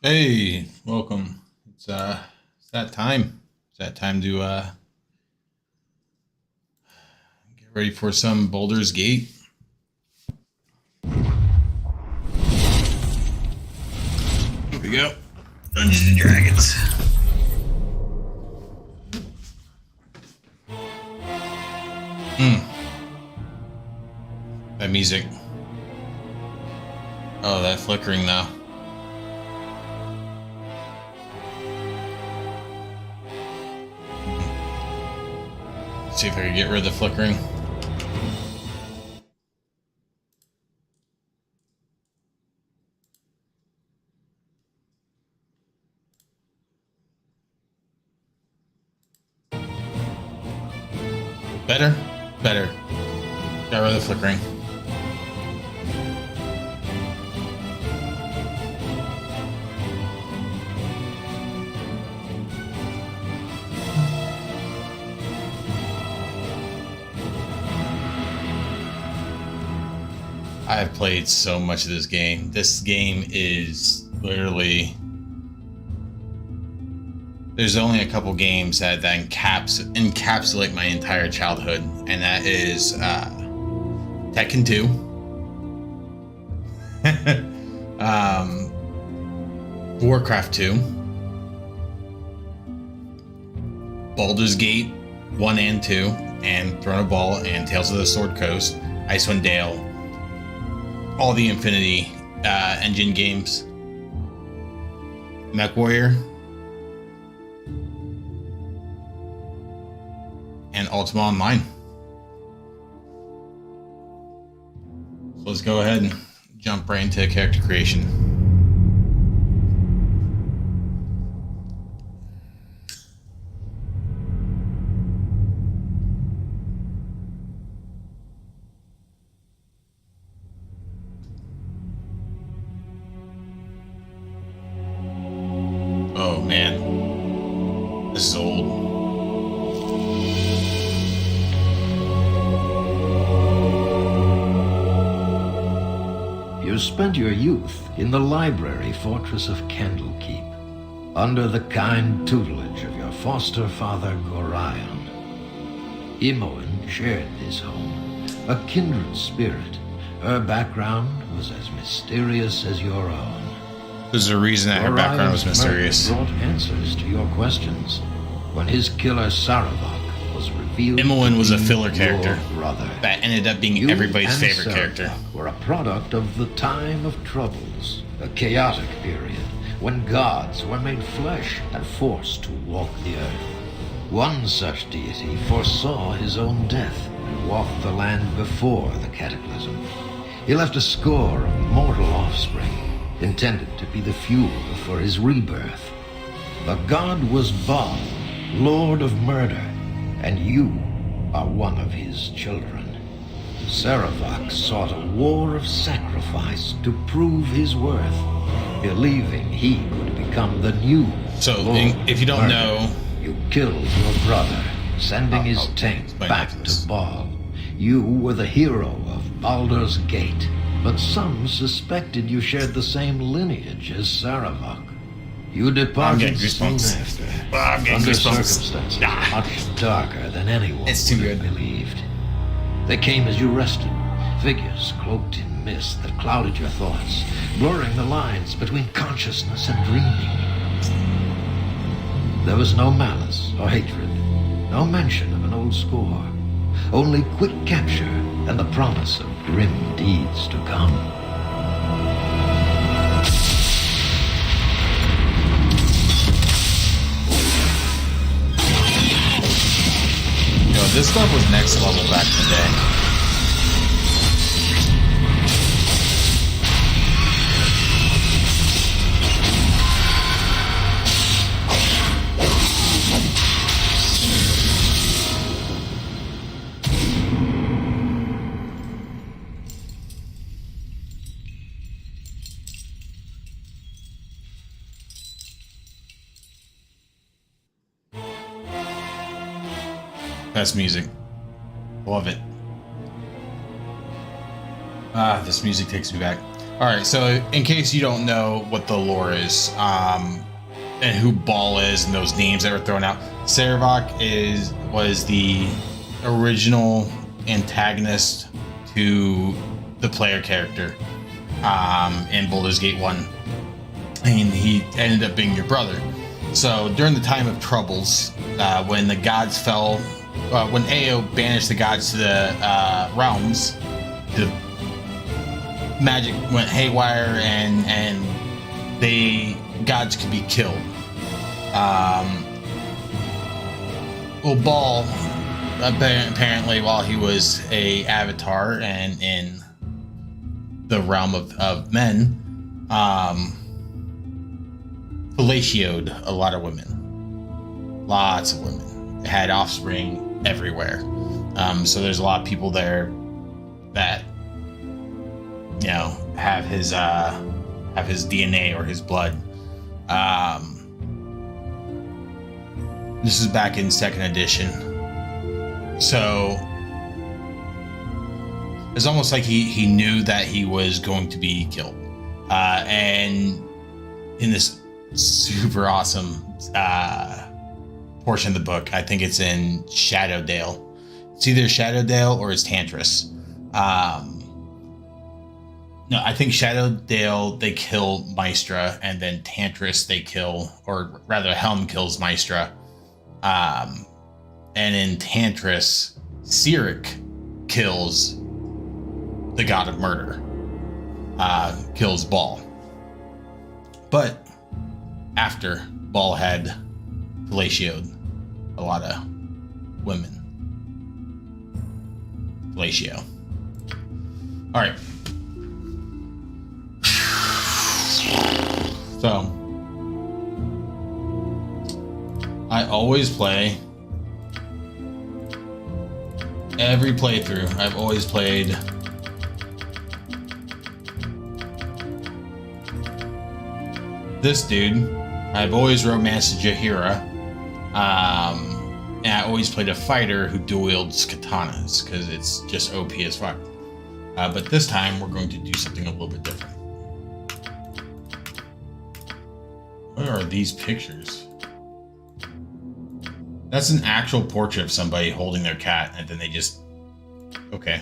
Hey, welcome. It's that time. It's that time to get ready for some Baldur's Gate. Here we go. Dungeons and Dragons. That music. Oh, that flickering though. See if I can get rid of the flickering. Better? Better. Got rid of the flickering. I've played so much of this game. This game is literally... There's only a couple games that encapsulate my entire childhood, and that is Tekken 2, Warcraft 2, Baldur's Gate 1 and 2, and Throne of Ball and Tales of the Sword Coast, Icewind Dale, all the Infinity Engine games, MechWarrior, and Ultima Online. So let's go ahead and jump right into character creation. Oh man, this is old. You spent your youth in the library fortress of Candlekeep, under the kind tutelage of your foster father Gorion. Imoen shared this home, a kindred spirit. Her background was as mysterious as your own. There's a reason that her background was mysterious. Brought answers to your questions when his killer Saravak was revealed. Imoen was a filler your character brother. that ended up being You everybody's and favorite Saravak character. were a product of the time of troubles, a chaotic period when gods were made flesh and forced to walk the earth. One such deity foresaw his own death and walked the land before the cataclysm. He left a score of mortal offspring, intended to be the fuel for his rebirth. The god was Baal, lord of murder, and you are one of his children. Saravak sought a war of sacrifice to prove his worth, believing he could become the new So, Lord if you don't of Murder. know, You killed your brother, sending his I'll tank explain back after this. to Baal. You were the hero of Baldur's Gate, but some suspected you shared the same lineage as Saravak. You I'm departed getting soon goosebumps. after, I'm getting under goosebumps. circumstances Ah. much darker than anyone It's too would have good. believed. They came as you rested, figures cloaked in mist that clouded your thoughts, blurring the lines between consciousness and dreaming. There was no malice or hatred, no mention of an old score, only quick capture and the promise of grim deeds to come. Yo, this stuff was next level back in the day. Best music. Love it. Ah, this music takes me back. All right, so in case you don't know what the lore is, and who Ball is, and those names that were thrown out, Sarevok was the original antagonist to the player character in Baldur's Gate 1, and he ended up being your brother. So during the time of troubles, when the gods fell, when Ao banished the gods to the realms, the magic went haywire, and they gods could be killed. Well, Ball apparently, while he was a avatar and in the realm of men, fellatioed a lot of women, lots of women, had offspring everywhere. So there's a lot of people there that, you know, have his DNA or his blood. This is back in 2nd edition, so it's almost like he knew that he was going to be killed. And in this super awesome portion of the book, I think it's in Shadowdale. It's either Shadowdale or it's Tantris. No, I think Shadowdale, they kill Maestra, and then Tantris they kill, or rather Helm kills Maestra. And in Tantris, Cyric kills the god of murder, kills Ball. But after Ball had fellatioed a lot of women. Fellatio. All right. So, I always play, every playthrough, I've always played this dude. I've always romanced Jaheira, and I always played a fighter who dual wields katanas, because it's just OP as fuck. But this time, we're going to do something a little bit different. What are these pictures? That's an actual portrait of somebody holding their cat, and then they just... Okay.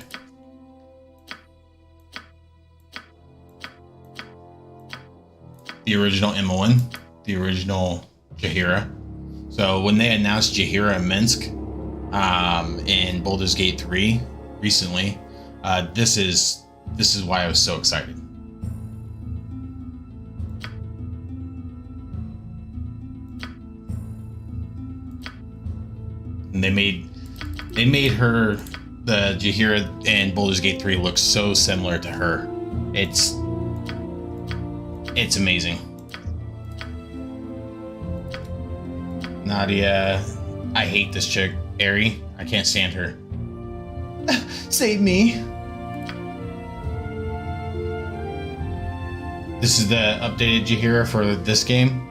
The original Imoen, the original Jaheira. So when they announced Jaheira in Minsk in Baldur's Gate 3 recently, this is why I was so excited. And they made her, the Jaheira in Baldur's Gate 3, look so similar to her. It's amazing. Nadia, I hate this chick. Ari, I can't stand her. Save me. This is the updated Jaheira for this game,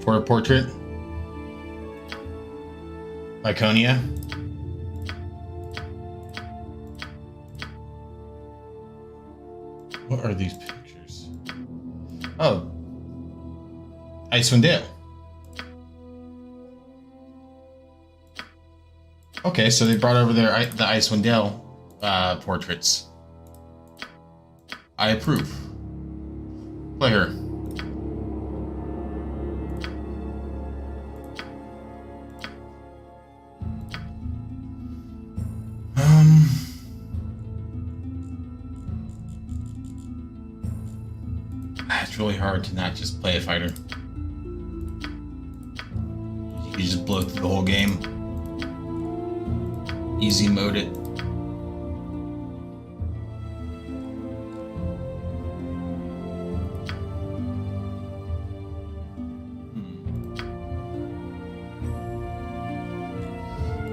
for a portrait. Iconia. What are these pictures? Oh, Icewind Dale. Okay, so they brought over the Icewind Dale portraits. I approve. Play her. It's really hard to not just play a fighter. You just blow through the whole game. Easy mode it.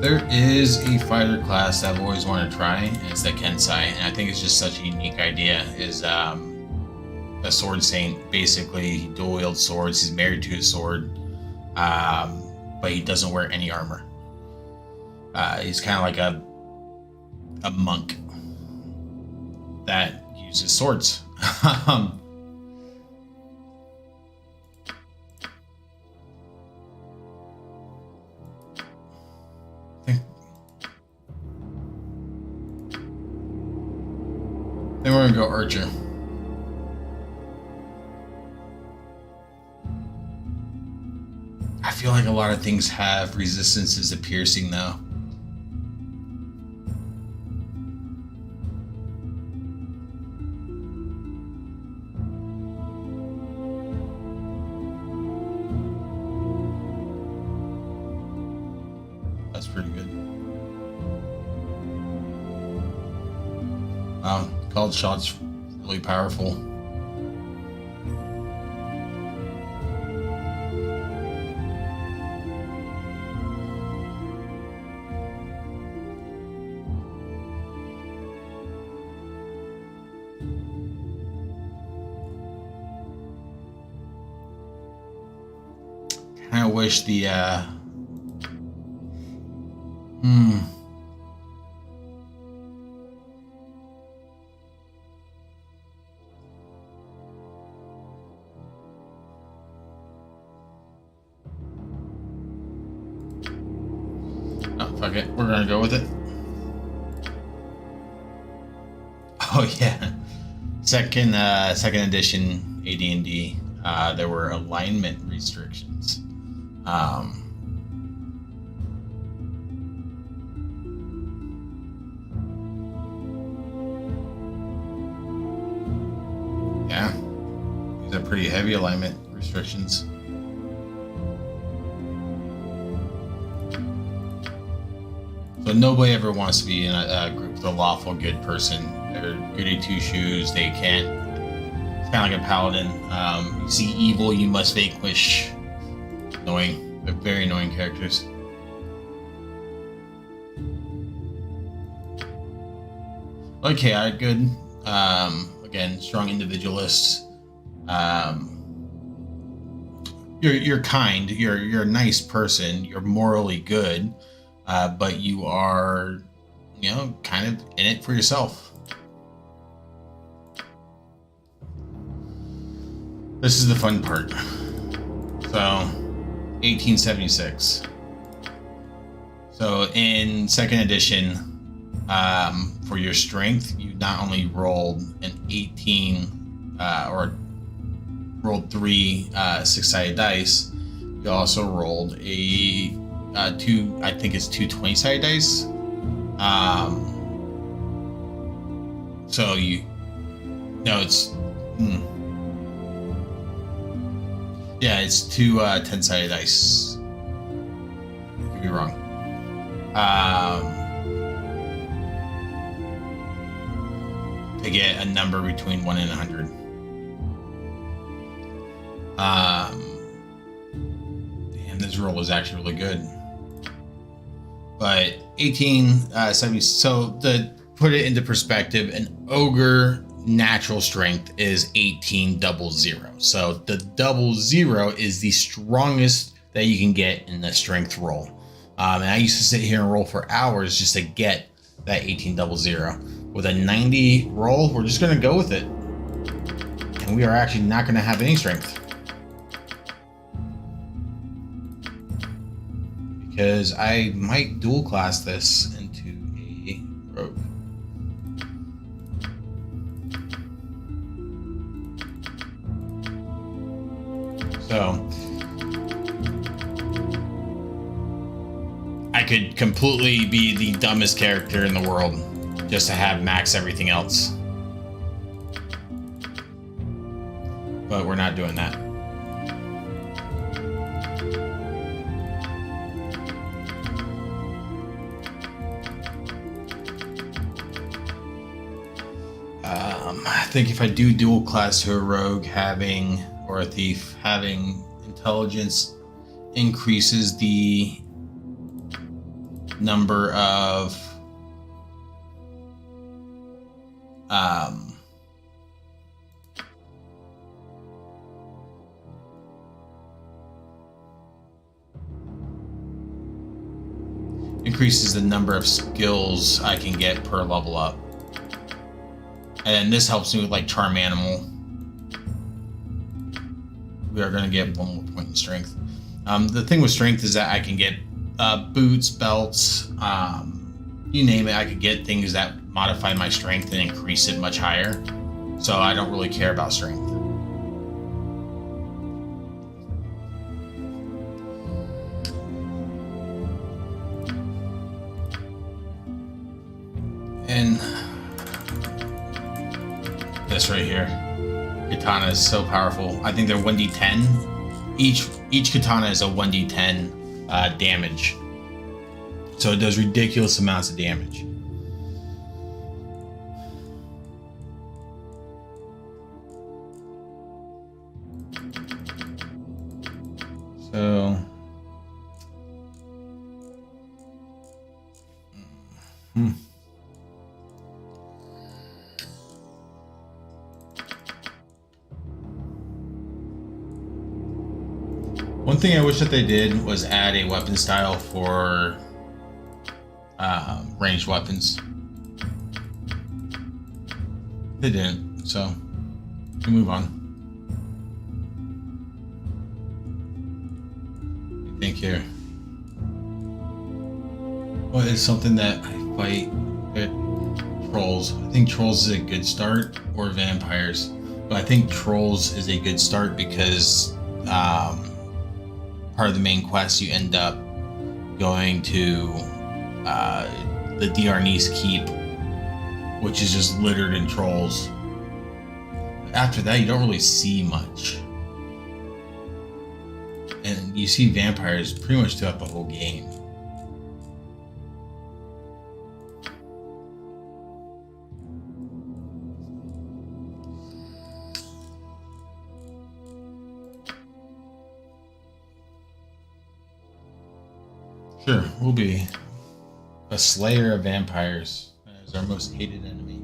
There is a fighter class I've always wanted to try, and it's the Kensai, and I think it's just such a unique idea. Is a sword saint. Basically, he dual wields swords. He's married to a sword, but he doesn't wear any armor. He's kind of like a monk. that uses swords. Then we're gonna go archer. I feel like a lot of things have resistances to piercing though. That's pretty good. Wow, called shot's really powerful. I wish the oh, fuck it. We're gonna go with it. Oh yeah. Second edition AD&D, there were alignment restrictions. Yeah, these are pretty heavy alignment restrictions. So nobody ever wants to be in a group with a lawful good person. They're goody two shoes. They can't. It's kind of like a paladin. You see evil, you must vanquish. Annoying. They're very annoying characters. Okay, I good. Again, strong individualist. You're kind. You're a nice person. You're morally good, but you are, kind of in it for yourself. This is the fun part. So, 1876. So in second edition, for your strength, you not only rolled an 18 or rolled 3 6-sided dice, you also rolled a 2 20-sided dice. So it's 2 10-sided dice. Could be wrong. To get a number between 1 and 100. Damn, this roll is actually really good. But 1870. So to put it into perspective, an ogre natural strength is 1800. So the 00 is the strongest that you can get in the strength roll. And I used to sit here and roll for hours just to get that 1800. With a 90 roll, we're just going to go with it. And we are actually not going to have any strength. Because I might dual class this into a rogue. So I could completely be the dumbest character in the world just to have max everything else. But we're not doing that. I think if I do dual class to a rogue, or a thief, having intelligence increases the number of increases the number of skills I can get per level up. And this helps me with like Charm Animal. We are going to get 1 more point in strength. The thing with strength is that I can get boots, belts, you name it. I could get things that modify my strength and increase it much higher. So I don't really care about strength. And this right here, katana is so powerful. I think they're 1d10. Each katana is a 1d10 damage. So it does ridiculous amounts of damage. So one thing I wish that they did was add a weapon style for ranged weapons. They didn't, so we move on. Thank you. What is something that I fight at trolls? I think trolls is a good start, or vampires. But I think trolls is a good start because part of the main quest you end up going to the Diarnese Keep, which is just littered in trolls. After that, you don't really see much. And you see vampires pretty much throughout the whole game. Sure, we'll be a slayer of vampires as our most hated enemy.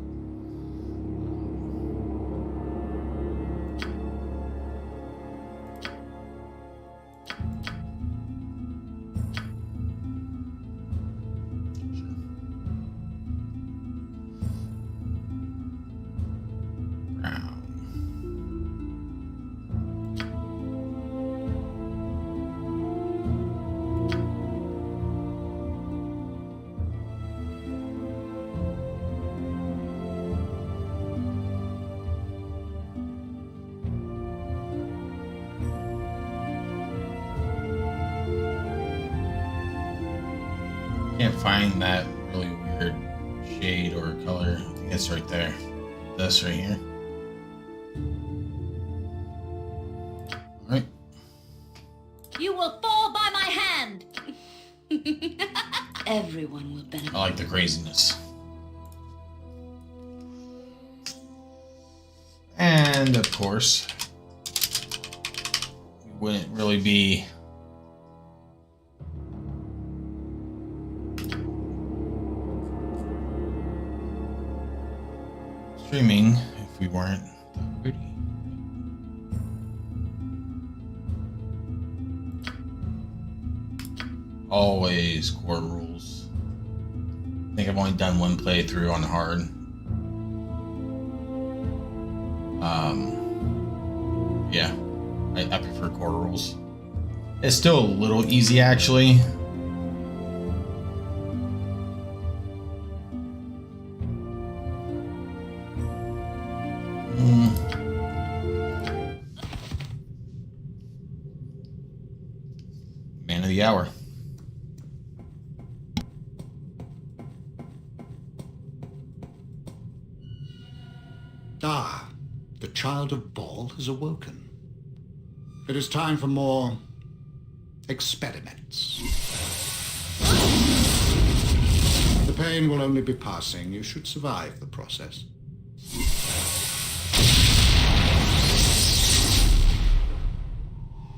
Can't find that really weird shade or color. I think it's right there. This right here. All right. You will fall by my hand. Everyone will benefit. I like the craziness. And of course, we wouldn't really be streaming if we weren't that pretty. Always core rules. I think I've only done one playthrough on hard. Yeah, I prefer core rules. It's still a little easy actually. Man of the hour. Ah, the child of Baal has awoken. It is time for more experiments. The pain will only be passing. You should survive the process.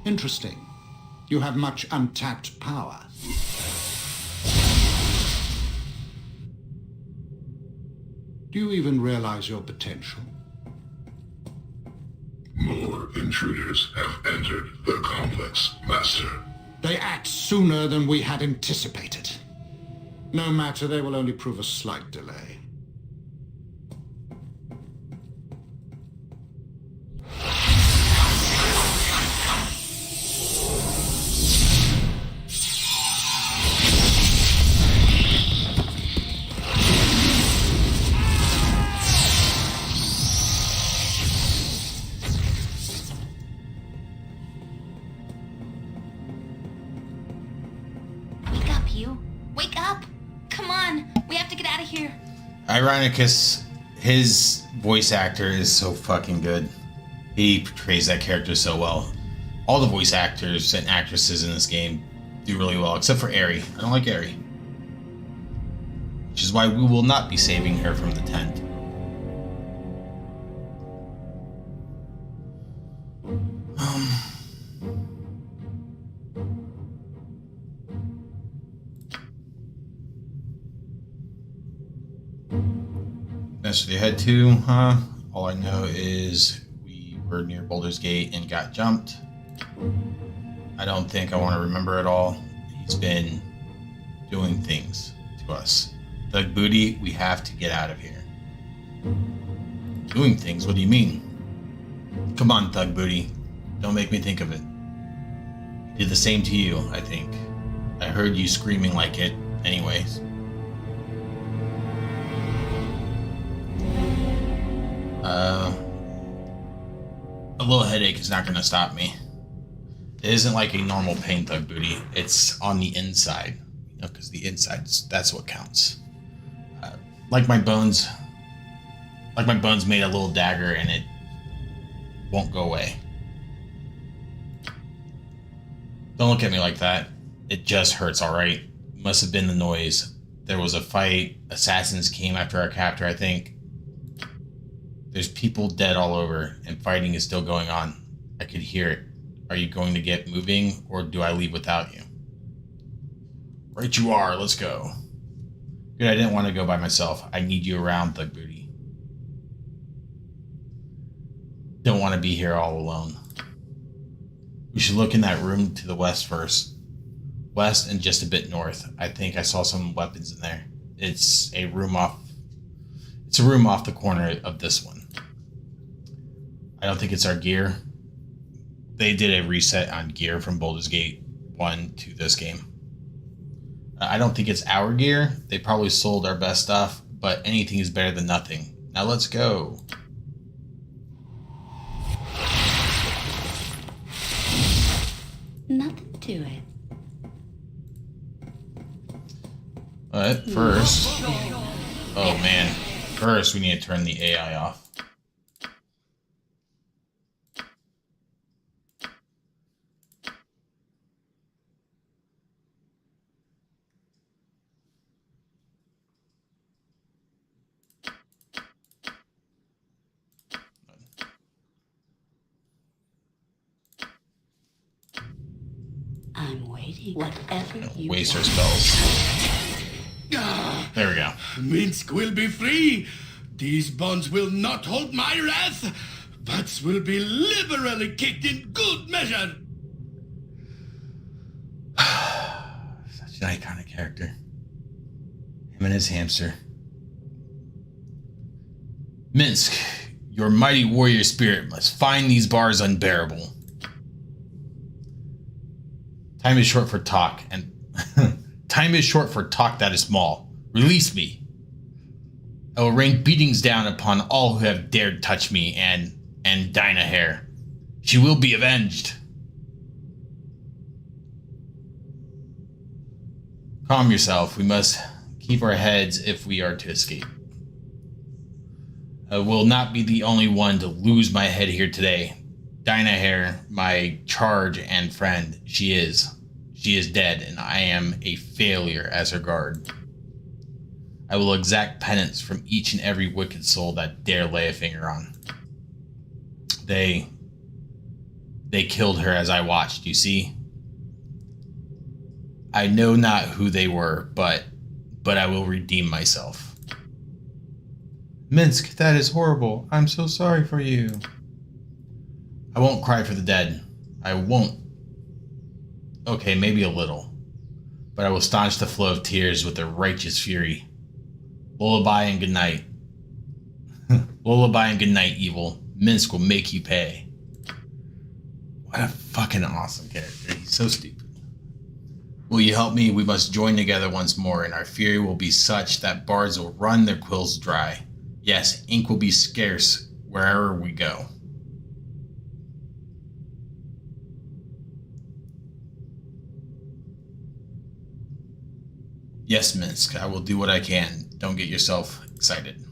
Interesting. You have much untapped power. Do you even realize your potential? More intruders have entered the complex, Master. They act sooner than we had anticipated. No matter, they will only prove a slight delay. Ironicus, his voice actor is so fucking good. He portrays that character so well. All the voice actors and actresses in this game do really well, except for Aerie. I don't like Aerie. Which is why we will not be saving her from the tent. That's where they head to, huh? All I know is we were near Baldur's Gate and got jumped. I don't think I want to remember it all. He's been doing things to us. Thug Booty, we have to get out of here. Doing things? What do you mean? Come on, Thug Booty. Don't make me think of it. Did the same to you, I think. I heard you screaming like it, anyways. A little headache is not going to stop me. It isn't like a normal pain, Thug Booty. It's on the inside, you know, because the inside, that's what counts. Like my bones made a little dagger and it won't go away. Don't look at me like that. It just hurts, alright? Must have been the noise. There was a fight. Assassins came after our captor, I think. There's people dead all over, and fighting is still going on. I could hear it. Are you going to get moving, or do I leave without you? Right you are, let's go. Good, I didn't want to go by myself. I need you around, Thug Booty. Don't want to be here all alone. We should look in that room to the west first. West and just a bit north. I think I saw some weapons in there. It's a room off the corner of this one. I don't think it's our gear. They did a reset on gear from Baldur's Gate 1 to this game. I don't think it's our gear. They probably sold our best stuff, but anything is better than nothing. Now let's go. Nothing to it. But first... Oh man. First, we need to turn the AI off. I'm waiting. Whatever you Waste our want. spells. There we go. Minsk will be free. These bonds will not hold my wrath. Butts will be liberally kicked in good measure. Such an iconic character. Him and his hamster. Minsk, your mighty warrior spirit must find these bars unbearable. Time is short for talk, and time is short for talk that is small. Release me. I will rain beatings down upon all who have dared touch me and Dinah Hare. She will be avenged. Calm yourself. We must keep our heads if we are to escape. I will not be the only one to lose my head here today. Dinah Hare, my charge and friend, she is dead, and I am a failure as her guard. I will exact penance from each and every wicked soul that dare lay a finger on. They killed her as I watched, you see? I know not who they were, but I will redeem myself. Minsk, that is horrible. I'm so sorry for you. I won't cry for the dead. I won't. Okay, maybe a little. But I will staunch the flow of tears with a righteous fury. Lullaby and good night. Lullaby and good night, evil. Minsk will make you pay. What a fucking awesome character. He's so stupid. Will you help me? We must join together once more, and our fury will be such that bards will run their quills dry. Yes, ink will be scarce wherever we go. Yes, Minsk, I will do what I can. Don't get yourself excited.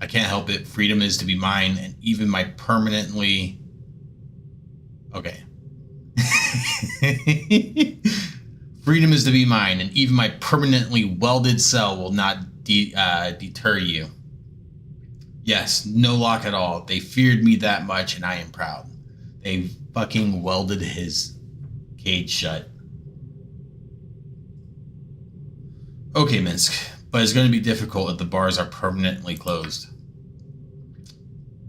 I can't help it. Freedom is to be mine, and even my permanently... Okay. Freedom is to be mine, and even my permanently welded cell will not deter you. Yes, no lock at all. They feared me that much, and I am proud. They fucking welded his cage shut. Okay, Minsk, but it's going to be difficult if the bars are permanently closed.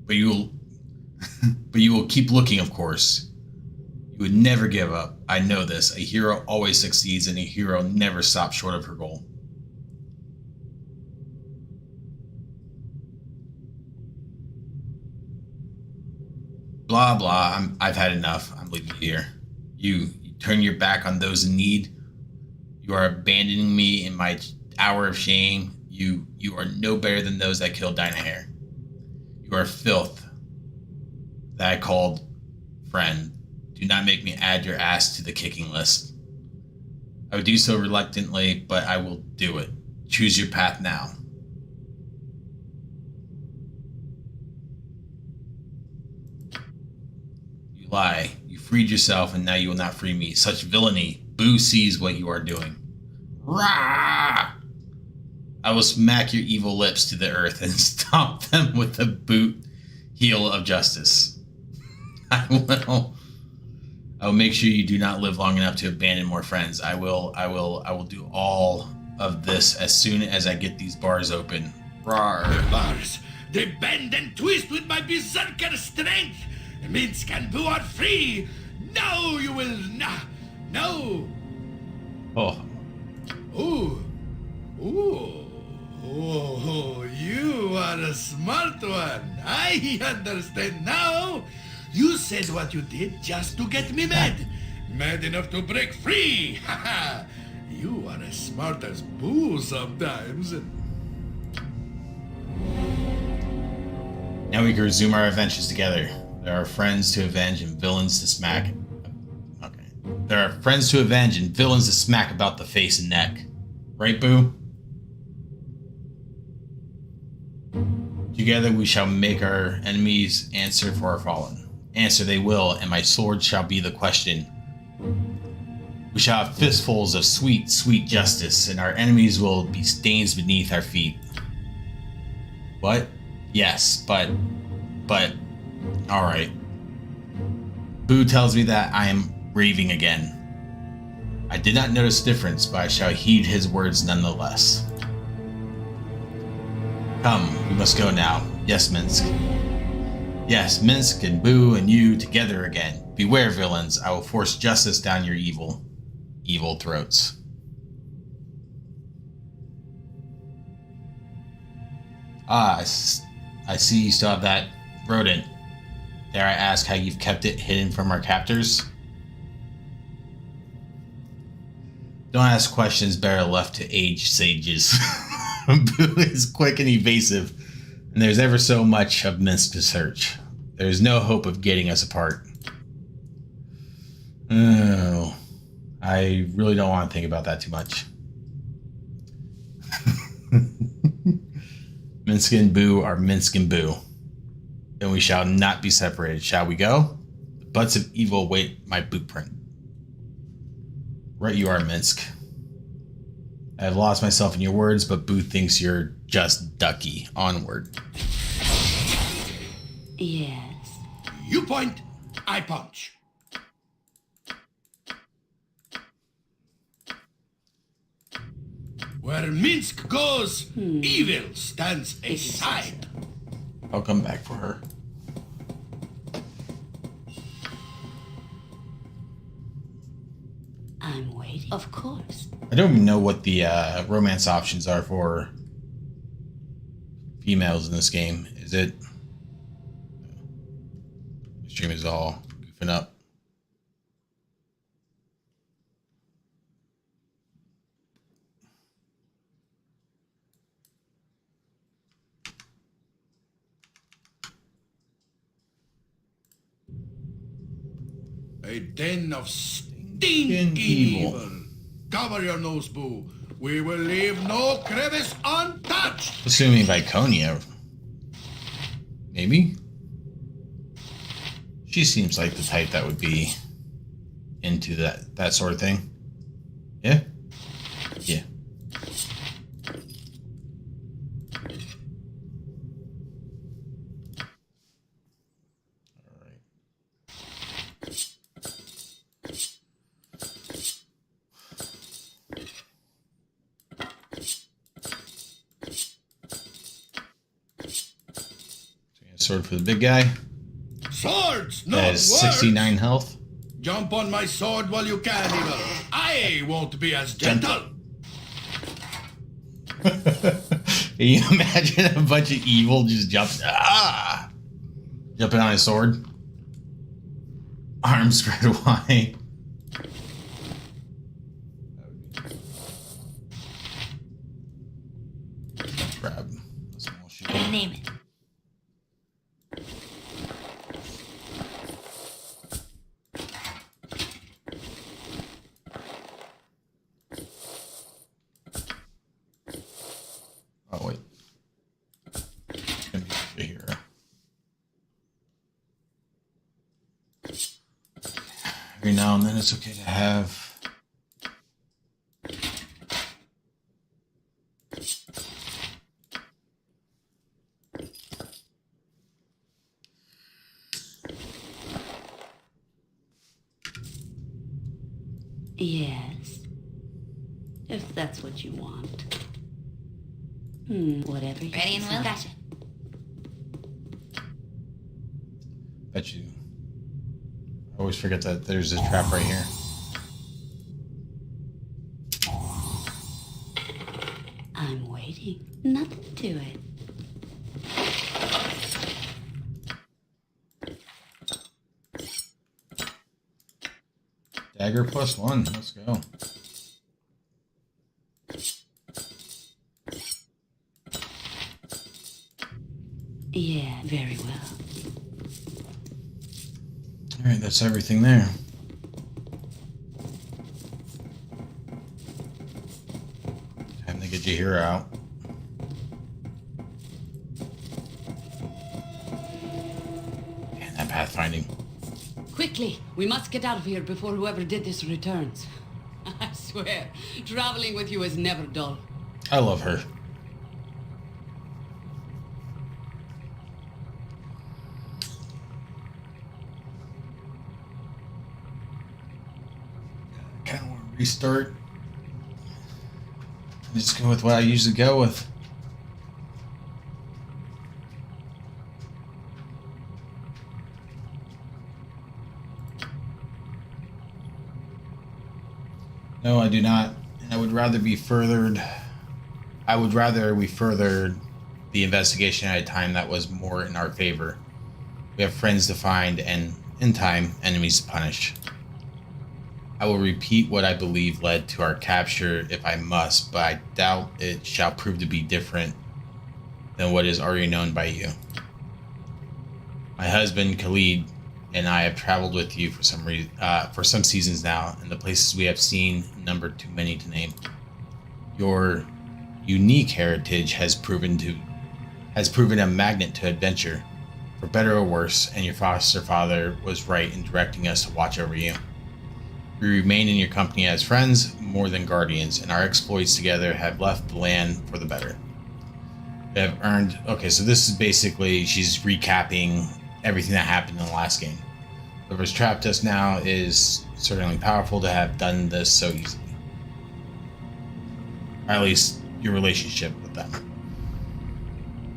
But you will keep looking, of course. You would never give up. I know this. A hero always succeeds, and a hero never stops short of her goal. Blah, blah. I've had enough. I'm leaving you here. You turn your back on those in need. You are abandoning me in my hour of shame. You are no better than those that killed Dynahair. You are filth that I called friend. Do not make me add your ass to the kicking list. I would do so reluctantly, but I will do it. Choose your path now. You lie. You freed yourself, and now you will not free me. Such villainy. Boo sees what you are doing. Rah! I will smack your evil lips to the earth and stomp them with the boot heel of justice. I will make sure you do not live long enough to abandon more friends. I will do all of this as soon as I get these bars open. Rawr. The bars, they bend and twist with my berserker strength. Minsk and Boo are free. No, you will not. No. Oh. Ooh. Ooh. Oh, you are a smart one. I understand now. You said what you did just to get me mad. Mad enough to break free. Haha. You are as smart as Boo sometimes. Now we can resume our adventures together. There are friends to avenge and villains to smack. Okay. There are friends to avenge and villains to smack about the face and neck. Right, Boo? Together we shall make our enemies answer for our fallen. Answer they will, and my sword shall be the question. We shall have fistfuls of sweet, sweet justice, and our enemies will be stains beneath our feet. What? Yes, but... Alright. Boo tells me that I am raving again. I did not notice difference, but I shall heed his words nonetheless. Come, we must go now. Yes, Minsk. Yes, Minsk and Boo and you together again. Beware, villains. I will force justice down your evil throats. Ah, I see you still have that rodent. Dare I ask how you've kept it hidden from our captors? Don't ask questions better left to aged sages. Boo is quick and evasive, and there's ever so much of Minsk to search. There's no hope of getting us apart. Oh, I really don't want to think about that too much. Minsk and Boo are Minsk and Boo, and we shall not be separated. Shall we go? The butts of evil await my boot print. Right you are, Minsk. I have lost myself in your words, but Boo thinks you're just ducky. Onward. Yes. You point, I punch. Where Minsk goes, evil stands aside. I'll come back for her. I'm waiting. Of course. I don't even know what the romance options are for females in this game. Is it? The stream is all goofing up. A den of stinking evil. Cover your nose, Boo. We will leave no crevice untouched. Assuming Viconia. Maybe? She seems like the type that would be into that sort of thing. Yeah? Yeah. Sword for the big guy. Swords, no That words. has 69 health. Jump on my sword while you can, evil. I won't be as gentle. Can you imagine a bunch of evil just jumping on his sword? Arms spread wide. Grab a small shield. Name it. Oh wait. It's gonna be here. Every now and then it's okay to have Yes. If that's what you want. Whatever. Ready and will. Gotcha. bet you. I always forget that there's this trap right here. I'm waiting. Nothing to it. Dagger +1. Let's go. Yeah, very well. All right, that's everything there. Time to get your hero out. And that pathfinding. Quickly, we must get out of here before whoever did this returns. I swear, traveling with you is never dull. I love her. Kind of want to restart. Just go with what I usually go with. No, I do not. And I would rather be furthered. I would rather we furthered the investigation at a time that was more in our favor. We have friends to find and, in time, enemies to punish. I will repeat what I believe led to our capture if I must, but I doubt it shall prove to be different than what is already known by you. My husband, Khalid, and I have traveled with you for some seasons now, and the places we have seen number too many to name. Your unique heritage has proven a magnet to adventure, for better or worse, and your foster father was right in directing us to watch over you. We remain in your company as friends more than guardians, and our exploits together have left the land for the better. We have earned... Okay, so this is basically... She's recapping everything that happened in the last game. Whoever's trapped us now is certainly powerful to have done this so easily. Or at least your relationship with them.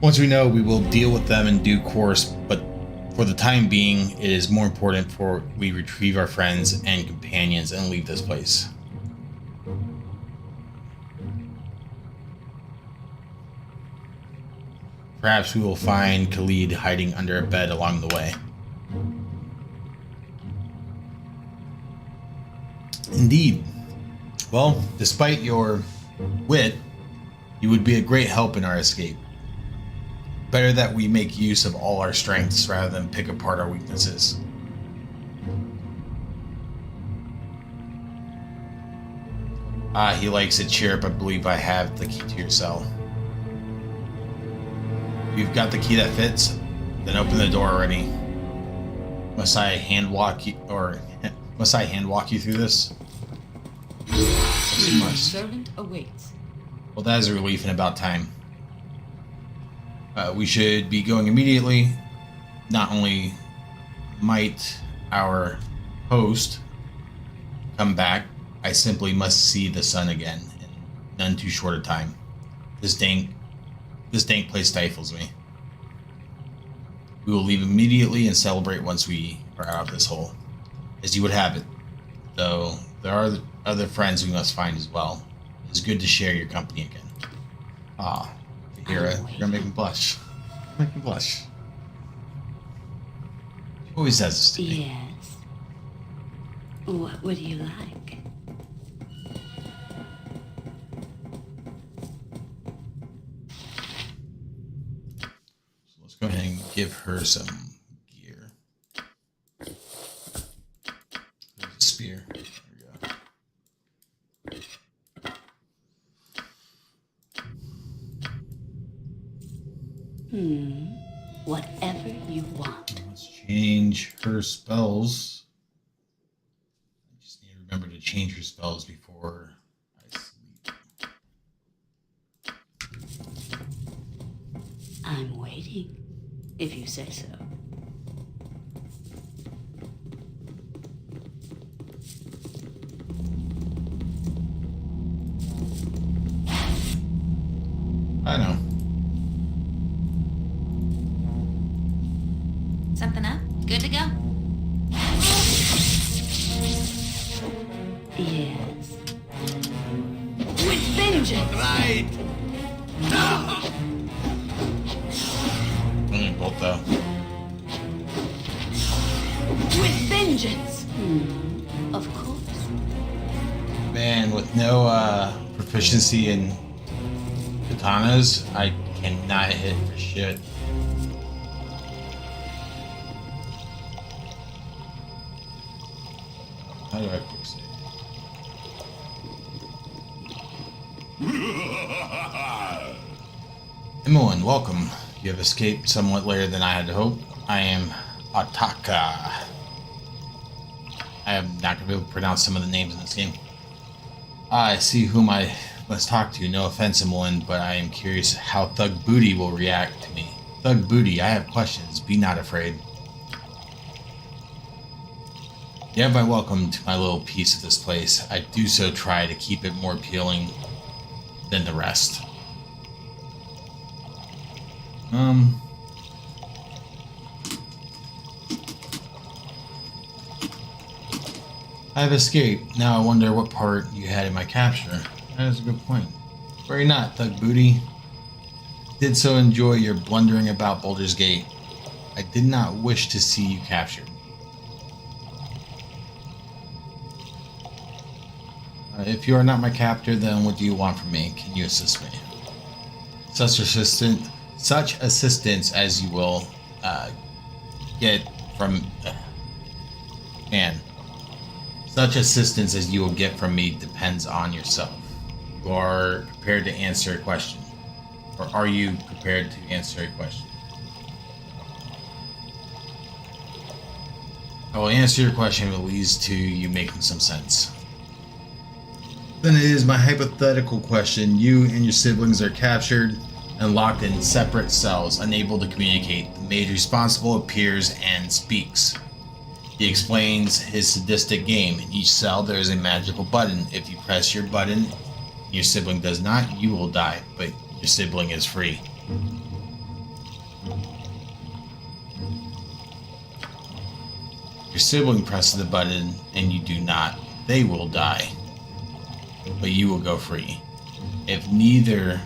Once we know, we will deal with them in due course, but for the time being, it is more important for we retrieve our friends and companions and leave this place. Perhaps we will find Khalid hiding under a bed along the way. Indeed. Well, despite your wit, you would be a great help in our escape. Better that we make use of all our strengths rather than pick apart our weaknesses. He likes it. Chirp, I believe I have the key to your cell. You've got the key that fits, then open the door already. Must I hand walk you through this? Your servant awaits. Well, that is a relief in about time. We should be going immediately. Not only might our host come back, I simply must see the sun again in none too short a time. This dank place stifles me. We will leave immediately and celebrate once we are out of this hole, as you would have it. Though there are other friends we must find as well. It's good to share your company again. You're gonna make me blush. Make me blush. She always says this to me. Yes. What would you like? So let's go ahead and give her some gear. There's a spear. There we go. Whatever you want. Let's change her spells. I just need to remember to change her spells before I sleep. I'm waiting, if you say so. I know. Something up? Good to go? Yes. With vengeance! Right. Bolt though. With vengeance! Of course. Man, with no proficiency in katanas, I cannot hit for shit. How do I quicksave? Imoen, welcome. You have escaped somewhat later than I had hoped. I am Athkatla. I am not going to be able to pronounce some of the names in this game. I see whom I must talk to. No offense, Imoen, but I am curious how Thug Booty will react to me. Thug Booty, I have questions. Be not afraid. You have my welcome to my little piece of this place. I do so try to keep it more appealing than the rest. I have escaped. Now I wonder what part you had in my capture. That is a good point. Worry not, Thug Booty. Did so enjoy your blundering about Baldur's Gate. I did not wish to see you captured. If you are not my captor, then what do you want from me? Can you assist me? Such assistance as you will get from such assistance as you will get from me depends on yourself. You are prepared to answer a question, or are you prepared to answer a question? I will answer your question if it leads to you making some sense. Then it is my hypothetical question. You and your siblings are captured and locked in separate cells, unable to communicate. The mage responsible appears and speaks. He explains his sadistic game. In each cell there is a magical button. If you press your button and your sibling does not, you will die, but your sibling is free. Your sibling presses the button and you do not, they will die, but you will go free. If neither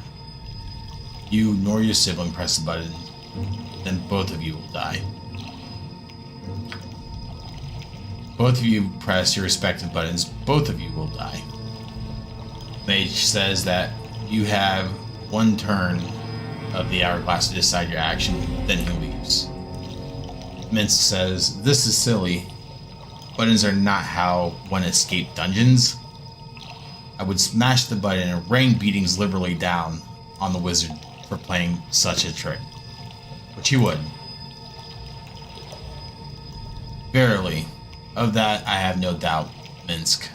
you nor your sibling press the button, then both of you will die. Both of you press your respective buttons, both of you will die. Mage says that you have one turn of the hourglass to decide your action, then he leaves. Mince says, this is silly. Buttons are not how one escaped dungeons. I would smash the button and rain beatings liberally down on the wizard for playing such a trick. Which he would. Verily, of that I have no doubt, Minsk.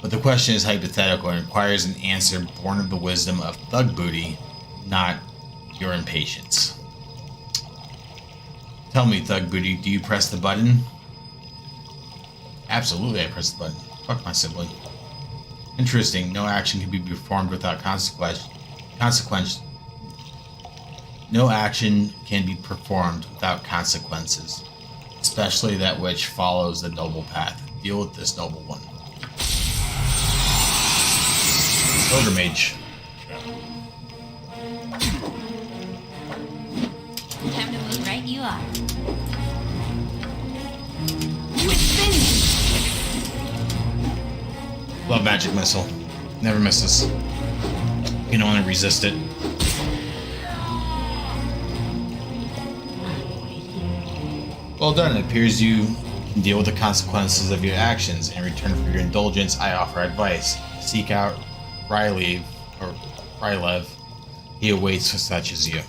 But the question is hypothetical and requires an answer born of the wisdom of thug booty, not your impatience. Tell me, thug booty, do you press the button? Absolutely, I press the button. Fuck my sibling. Interesting, no action can be performed without consequence. No action can be performed without consequences, especially that which follows the noble path. Deal with this noble one. Pilgrimage. Time to move right you are. Love magic missile. Never misses. You can only resist it. Well done. It appears you can deal with the consequences of your actions. In return for your indulgence, I offer advice. Seek out Rylev. He awaits for such as you.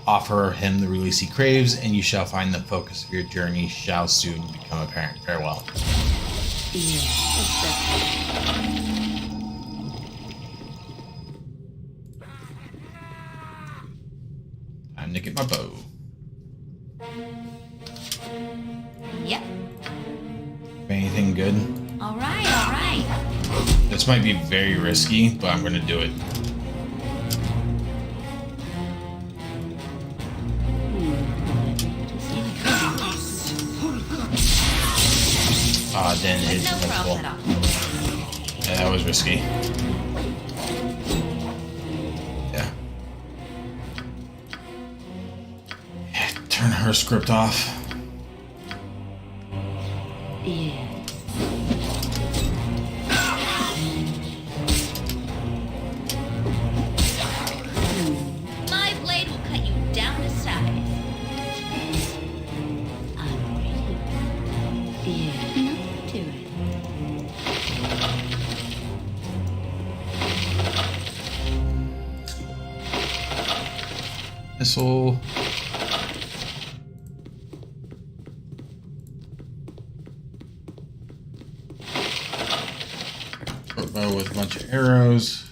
Offer him the release he craves, and you shall find the focus of your journey shall soon become apparent. Farewell. Time to get my bow. Yep. Anything good? All right, all right. This might be very risky, but I'm gonna do it. Ah, didn't hit. No That's problem cool. at all. Yeah, that was risky. Yeah. Turn her script off. Yes. My blade will cut you down to size. I'm waiting. Yeah. Nothing to it. Missile. Short bow with a bunch of arrows.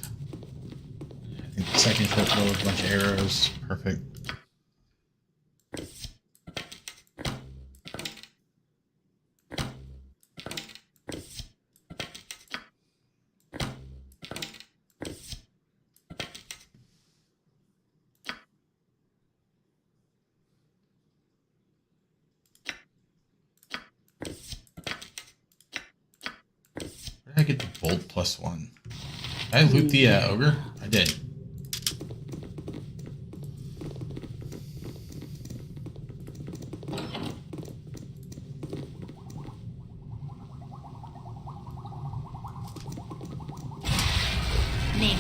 I think the second short bow with a bunch of arrows. Perfect. Where did I get the bolt +1? Did I loot the ogre? I did. Name.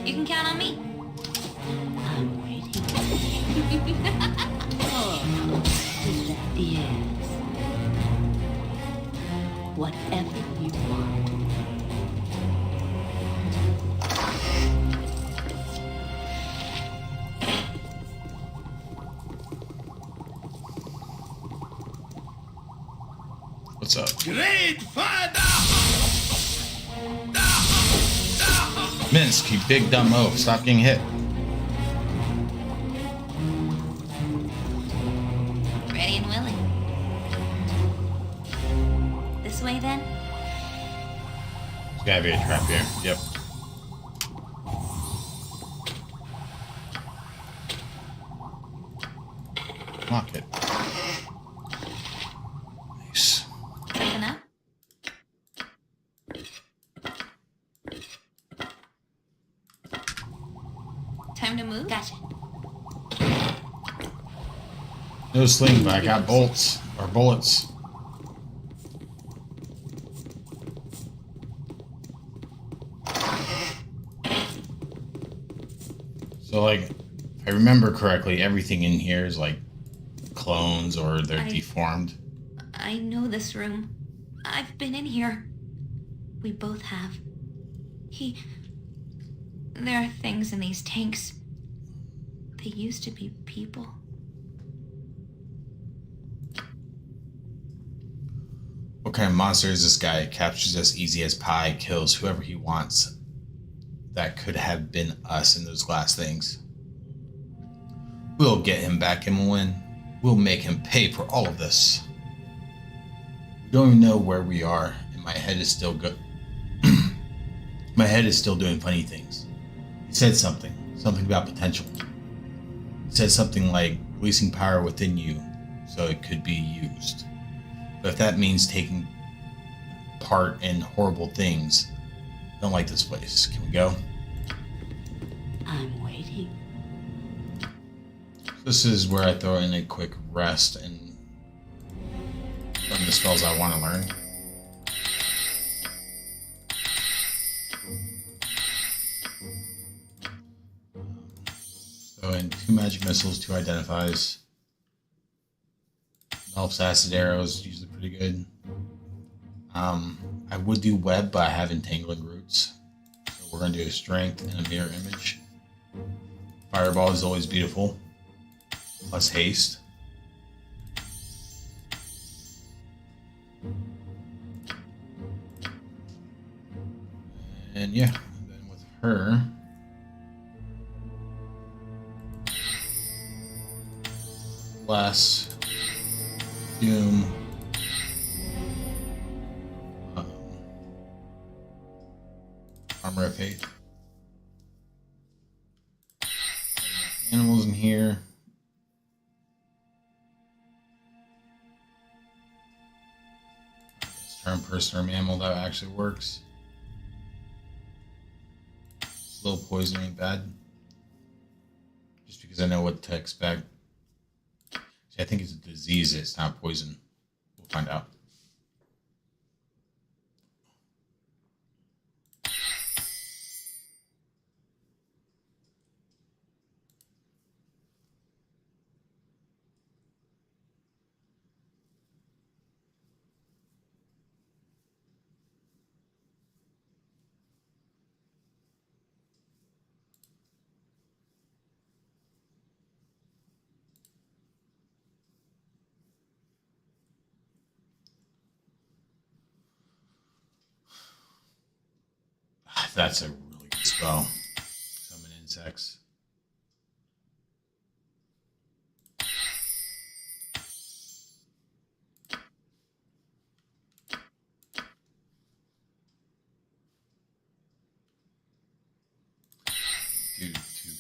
You can count on me. I'm waiting. Yes. Whatever you want. What's up? Great father! Minsk, you big dumb oaf. Stop getting hit. Ready and willing. This way then? There's gotta be a trap here. Yep. Lock it. Nice. Something up? Time to move? Gotcha. No sling, but I got bolts or bullets. So, like, if I remember correctly, everything in here is like clones or they're deformed. I know this room. I've been in here. We both have. There are things in these tanks. They used to be people. What kind of monster is this guy? Captures us easy as pie, kills whoever he wants. That could have been us in those glass things. We'll get him back, Himmelwyn. We'll make him pay for all of this. We don't even know where we are, and my head is still good. My head is still doing funny things. He said something about potential. He said something like releasing power within you so it could be used. But if that means taking part in horrible things, I don't like this place. Can we go? I'm waiting. This is where I throw in a quick rest and learn the spells I want to learn. So in 2 magic missiles, 2 identifies. Helps acid arrows, usually pretty good. I would do web, but I have entangling roots. So we're going to do a strength and a mirror image. Fireball is always beautiful. Plus haste. And yeah, then with her, less doom. Armor of faith. Animals in here. Turn person or mammal, that actually works. Slow poison ain't bad. Just because I know what to expect. See, I think it's a disease, it's not poison. We'll find out. That's a really good spell. Summon insects. Do 2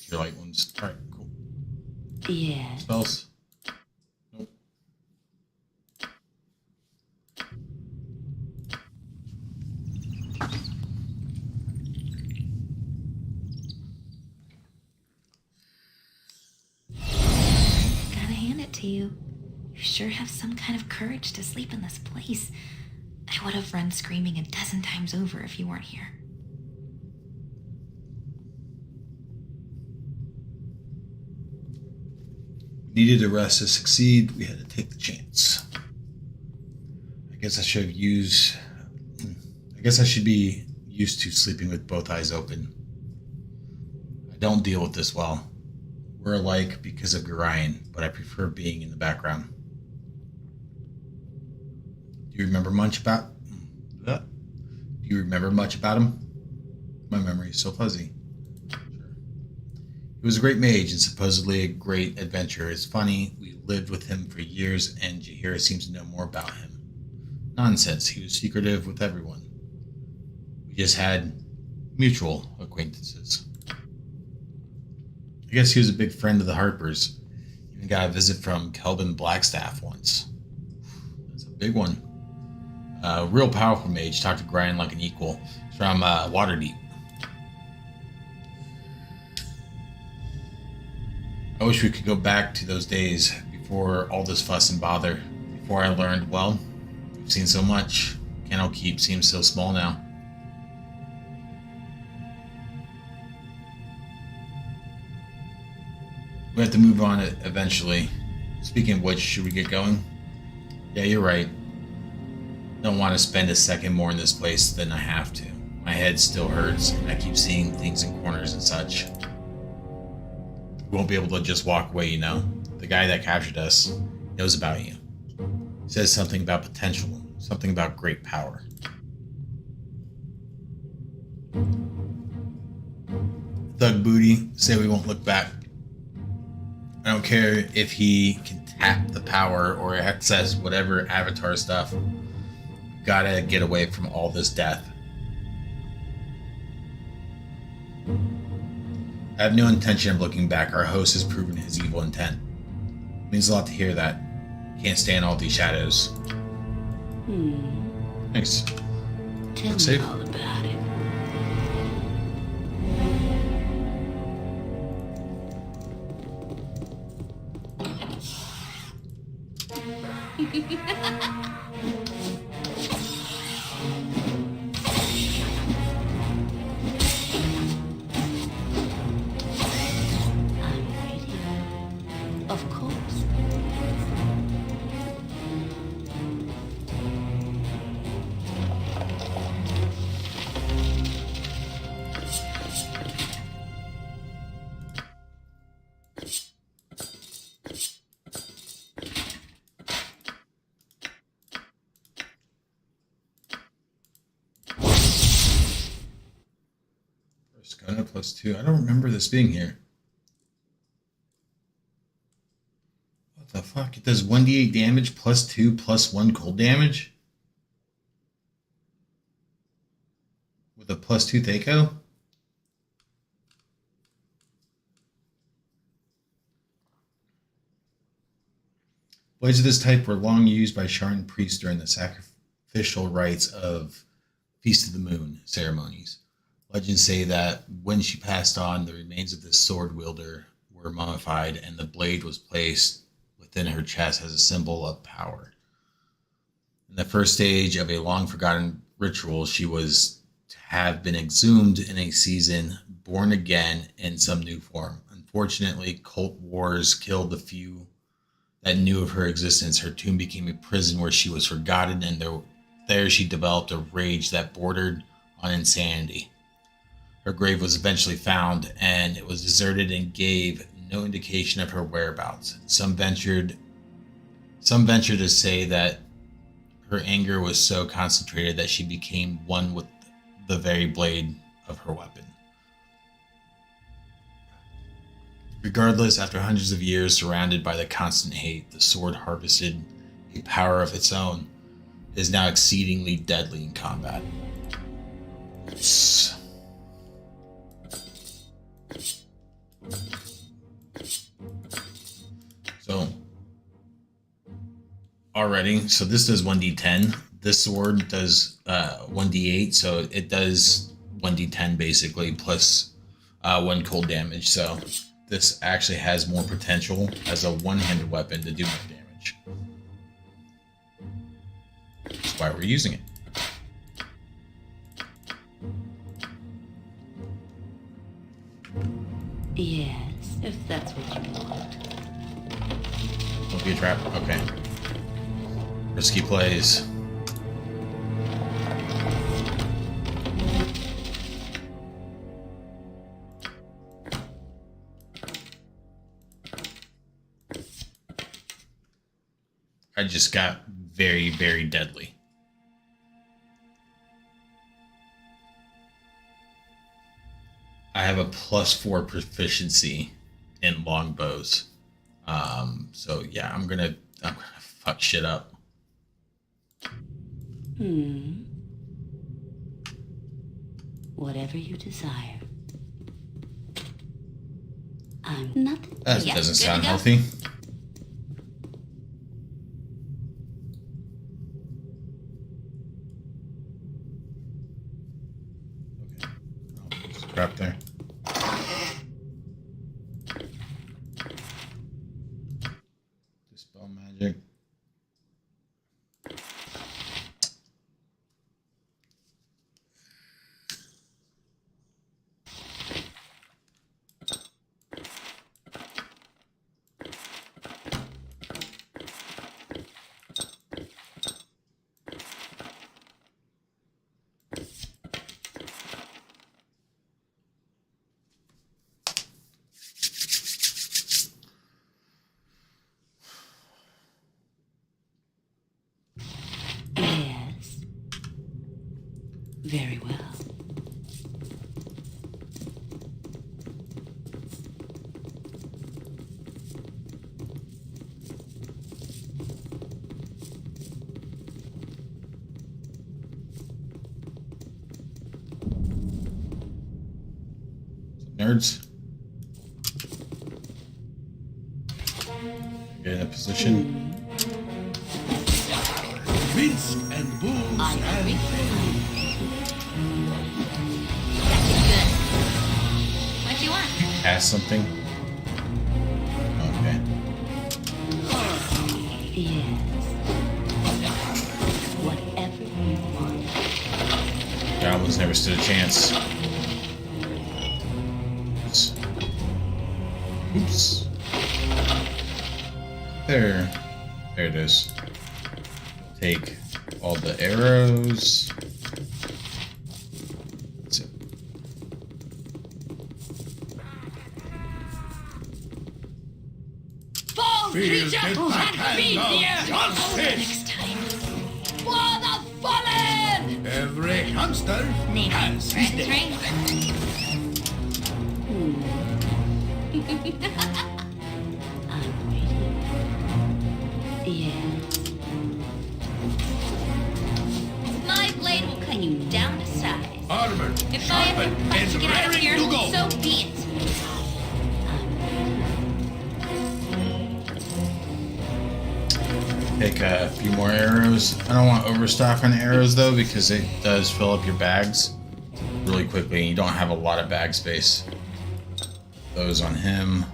cure light wounds. Alright, cool. Yeah. Spells. Nope. Gotta hand it to you. You sure have some kind of courage to sleep in this place. I would have run screaming 12 times over if you weren't here. Needed a rest to succeed. We had to take the chance. I guess I should be used to sleeping with both eyes open. I don't deal with this well. We're alike because of Gorion, but I prefer being in the background. Do you remember much about him? My memory is so fuzzy. He was a great mage and supposedly a great adventurer. It's funny, we lived with him for years and Jaheira seems to know more about him. Nonsense, he was secretive with everyone. We just had mutual acquaintances. I guess he was a big friend of the Harpers. Even got a visit from Kelvin Blackstaff once. That's a big one. Real powerful mage, talked to Gorion like an equal. It's from Waterdeep. I wish we could go back to those days before all this fuss and bother. Before I learned, well, we've seen so much. Candlekeep seems so small now. We have to move on eventually. Speaking of which, should we get going? Yeah, you're right. Don't want to spend a second more in this place than I have to. My head still hurts, and I keep seeing things in corners and such. We won't be able to just walk away, you know? The guy that captured us knows about you. He says something about potential, something about great power. Thug Booty say we won't look back. I don't care if he can tap the power or access whatever avatar stuff. Gotta get away from all this death. I have no intention of looking back. Our host has proven his evil intent. It means a lot to hear that. Can't stand all these shadows. Thanks. Tell me Save. all about it. I'm ready. Of course. Skona +2. I don't remember this being here. What the fuck? It does 1d8 damage +2 +1 cold damage? With a +2 Thaco? Blades of this type were long used by Sharn priests during the sacrificial rites of Feast of the Moon ceremonies. Legends say that when she passed on, the remains of this sword wielder were mummified and the blade was placed within her chest as a symbol of power. In the first stage of a long forgotten ritual, she was to have been exhumed in a season, born again in some new form. Unfortunately, cult wars killed the few that knew of her existence. Her tomb became a prison where she was forgotten, and there she developed a rage that bordered on insanity. Her grave was eventually found, and it was deserted and gave no indication of her whereabouts. Some ventured to say that her anger was so concentrated that she became one with the very blade of her weapon. Regardless, after hundreds of years surrounded by the constant hate, the sword harvested a power of its own. It is now exceedingly deadly in combat. So, already, so this does 1d10. This sword does 1d8, so it does 1d10 basically, plus 1 cold damage. So this actually has more potential as a one-handed weapon to do more damage. That's why we're using it. Yes, if that's what you want. Don't be a trap. Okay. Risky plays. I just got very, very deadly. I have a +4 proficiency in longbows. So yeah, I'm gonna fuck shit up. Whatever you desire. I'm nothing. That Yeah, doesn't good sound to go. healthy. Okay. I'll put this crap there. Dispel magic. nerds. Get in a position. Vince and booze I and agree. What do you want? Cast something. Okay. Yes. Whatever you want. Goblins never stood a chance. Oops. Oops. There. There it is. Take all the arrows. That's it. Fall feel creature the and be backhand here! of justice. Next time. For the fallen! Every hamster Name has his day. Right? I'm waiting. Yes. My blade will cut you down to size. Armor If I have sharpened to fight and to get out of raring here, to go. so be it. Take a few more arrows. I don't want to overstock on arrows though, because it does fill up your bags really quickly and you don't have a lot of bag space. Those on him.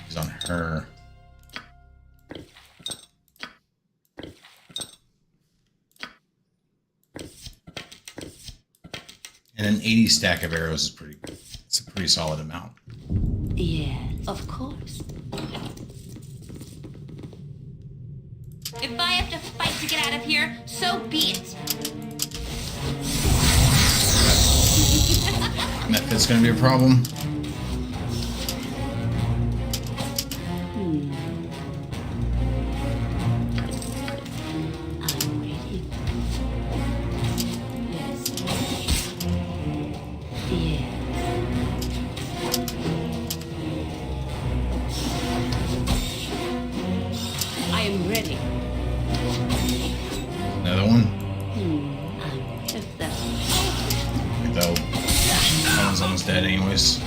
These on her. And an 80 stack of arrows is pretty good. It's a pretty solid amount. Yes, of course. If I have to fight to get out of here, so be it. That fit's gonna be a problem. I'm waiting. Yes. Yes. I am ready. Another one. I'm if that's Though that one's almost dead anyways.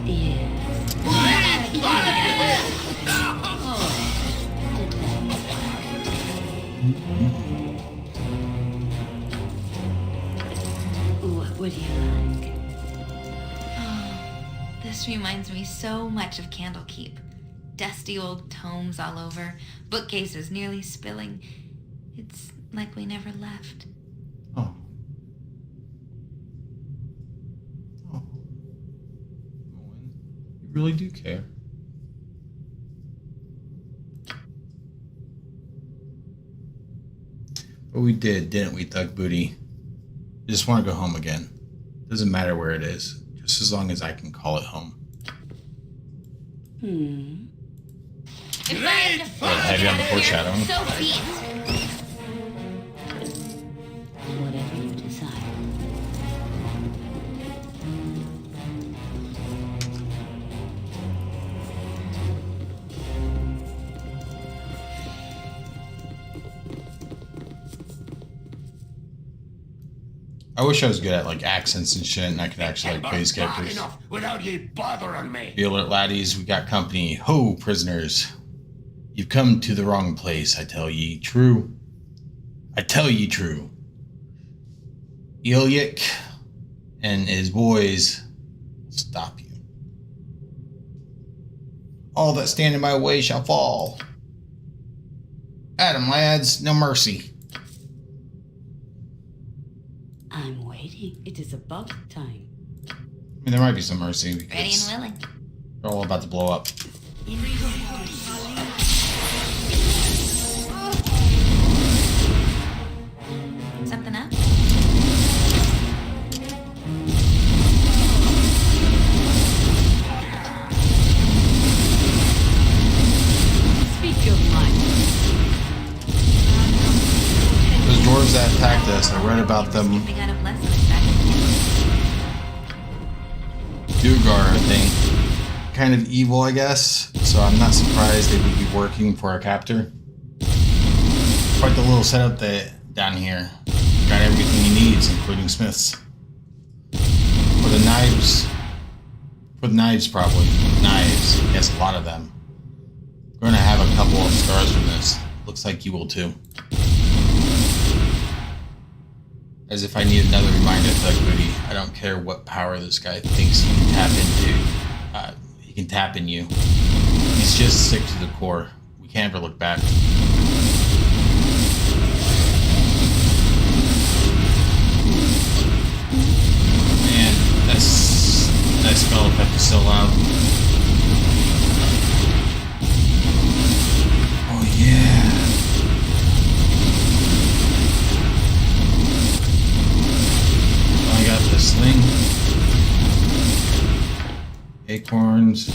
yes. What would you like? This reminds me so much of Candlekeep. Dusty old tomes all over, bookcases nearly spilling. It's like we never left. Oh. Oh. Owen, you really do care. But we did, didn't we, Thug Booty? I just want to go home again. Doesn't matter where it is, just as long as I can call it home. If I have to fight to heavy get on the out of here, foreshadowing. so be it. Whatever you desire. I wish I was good at like accents and shit, and I could actually like play these characters. Without ye bothering me. Be alert, laddies. We got company. Ho, prisoners. You've come to the wrong place, I tell ye. True. I tell ye true. Ilyik and his boys will stop you. All that stand in my way shall fall. Adam, lads, no mercy. I'm waiting. It is about time. I mean, there might be some mercy Ready because and willing. they're all about to blow up. Something up? Speak your mind. Those dwarves that attacked us, I read about them. Skipping out of lessons back in Dugar, I think. Kind of evil, I guess. So I'm not surprised they would be working for our captor. Quite the little setup that down here. Got everything you need. trades, including smiths. For the knives. For the knives, probably. Knives. Yes, a lot of them. We're gonna have a couple of scars from this. Looks like you will too. As if I need another reminder to like Goody. I don't care what power this guy thinks he can tap into. He can tap in you. He's just sick to the core. We can't ever look back. Man, that spell effect is so loud. Oh yeah. I got the sling. Acorns.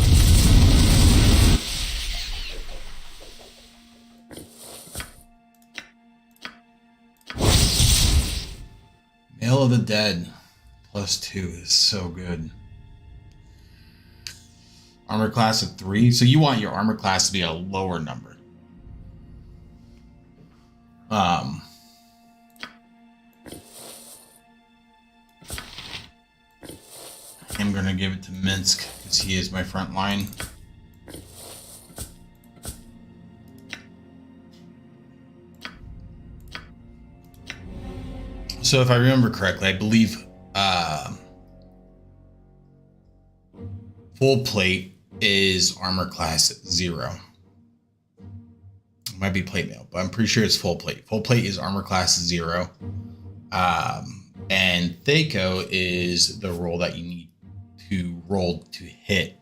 Mail of the Dead. +2 is so good. Armor class of 3. So you want your armor class to be a lower number. I'm gonna give it to Minsk because he is my front line. So if I remember correctly, I believe full plate is armor class 0. It might be plate mail, but I'm pretty sure it's full plate. Full plate is armor class 0. And Thaco is the roll that you need to roll to hit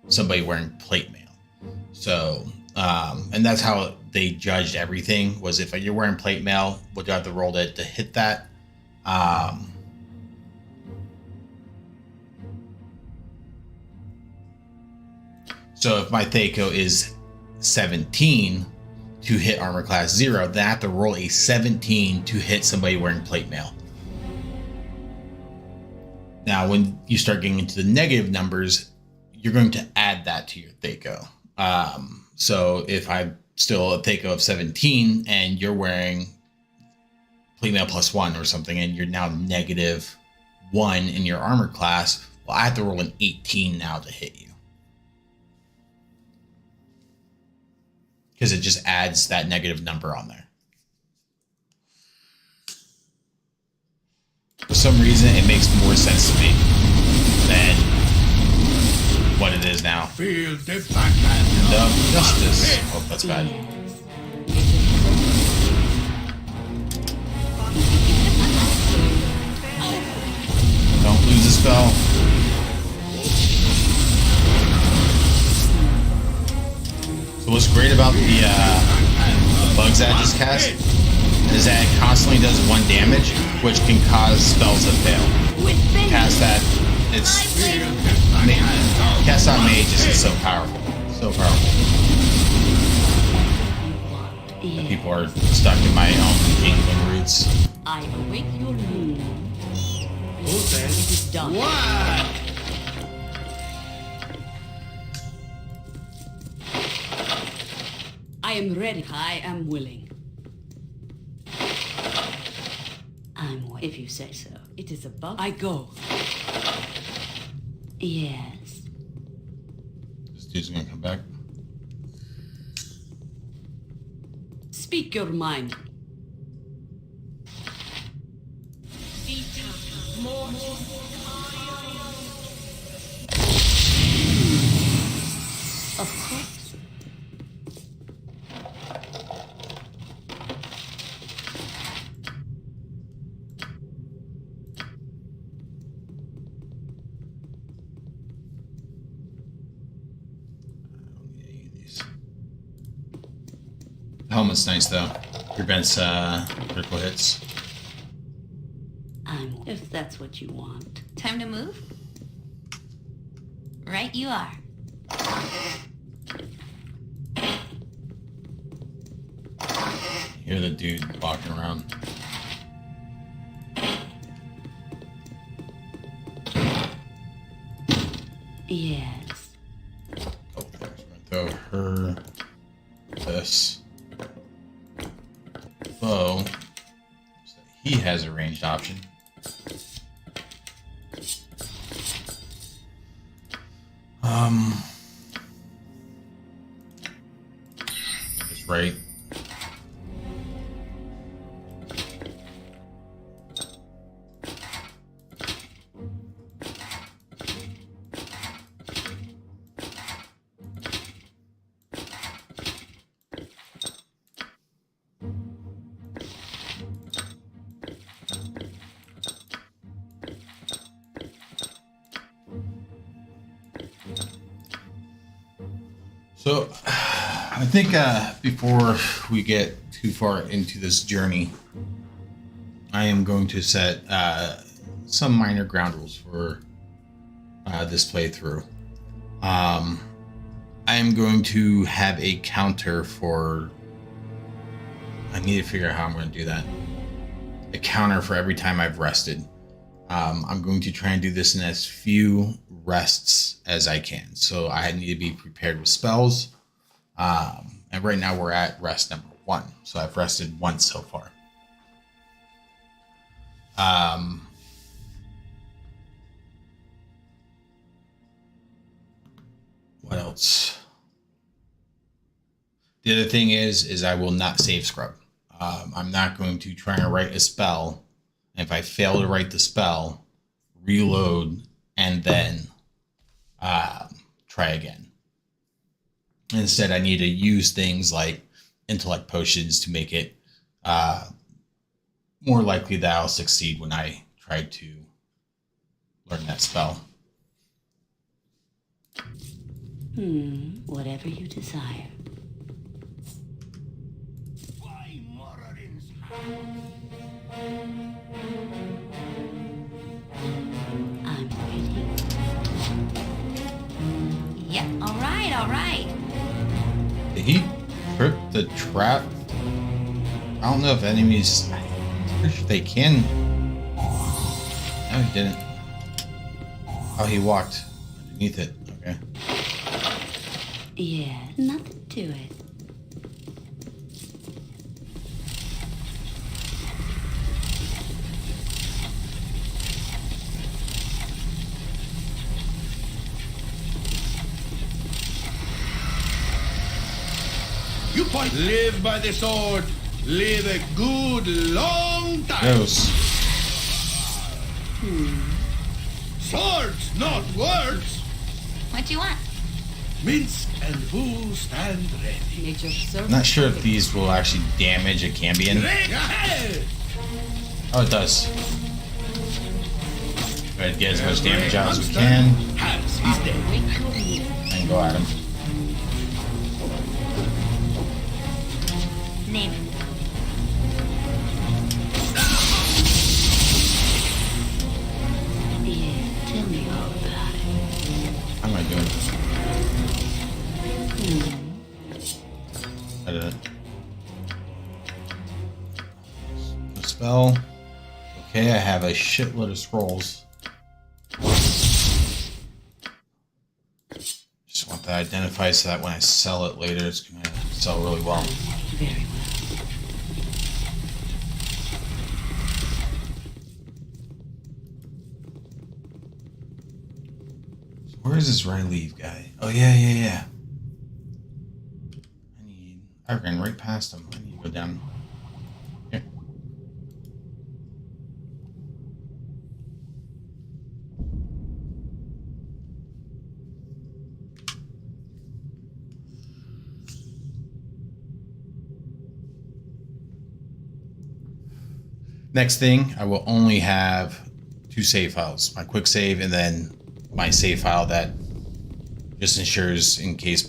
somebody wearing plate mail. So, and that's how they judged everything, was if you're wearing plate mail, would you have to roll to hit that? So if my Thaco is 17 to hit armor class 0, then I have to roll a 17 to hit somebody wearing plate mail. Now, when you start getting into the negative numbers, you're going to add that to your Thaco. So if I'm still a Thaco of 17 and you're wearing plate mail +1 or something, and you're now -1 in your armor class, well, I have to roll an 18 now to hit you. Because it just adds that negative number on there. For some reason, it makes more sense to me than what it is now. Feel the backlash. The justice. Oh, that's bad. Don't lose the spell. So what's great about the bugs that I just cast is that it constantly does 1 damage, which can cause spells to fail. Cast that, it's cast on mage is so powerful, so powerful. Yeah. People are stuck in my own England roots. I await your moon. Who says It is done. what? I am ready. I am willing. If you say so. It is above. I go. Yes. This dude's gonna come back. Speak your mind. Of course. The helmet's nice though. Prevents critical hits. If that's what you want. Time to move? Right you are. Hear the dude walking around. Yes. Oh, there's throw her this bow so that he has a ranged option. Just right. So, I think before we get too far into this journey, I am going to set some minor ground rules for this playthrough. I am going to have a counter for... I need to figure out how I'm going to do that. A counter for every time I've rested. I'm going to try and do this in as few rests as I can. So I need to be prepared with spells. And right now we're at rest number 1. So I've rested once so far. What else? The other thing is I will not save scrub. I'm not going to try and write a spell. And if I fail to write the spell, reload and then try again. Instead, I need to use things like intellect potions to make it more likely that I'll succeed when I try to learn that spell. Whatever you desire. I'm ready. Yep, all right. Did he trip the trap? I don't know if enemies... I'm pretty sure they can... No, he didn't. Oh, he walked underneath it. Okay. Yeah, nothing to it. You point. Live by the sword. Live a good long time. Yes. Swords, not words. What do you want? Minsk and Boo stand ready. Nature's servant. I'm not sure if these will actually damage a Cambion. Ahead. Oh, it does. Try to get as much damage out as we can. Has his day. And go at him. Name. Yeah, tell me all about it. How am I doing? I did it. The spell. Okay, I have a shitload of scrolls. Just want that identified so that when I sell it later, it's going to sell really well. Very well. Where is this Rye Leave guy? Oh, yeah. I ran right past him. I need to go down. Here. Next thing, I will only have 2 save files. My quick save and then my save file that just ensures in case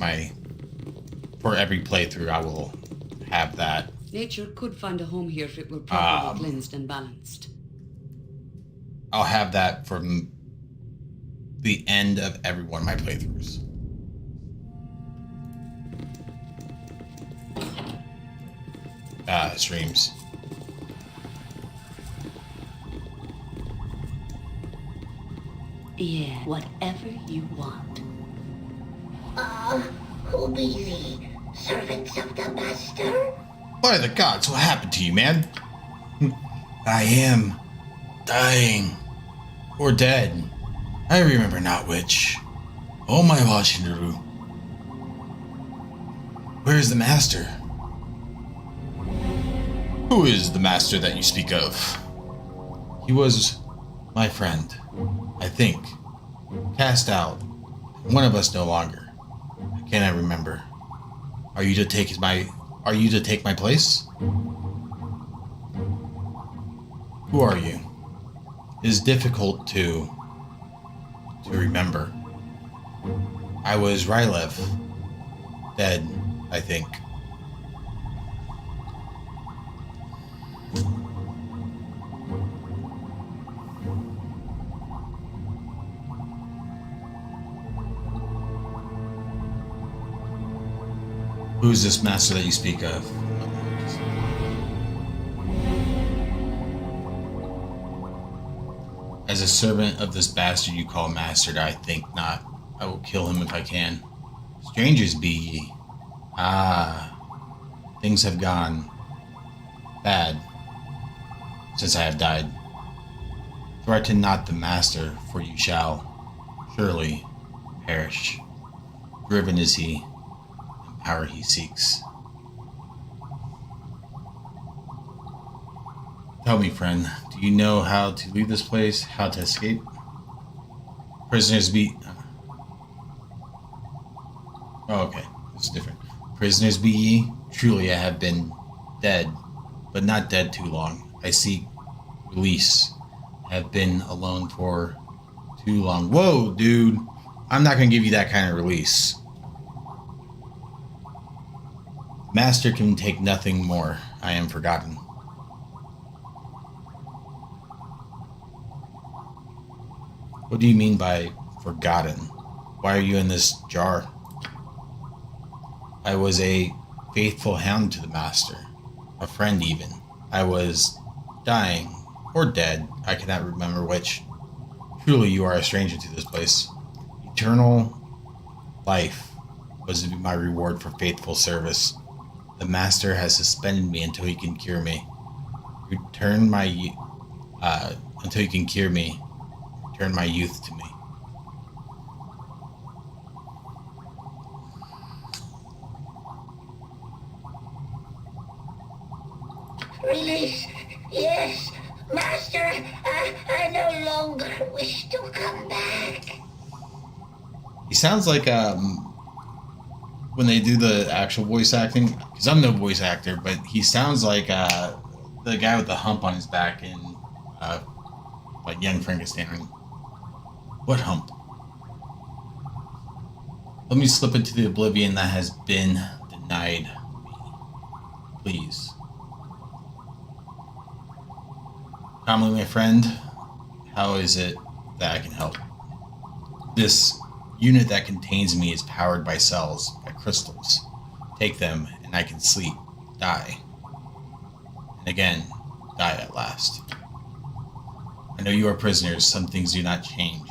for every playthrough I will have that. Nature could find a home here if it were properly cleansed and balanced. I'll have that from the end of every one of my playthroughs. Streams. Yeah, whatever you want. Who be ye? Servants of the Master? By the gods, what happened to you, man? I am dying or dead. I remember not which. Oh my Washindaru. Where is the master? Who is the master that you speak of? He was my friend, I think. Cast out. One of us no longer. I cannot remember. Are you to take my place? Who are you? It is difficult to remember. I was Rylev. Dead, I think. Who's this master that you speak of? As a servant of this bastard you call master, I think not. I will kill him if I can. Strangers be ye. Ah, things have gone bad since I have died. Threaten not the master, for you shall surely perish. Driven is he, and power he seeks. Tell me, friend, do you know how to leave this place? How to escape? Prisoners be... Oh, okay. This is different. Prisoners be ye? Truly I have been dead, but not dead too long. I seek release. I have been alone for too long. Whoa, dude. I'm not going to give you that kind of release. Master can take nothing more. I am forgotten. What do you mean by forgotten? Why are you in this jar? I was a faithful hound to the master, a friend even. I was dying, or dead, I cannot remember which. Truly you are a stranger to this place. Eternal life was to be my reward for faithful service. The master has suspended me until he can cure me. Until he can cure me. Return my youth to me. Release! Yes! Master, I no longer wish to come back. He sounds like, when they do the actual voice acting, because I'm no voice actor, but he sounds like, the guy with the hump on his back in, like Young Frankenstein. What hump? Let me slip into the oblivion that has been denied me. Please. Calmly, my friend, how is it that I can help? This unit that contains me is powered by cells, by crystals. Take them, and I can sleep, die. And again, die at last. I know you are prisoners, some things do not change.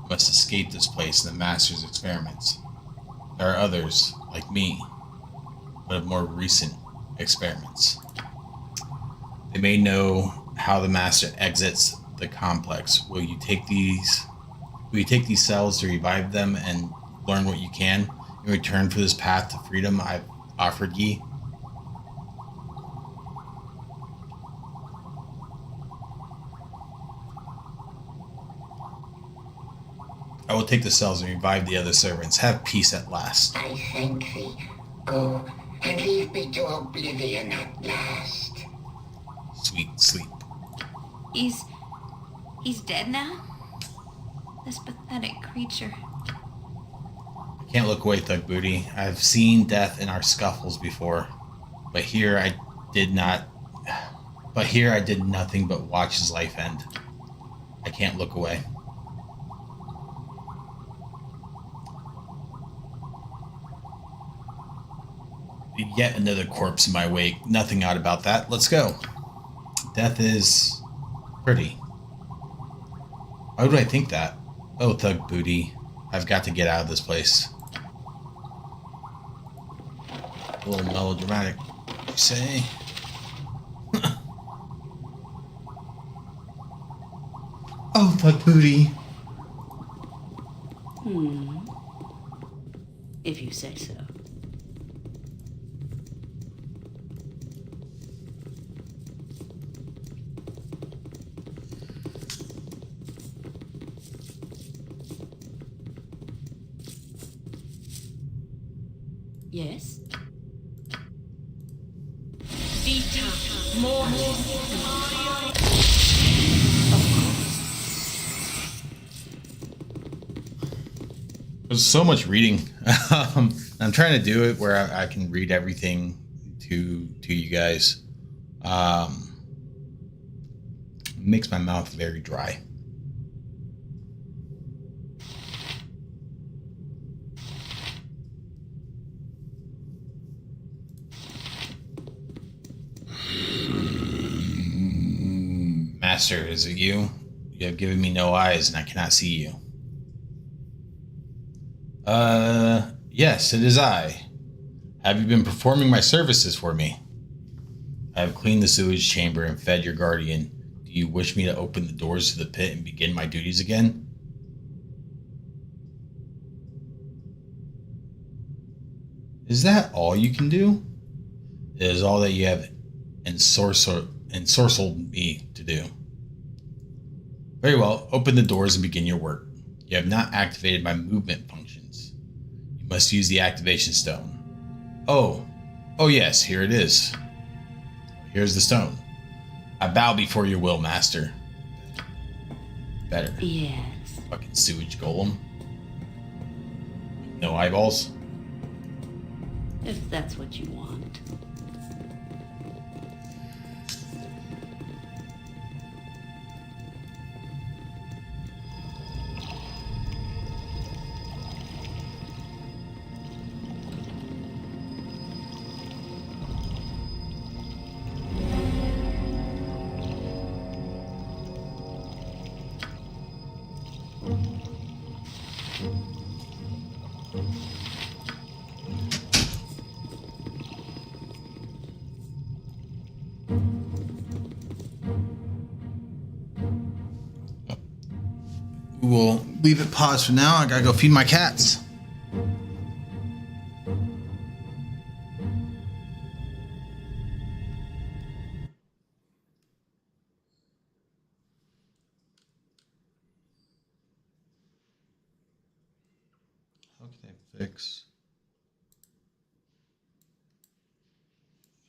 You must escape this place and the Master's experiments. There are others, like me, but of more recent experiments. They may know how the Master exits the complex. Will you take these cells to revive them and learn what you can in return for this path to freedom I've offered ye? I will take the cells and revive the other servants. Have peace at last. I thank thee. Go and leave me to oblivion at last. Sweet sleep. He's dead now? This pathetic creature. I can't look away, Thug Booty. I've seen death in our scuffles before, but here I did nothing but watch his life end. I can't look away. Yet another corpse in my wake. Nothing odd about that. Let's go. Death is pretty. Why would I think that? Oh, Thug Booty. I've got to get out of this place. A little melodramatic, you say? Tut Tootie. If you say so. Yes? There's so much reading. I'm trying to do it where I can read everything to you guys. Makes my mouth very dry. Master, is it you? You have given me no eyes and I cannot see you. Yes, it is I. Have you been performing my services for me? I have cleaned the sewage chamber and fed your guardian. Do you wish me to open the doors to the pit and begin my duties again? Is that all you can do? It is all that you have ensorcelled me to do. Very well, open the doors and begin your work. You have not activated my movement functions. You must use the activation stone. Oh yes, here it is. Here's the stone. I bow before your will, Master. Better. Yes. Fucking sewage golem. No eyeballs. If that's what you want. We'll leave it paused for now. I gotta go feed my cats. How can I fix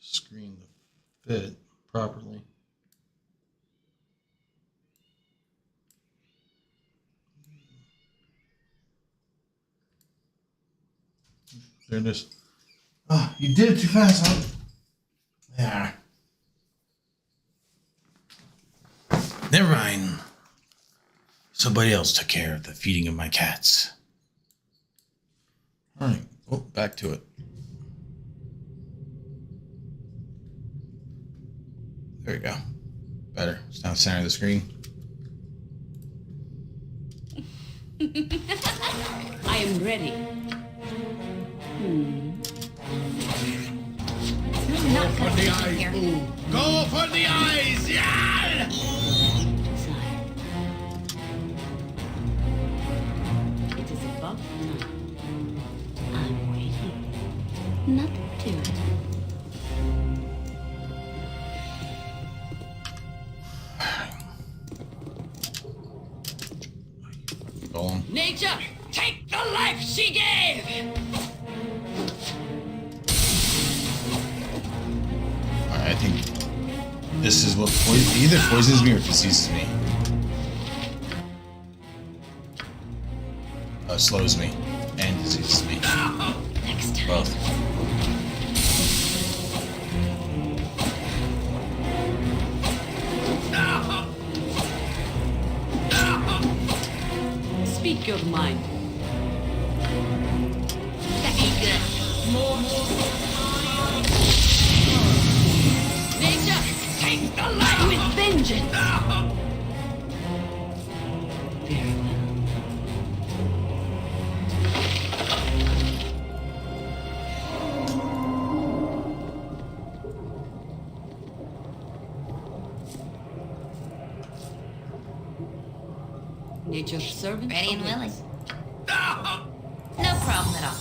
screen to fit properly? There it is. Oh, you did it too fast, huh? Yeah. Never mind. Somebody else took care of the feeding of my cats. All right. Oh, back to it. There we go. Better. It's now center of the screen. I am ready. Not For gonna the be eyes, here. Boo. Go for the eyes, yeah! Sire. It is above time. I'm waiting. Nothing to it. Go on. Nature, take the life she gave! I think this is what either poisons me or diseases me. Slows me and diseases me. Next time. Both. Speak your mind. That ain't good. Nature, take the life with vengeance! Very well. your servant. Ready and willing. awaits. No problem at all.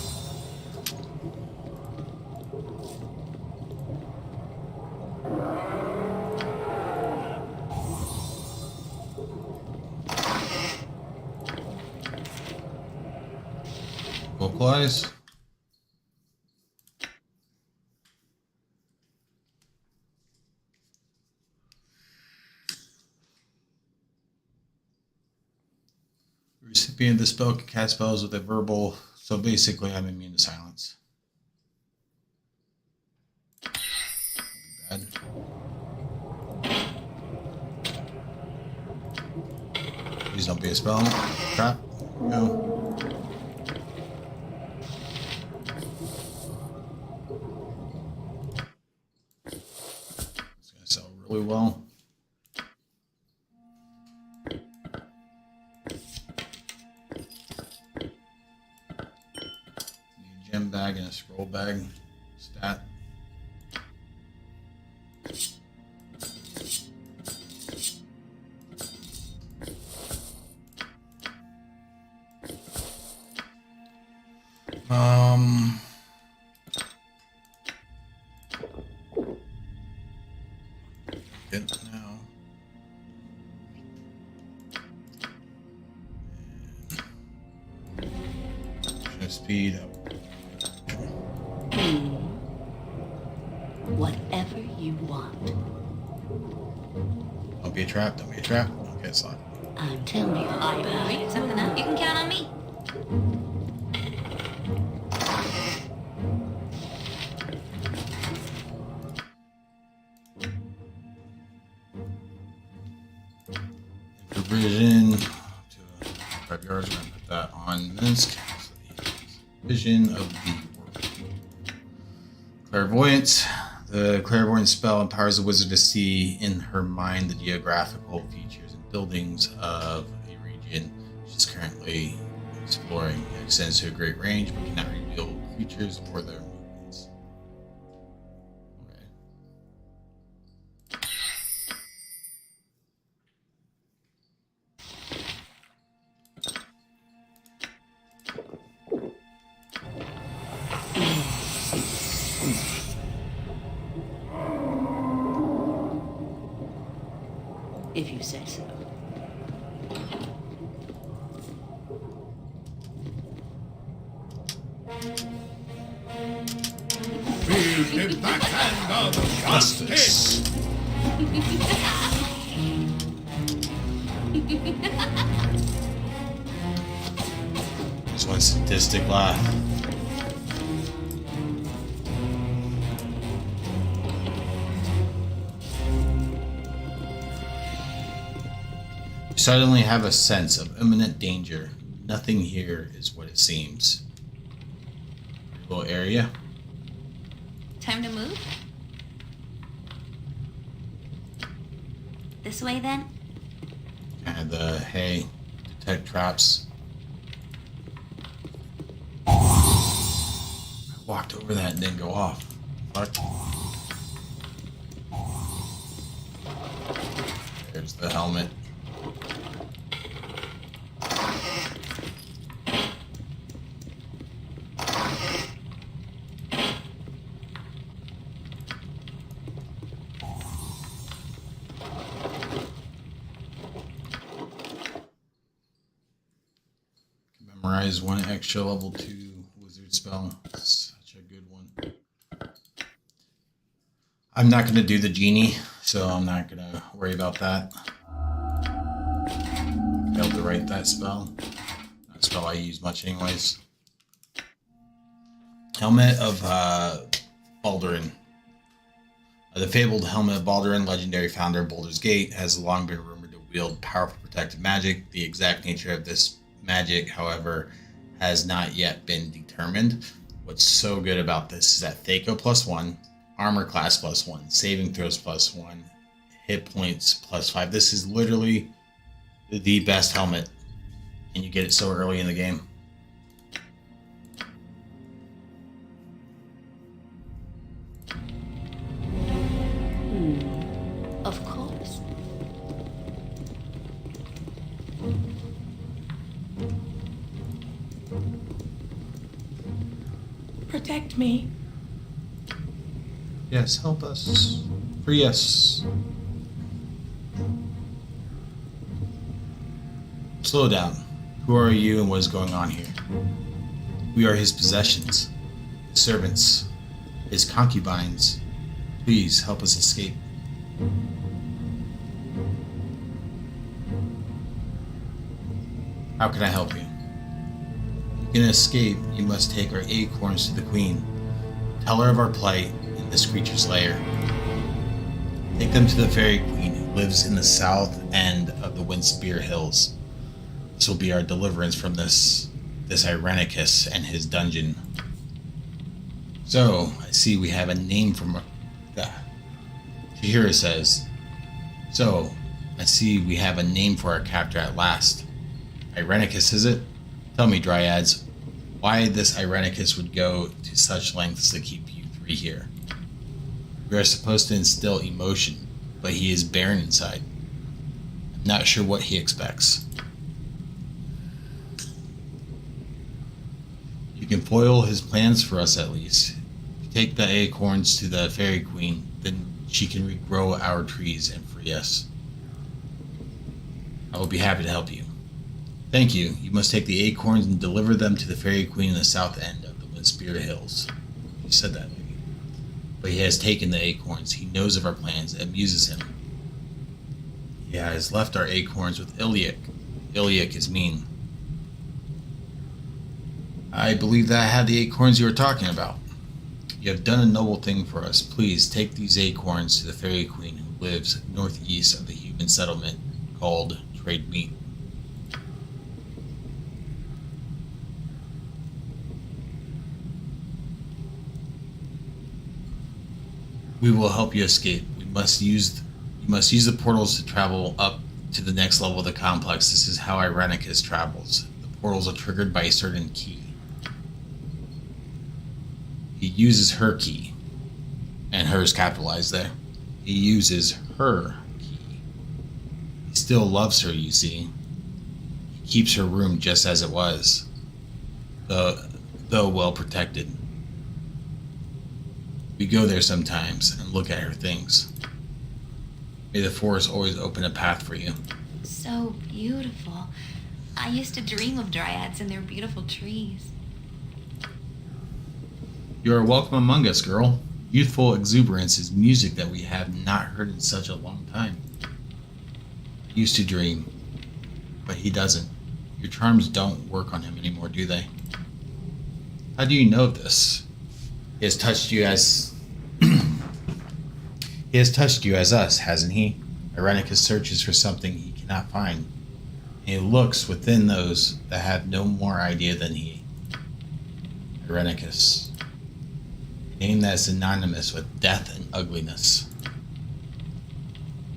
Vocalize. Recipient of the spell can cast spells with a verbal, so basically I'm immune to silence. Bad. Please don't be a spell. Crap. No. It's gonna sell really well. Gem bag and a scroll bag stat. Good now. And speed up. Whatever you want. Don't be a trap. Don't be a trap. Okay, it's locked. I'm telling you, I Figure something out. You can count on me. Provision to 5 yards. We're gonna put that on Minsk. So vision of the world. Clairvoyance. The clairvoyance spell empowers the wizard to see in her mind the geographical features and buildings of a region she's currently exploring. It extends to a great range but cannot reveal creatures or their movements. Okay. if you say so. Feel the backhand of justice. Just one sadistic laugh. You suddenly have a sense of imminent danger. Nothing here is what it seems. Little area. Time to move? This way then? And the hay, detect traps. I walked over that and didn't go off. Fuck. There's the helmet. Memorize one extra level 2 wizard spell. Such a good one. I'm not going to do the genie, so I'm not going to worry about that. Failed to write that spell. Not a spell I use much anyways. Helmet of Baldurin. The fabled helmet of Baldurin, legendary founder of Baldur's Gate, has long been rumored to wield powerful protective magic. The exact nature of this magic, however, has not yet been determined. What's so good about this is that Thaco +1, armor class +1, saving throws +1, hit points +5. This is literally the best helmet, and you get it so early in the game. Of course. Protect me. Yes, help us. Free us. Slow down. Who are you and what is going on here? We are his possessions, his servants, his concubines. Please help us escape. How can I help you? If you can escape, you must take our acorns to the queen. Tell her of our plight in this creature's lair. Take them to the fairy queen who lives in the south end of the Windspear Hills. This will be our deliverance from this Irenicus and his dungeon. So, I see we have a name from Shahira says. So, I see we have a name for our captor at last. Irenicus, is it? Tell me, Dryads, why this Irenicus would go to such lengths to keep you three here. We are supposed to instill emotion, but he is barren inside. I'm not sure what he expects. You can foil his plans for us at least. If you take the acorns to the fairy queen, then she can regrow our trees and free us. I will be happy to help you. Thank you. You must take the acorns and deliver them to the fairy queen in the south end of the Windspear Hills. You said that, maybe. But he has taken the acorns. He knows of our plans. It amuses him. He has left our acorns with Iliac. Iliac is mean. I believe that I have the acorns you were talking about. You have done a noble thing for us. Please take these acorns to the fairy queen who lives northeast of the human settlement called Trade Meat. We will help you escape. You must use the portals to travel up to the next level of the complex. This is how Irenicus travels. The portals are triggered by a certain key. He uses her key, and her is capitalized there. He uses her key. He still loves her, you see. He keeps her room just as it was, though well protected. We go there sometimes and look at her things. May the forest always open a path for you. So beautiful. I used to dream of dryads and their beautiful trees. You are welcome among us, girl. Youthful exuberance is music that we have not heard in such a long time. I used to dream, but he doesn't. Your charms don't work on him anymore, do they? How do you know this? He has touched you as he has touched you as us, hasn't he? Irenicus searches for something he cannot find. And he looks within those that have no more idea than he. Irenicus. A name that is synonymous with death and ugliness.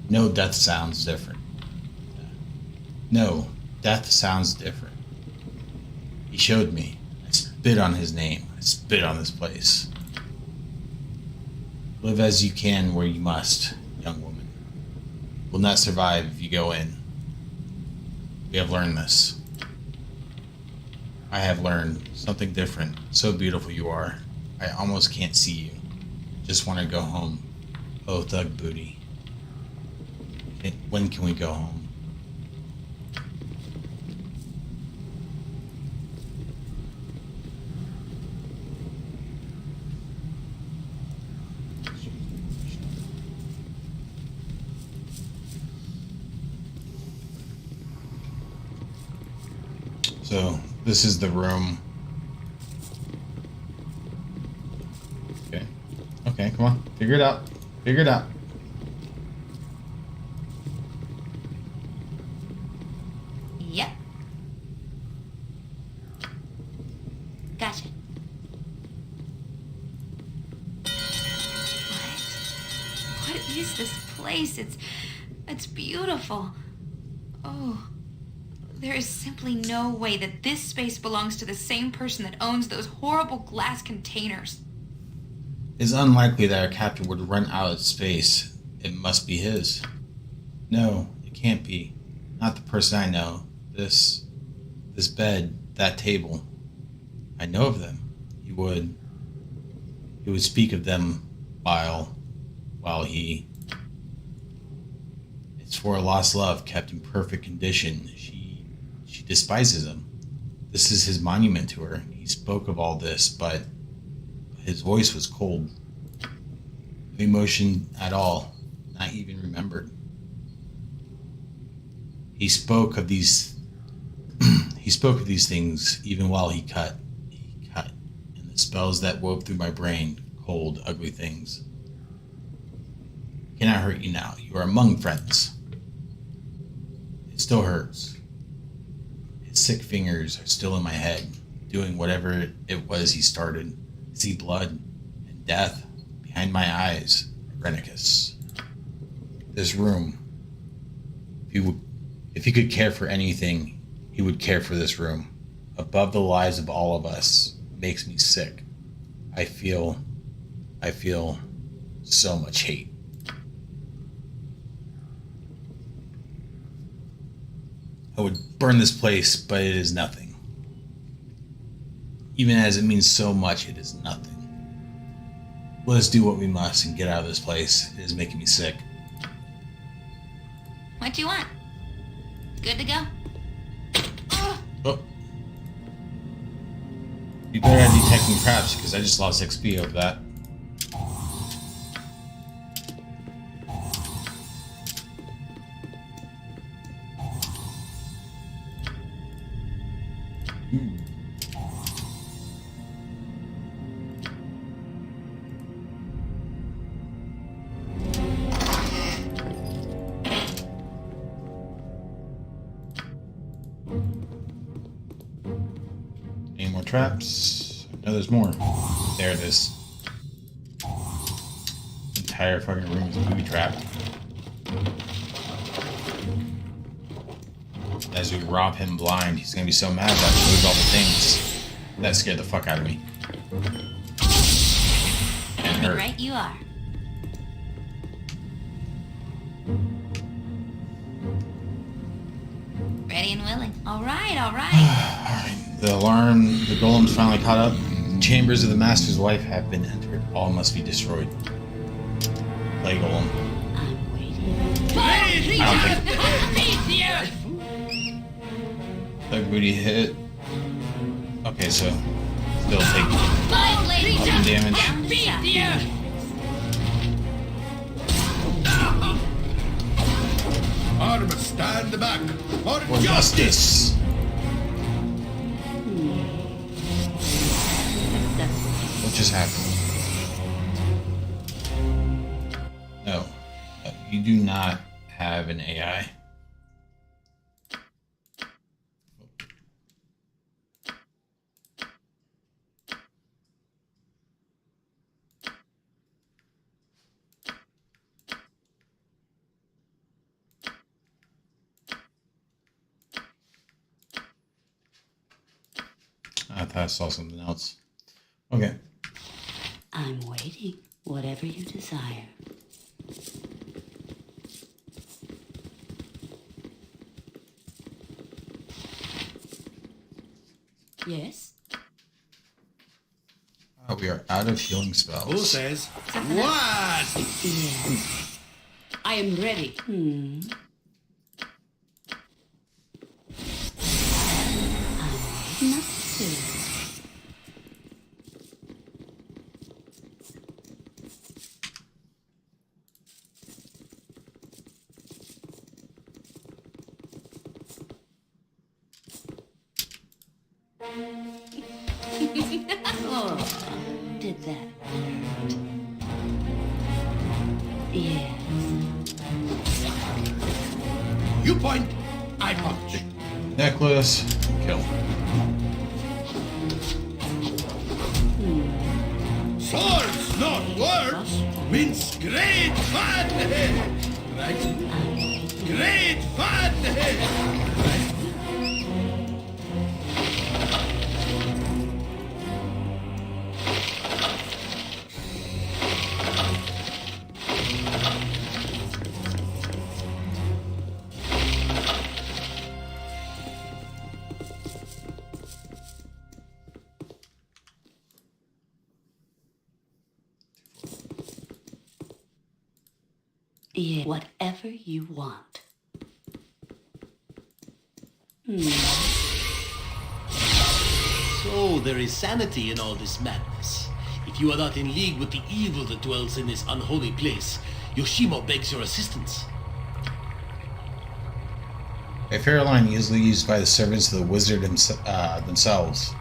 No, death sounds different. No, death sounds different. He showed me. I spit on his name. I spit on this place. Live as you can where you must, young woman. You will not survive if you go in. We have learned this. I have learned something different. So beautiful you are. I almost can't see you. Just want to go home. Oh, thug booty. When can we go home? So, this is the room. Okay, come on. Figure it out. Figure it out. Yep. Gotcha. What is this place? It's beautiful. Oh. There is simply no way that this space belongs to the same person that owns those horrible glass containers. It's unlikely that our captor would run out of space. It must be his. No, it can't be. Not the person I know. This bed, that table. I know of them. He would speak of them while he... It's for a lost love kept in perfect condition. She despises him. This is his monument to her. He spoke of all this, but his voice was cold. No emotion at all, not even remembered. He spoke of these things even while he cut, and the spells that wove through my brain, cold, ugly things. Cannot hurt you now. You are among friends. It still hurts. His sick fingers are still in my head, doing whatever it was he started. I see blood and death behind my eyes. Renicus. This room. If he could care for anything, he would care for this room. Above the lives of all of us, makes me sick. I feel so much hate. I would burn this place, but it is nothing. Even as it means so much, it is nothing. Let us do what we must and get out of this place. It is making me sick. What do you want? Good to go? Oh. You better at detecting traps, because I just lost XP over that. Any more traps? No, there's more. There it is. Entire fucking room is booby trapped. As we rob him blind, he's gonna be so mad that we lose all the things. That scared the fuck out of me. And hurt. Right you are. Ready and willing. All right, all right. The golem's finally caught up. The chambers of the Master's wife have been entered. All must be destroyed. Play golem. I'm waiting. I don't think... Thug booty hit. Okay, so still take some damage. Armor, stand back for For justice. What just happened? No, you do not have an AI. I thought I saw something else. Okay. I'm waiting. Whatever you desire. Yes? We are out of healing spells. Who says what? Yes. I am ready. I'm not to. Oh, did that hurt? Yes. You point, I punch. Necklace, kill. Swords, not words, means great fun. Right? Great fun. Right? Yeah, whatever you want. So there is sanity in all this madness. If you are not in league with the evil that dwells in this unholy place, Yoshimo begs your assistance. A fair line easily used by the servants of the wizard themselves.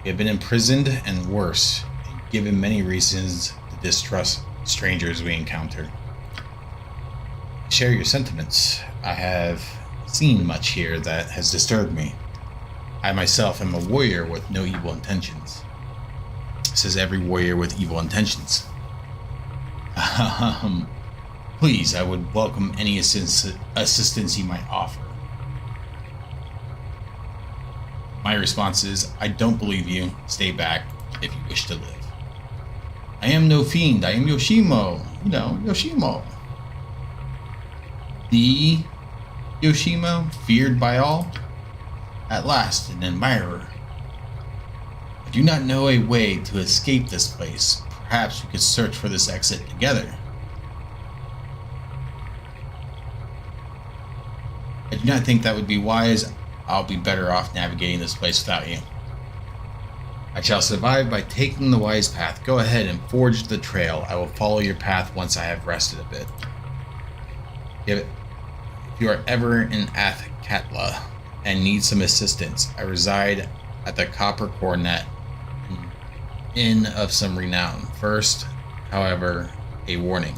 We have been imprisoned and worse, and given many reasons to distrust strangers we encounter. I share your sentiments. I have seen much here that has disturbed me. I myself am a warrior with no evil intentions. Says every warrior with evil intentions. Please, I would welcome any assistance you might offer. My response is, I don't believe you. Stay back if you wish to live. I am no fiend. I am Yoshimo. You know, Yoshimo. The Yoshimo, feared by all. At last, an admirer. I do not know a way to escape this place. Perhaps we could search for this exit together. I do not think that would be wise. I'll be better off navigating this place without you. I shall survive by taking the wise path. Go ahead and forge the trail. I will follow your path once I have rested a bit. If you are ever in Athkatla and need some assistance, I reside at the Copper Coronet, an inn of some renown. First, however, a warning.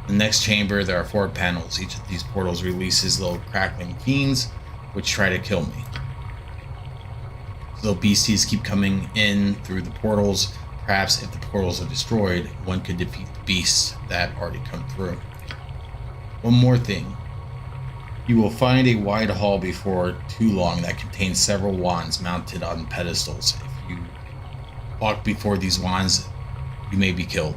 In the next chamber, there are 4 panels. Each of these portals releases little crackling fiends which try to kill me. Little beasties keep coming in through the portals. Perhaps if the portals are destroyed, one could defeat the beasts that have already come through. One more thing. You will find a wide hall before too long that contains several wands mounted on pedestals. If you walk before these wands, you may be killed.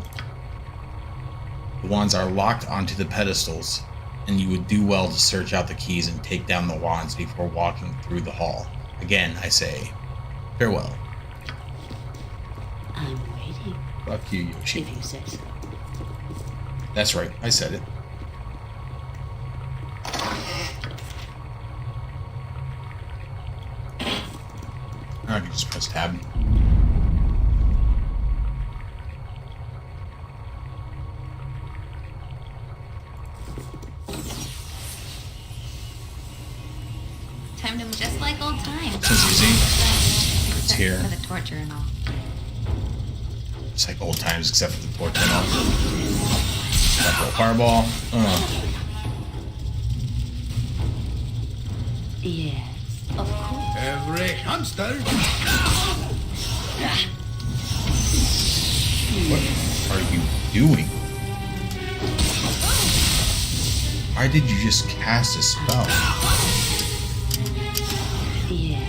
The wands are locked onto the pedestals, and you would do well to search out the keys and take down the wands before walking through the hall. Again, I say, farewell. I'm waiting. Fuck you, Yoshi. If you say so. That's right, I said it. I can just press tab. Time to just like old times. This is easy. It's here. For the torture and all. It's like old times except for the torture and all. Double fireball. Yes, of course. Every hamster. What are you doing? Why did you just cast a spell? Yes.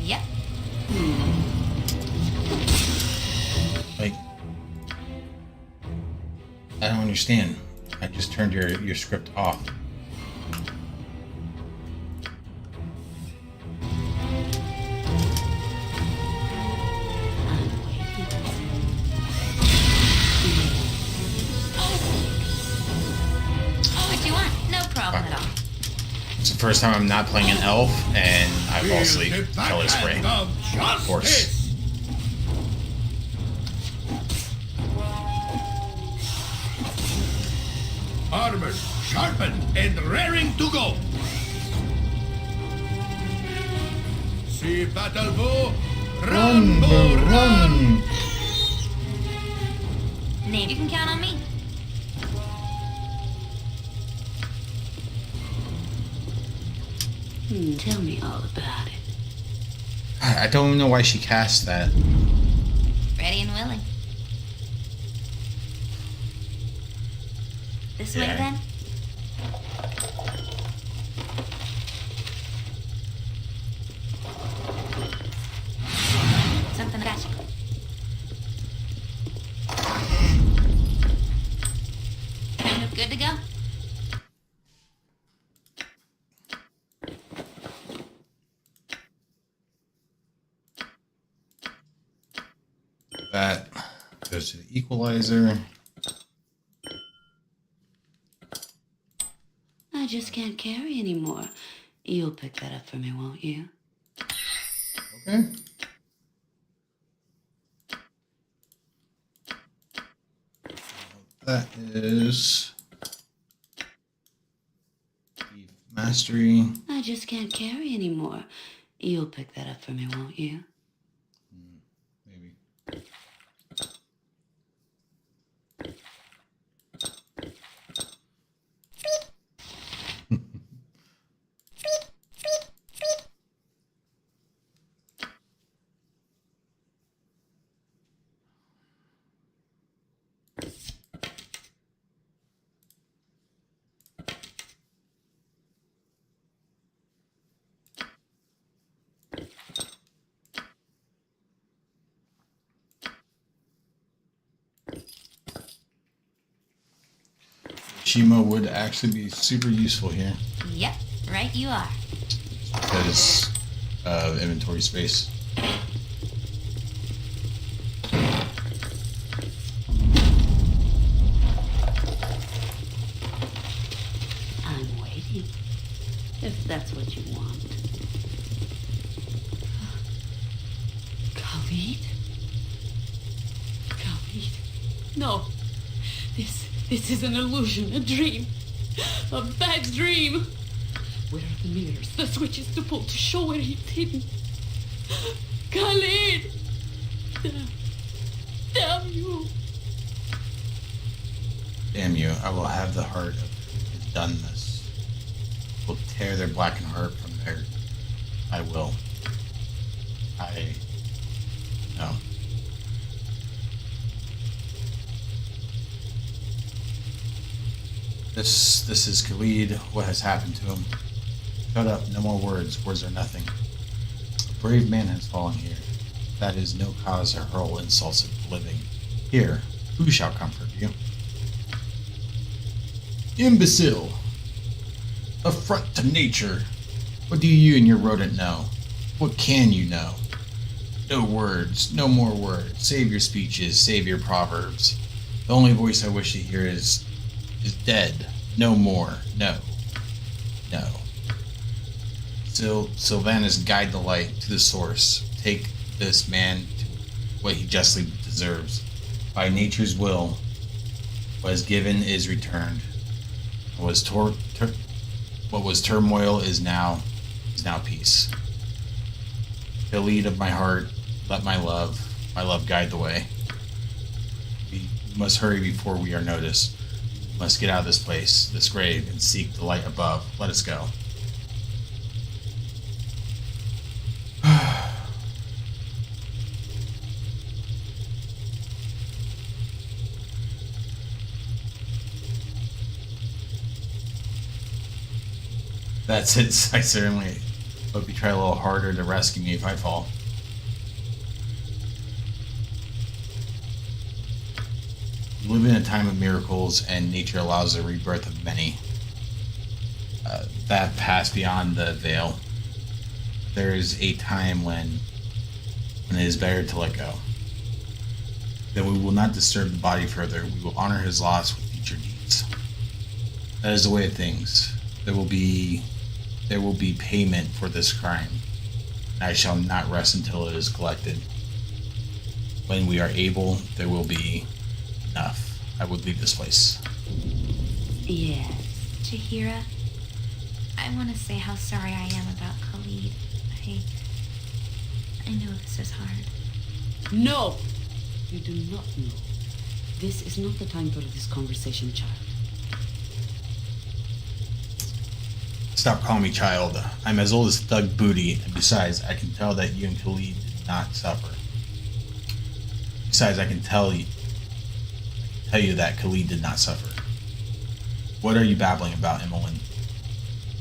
Yep. Like, I don't understand. I just turned your script off. What you want? No problem at all. It's the first time I'm not playing an elf, and I fall asleep. Color spray. Of course. Armored, sharpened, and raring to go. See battle bow. Run, bow, run. Nate, you can count on me. Tell me all about it. I don't even know why she cast that. Ready and willing. This way then? Something got you. Good to go? That. Goes to the equalizer. I just can't carry anymore. You'll pick that up for me, won't you? Okay. That is Thief Mastery. I just can't carry anymore. You'll pick that up for me, won't you? Maybe. Shima would actually be super useful here Yep, right you are. because of inventory space. I'm waiting. If that's what you want. Khalid? Khalid? No. This is an illusion, a dream. A bad dream. Where are the mirrors, the switches to pull to show where he's hidden? Khalid! Damn you! Damn you, I will have the heart of who has done this. Will tear their blackened heart from their... I will. No. This is Khalid. What has happened to him? Shut up, no more words. Words are nothing. A brave man has fallen here. That is no cause to hurl insults at the living. Here, who shall comfort you? Imbecile! Affront to nature! What do you and your rodent know? What can you know? No words, no more words. Save your speeches, save your proverbs. The only voice I wish to hear is dead. No more. No. No. Sylvanus, guide the light to the source. Take this man to what he justly deserves. By nature's will, what is given is returned. What was turmoil is now peace. The lead of my heart, let my love guide the way. We must hurry before we are noticed. We must get out of this place, this grave, and seek the light above. Let us go. That's it. I certainly hope you try a little harder to rescue me if I fall. We live in a time of miracles, and nature allows the rebirth of many that pass beyond the veil. There is a time when it is better to let go. That we will not disturb the body further. We will honor his loss with future deeds. That is the way of things. There will be payment for this crime. I shall not rest until it is collected. When we are able, there will be enough. I would leave this place. Yes. Chihira, I want to say how sorry I am about Khalid. I know this is hard. No! You do not know. This is not the time for this conversation, child. Stop calling me child. I'm as old as Thug Booty, and besides, I can tell that you and Khalid did not suffer. Besides, I can tell you that Khalid did not suffer. What are you babbling about, Emmeline?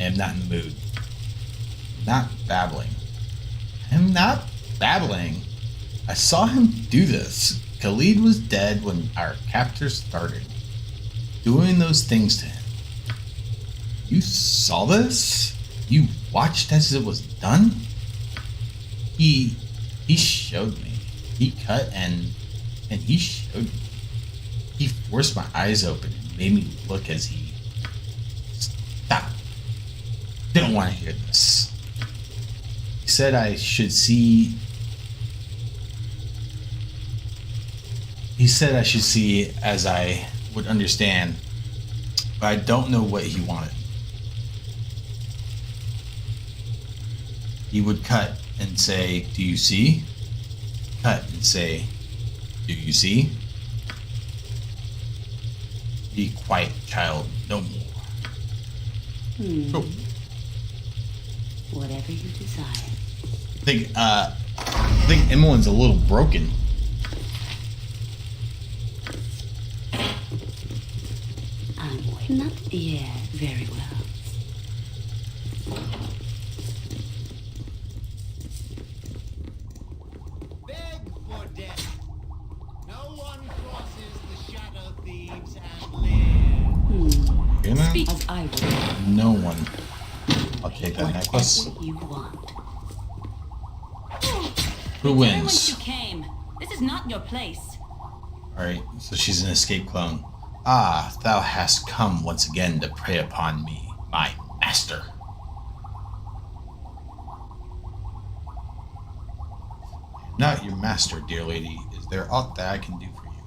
I am not in the mood. Not babbling. I'm not babbling. I saw him do this. Khalid was dead when our captors started doing those things to him. You saw this? You watched as it was done? He showed me. He cut and And he showed me. He forced my eyes open and made me look as he... Stop. Didn't want to hear this. He said I should see... He said I should see as I would understand, but I don't know what he wanted. He would cut and say, "Do you see?" Cut and say, "Do you see?" Be quiet, child, no more. Oh. Whatever you desire. I think Imoen's a little broken. I'm waiting. Not yeah, very well. Beg for death. No one crosses the shadow thieves and live. You know? Speak as I will. No one. I'll take that necklace. Whatever you want. Who Return wins? whence you came. This is not your place. Alright, so she's an escape clone. Ah, thou hast come once again to prey upon me, my master. Not your master, dear lady. Is there aught that I can do for you?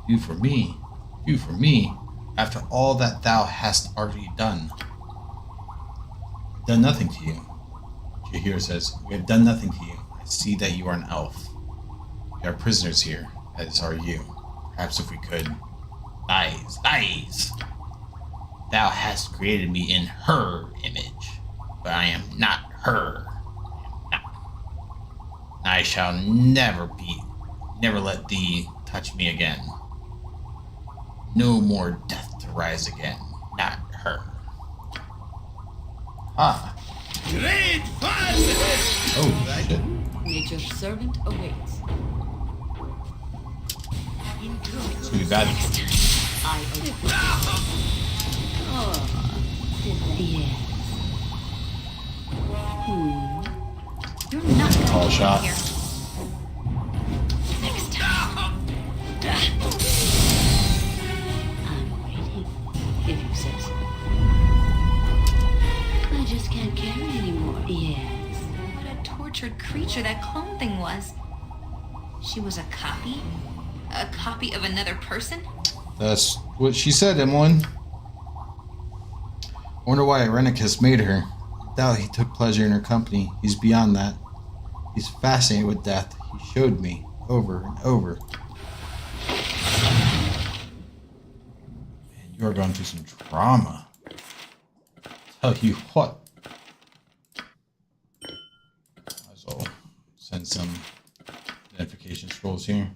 Do for me? Do for me? After all that thou hast already done. Done nothing to you. Jahir says, "We have done nothing to you. I see that you are an elf. We are prisoners here, as are you. Perhaps if we could..." Lies, lies! Thou hast created me in her image, but I am not her. I am not. I shall never let thee touch me again. No more death to rise again, not her. Ah. Great fun! Oh, shit. Nature's servant awaits. It's gonna be bad. I await. Yes. You're not gonna Call get shot. in here. Next time. I'm waiting. If you say so. I just can't carry anymore. Yes. What a tortured creature that clone thing was. She was a copy? A copy of another person? That's what she said, Imoen. I wonder why Irenicus made her. I doubt he took pleasure in her company. He's beyond that. He's fascinated with death. He showed me over and over. Man, you are going through some trauma. Tell you what. Might as well send some identification scrolls here.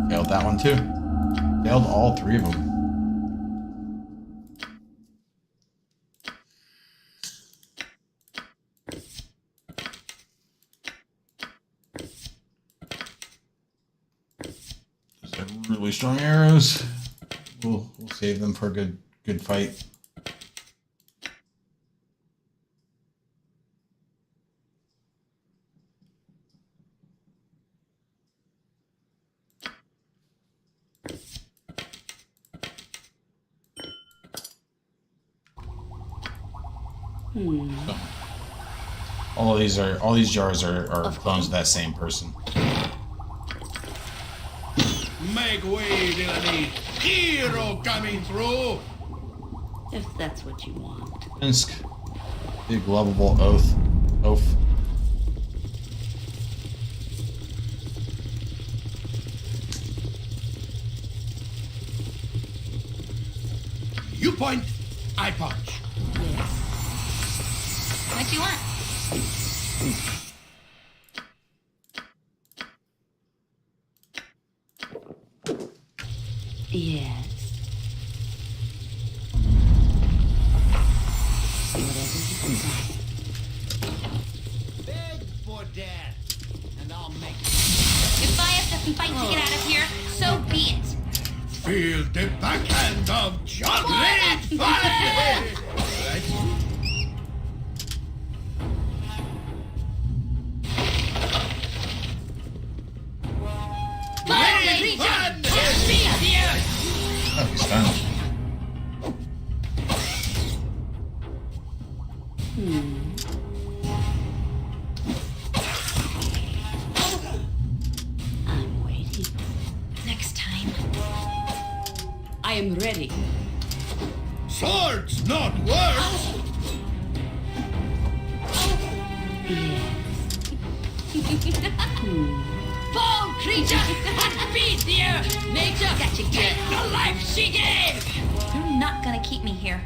Failed that one too. Failed all three of them. Those are really strong arrows. We'll save them for a good fight. So, all these jars are clones of that same person. Make way, villainy! Hero coming through! If that's what you want. Minsk. Big lovable oath. You point, I punch. Yes. What you want? Yes. Whatever you desire. Beg for death, and I'll make it. If I have to fight to get out of here, so be it. feel the backhand of chocolate fire! Right? Very fun! Oh, he's done. I'm waiting. Next time. I am ready. Swords, not words! Fall creature! Beat here! Nature! Gotcha, Take the life she gave! You're not gonna keep me here.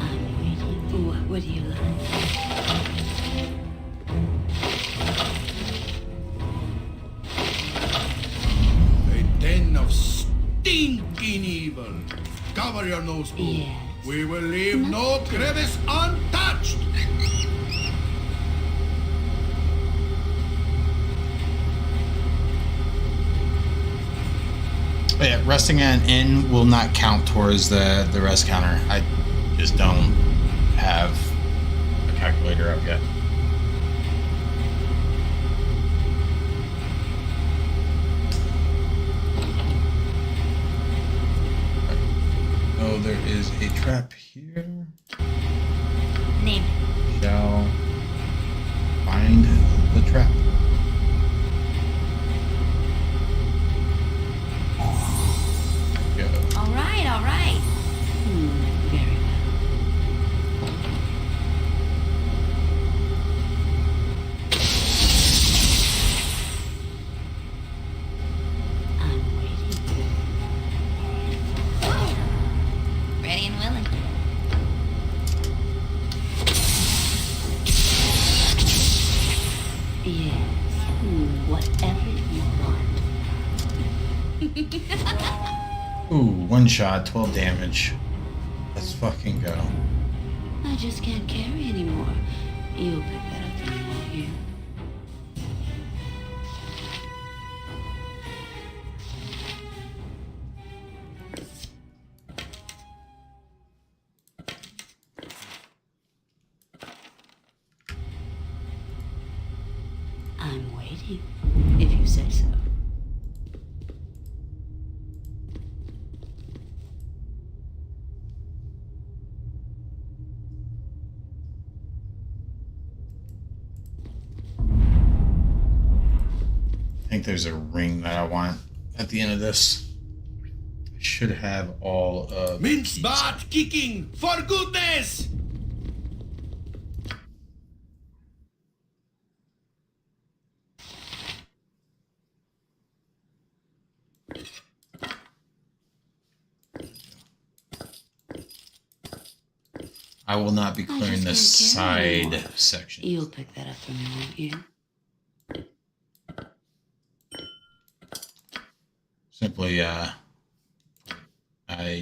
I'm waiting. What would you like? A den of stinking evil. Cover your nose, Boo. Yes. We will leave no crevice untouched. Oh, yeah, resting at an inn will not count towards the rest counter. I just don't have a calculator up yet. Oh, there is a trap here. Name it. Shall find the trap. Go. All right, all right. Very well. I'm waiting. Ready and willing. Yes. Whatever you want. Ooh, one shot, 12 damage. Let's fucking go. I just can't carry anymore. You'll pick that up for me, won't you? I'm waiting, if you say so. I think there's a ring that I want at the end of this. I should have all of Mince butt kicking, for goodness! I will not be I clearing just this can't carry side anymore. section. You'll pick that up for me, won't you? Simply, I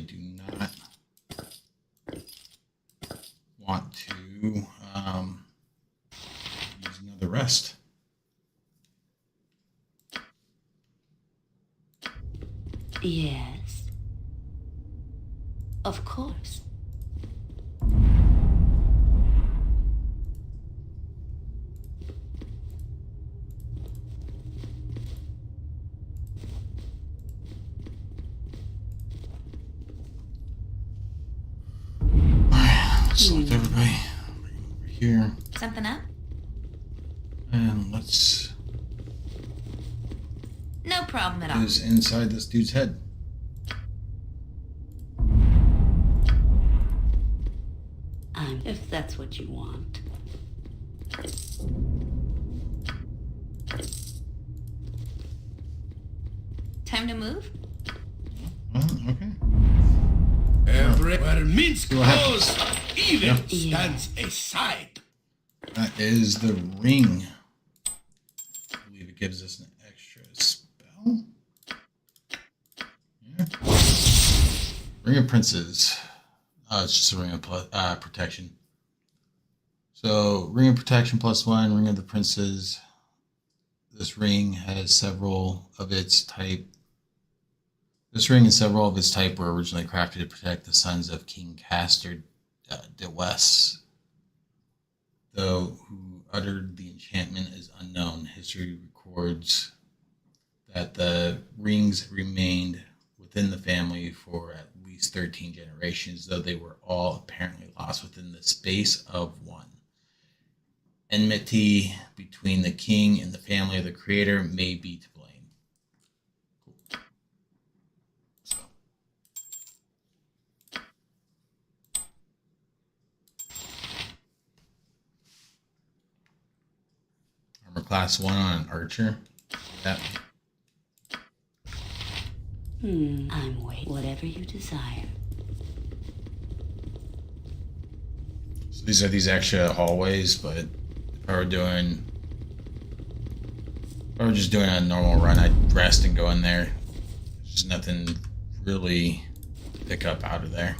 do not want to use another rest. Yes. Of course. Select everybody. Bring them over here. Something up? And let's No problem at all. do this inside this dude's head. If that's what you want. Time to move? Okay. Everywhere Minsk Go ahead. goes, evil Yeah. stands aside. That is the ring. I believe it gives us an extra spell. Yeah. Ring of Princes. It's just a ring of protection. So, ring of protection +1, ring of the princes. This ring has several of its type This ring and several of its type were originally crafted to protect the sons of King Castor de West. Though who uttered the enchantment is unknown, history records that the rings remained within the family for at least 13 generations, though they were all apparently lost within the space of one. Enmity between the king and the family of the creator may be to blame. Cool. So. Armor class 1 on an archer. That. I'm waiting. Whatever you desire. So these are these extra hallways, but if I were just doing a normal run, I'd rest and go in there. There's nothing really to pick up out of there.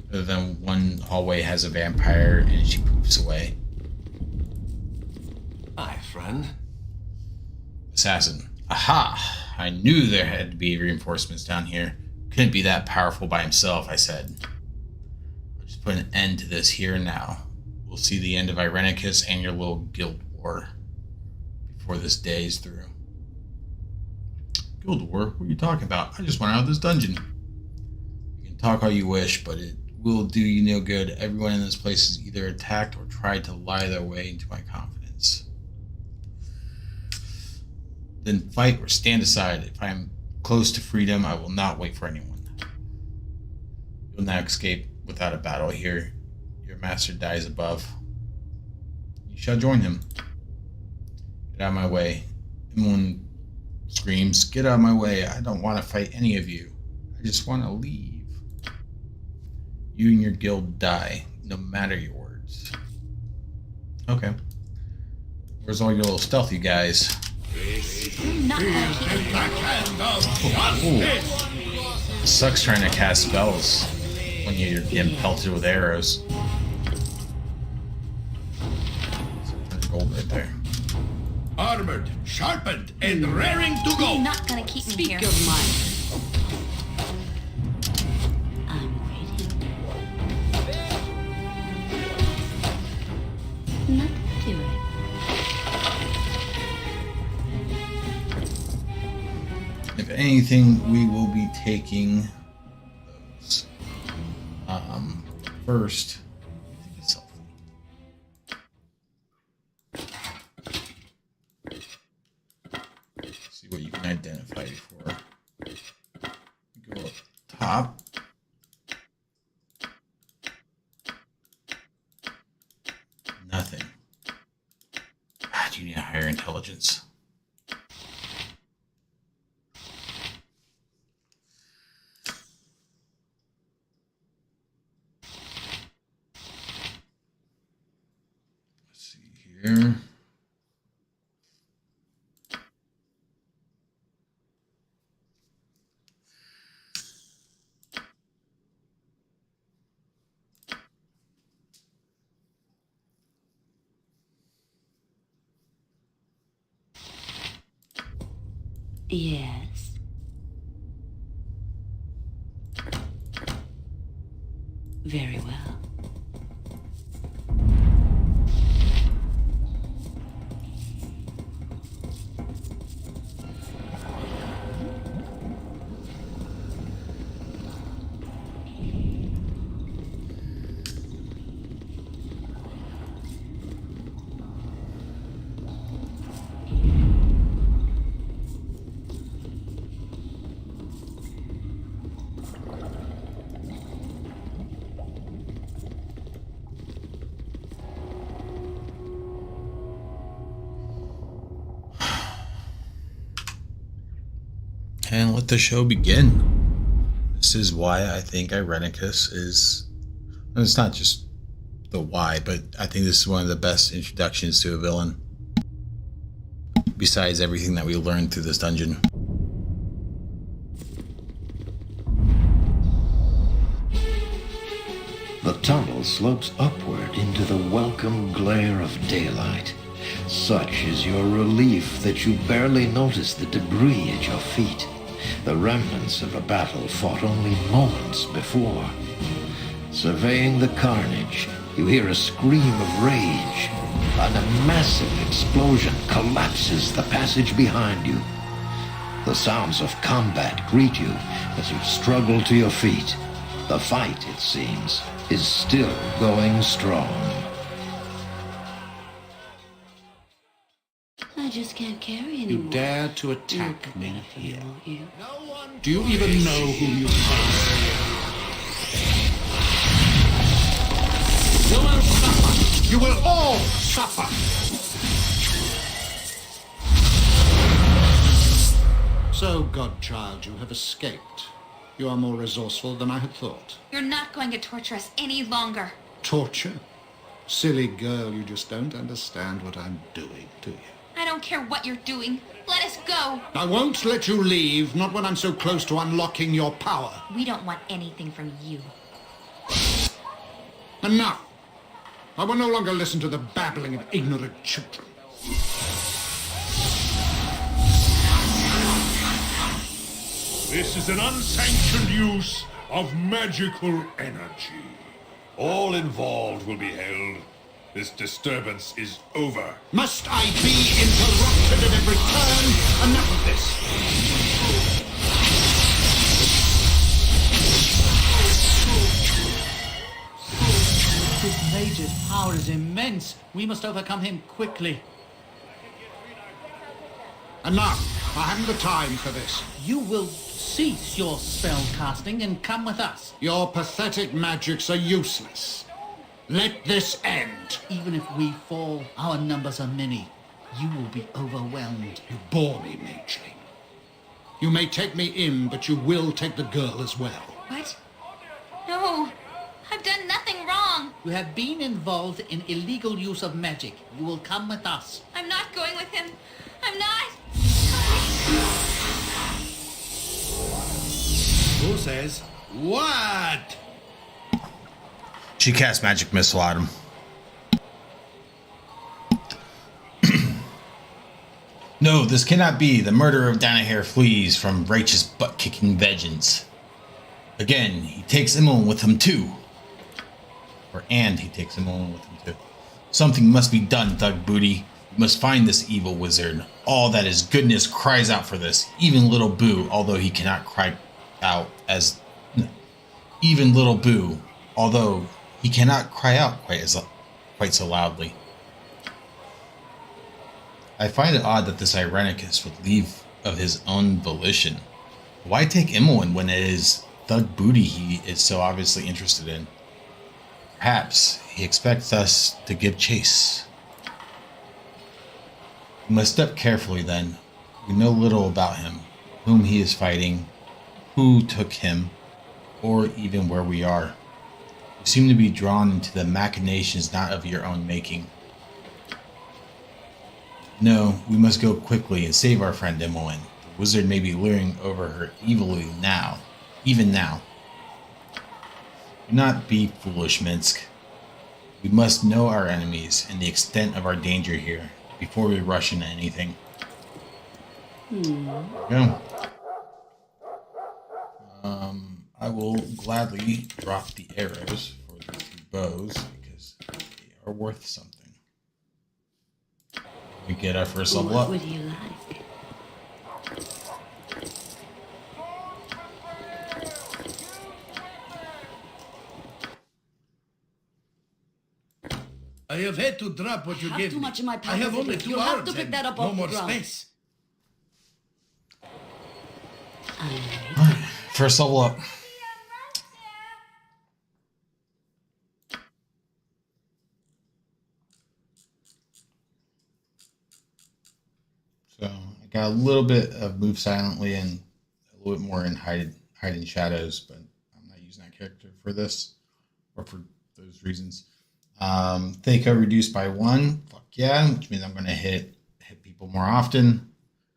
Other than one hallway has a vampire and she poofs away. Hi, friend. Assassin. Aha! I knew there had to be reinforcements down here. Couldn't be that powerful by himself, I said. I'll just put an end to this here and now. We'll see the end of Irenicus and your little guild war before this day is through. Guild war? What are you talking about? I just went out of this dungeon. You can talk all you wish, but it will do you no good. Everyone in this place is either attacked or tried to lie their way into my confidence. Then fight or stand aside. If I am close to freedom, I will not wait for anyone. You'll not escape without a battle here. Your master dies above. You shall join him. Get out of my way. Everyone screams, get out of my way. I don't want to fight any of you. I just want to leave. You and your guild die, no matter your words. Okay. Where's all your little stealthy guys? Not It sucks trying to cast spells when you're getting pelted with arrows. Gold right there. Armored, sharpened, and raring to go. You're not gonna keep me Speak here. your mind. I'm waiting. Nothing to it. If anything, we will be taking those. First, I think it's healthy. See what you can identify before. Go up top. Nothing. Do you need a higher intelligence? Here. Yes. Very well. And let the show begin. This is why I think Irenicus is... And it's not just the why, but I think this is one of the best introductions to a villain. Besides everything that we learned through this dungeon. The tunnel slopes upward into the welcome glare of daylight. Such is your relief that you barely notice the debris at your feet, the remnants of a battle fought only moments before. Surveying the carnage, you hear a scream of rage, and a massive explosion collapses the passage behind you. The sounds of combat greet you as you struggle to your feet. The fight, it seems, is still going strong. I just can't carry You anymore. dare to attack me here. You. Do you even know whom you face? You will suffer. You will all suffer. So, Godchild, you have escaped. You are more resourceful than I had thought. You're not going to torture us any longer. Torture? Silly girl, you just don't understand what I'm doing, do you? I don't care what you're doing. Let us go. I won't let you leave, not when I'm so close to unlocking your power. We don't want anything from you. Enough! I will no longer listen to the babbling of ignorant children. This is an unsanctioned use of magical energy. All involved will be held. This disturbance is over. Must I be interrupted at every turn? Enough of this. This mage's power is immense. We must overcome him quickly. Enough. I haven't the time for this. You will cease your spell casting and come with us. Your pathetic magics are useless. Let this end. Even if we fall, our numbers are many. You will be overwhelmed. You bore me, Mageling. You may take me in, but you will take the girl as well. What? No. I've done nothing wrong. You have been involved in illegal use of magic. You will come with us. I'm not going with him. I'm not. Who says what? She cast magic missile at him. No, this cannot be. The murderer of Danaher flees from righteous butt-kicking vengeance. Again, he takes Imoen with him too. And he takes Imoen with him too. Something must be done, Thug Booty. We must find this evil wizard. All that is goodness cries out for this. Even little Boo, although he cannot cry out as... Even little Boo, although he cannot cry out quite so loudly. I find it odd that this Irenicus would leave of his own volition. Why take Imoen when it is Thug Booty he is so obviously interested in? Perhaps he expects us to give chase. We must step carefully then. We know little about him, whom he is fighting, who took him, or even where we are. You seem to be drawn into the machinations not of your own making. No, we must go quickly and save our friend Imoen. The wizard may be luring over her evilly now, even now. Do not be foolish, Minsk. We must know our enemies and the extent of our danger here before we rush into anything. Go. I will gladly drop the arrows for the two bows because they are worth something. We get our first level up. What would you like? I have had to drop what you have gave too me. much in my I pocket. have only 2 You'll have arms to pick and that up no off the more ground. space. Alright, first level up. So I got a little bit of move silently and a little bit more in hide in shadows, but I'm not using that character for this or for those reasons. Thaco reduced by 1. Fuck yeah, which means I'm going to hit people more often.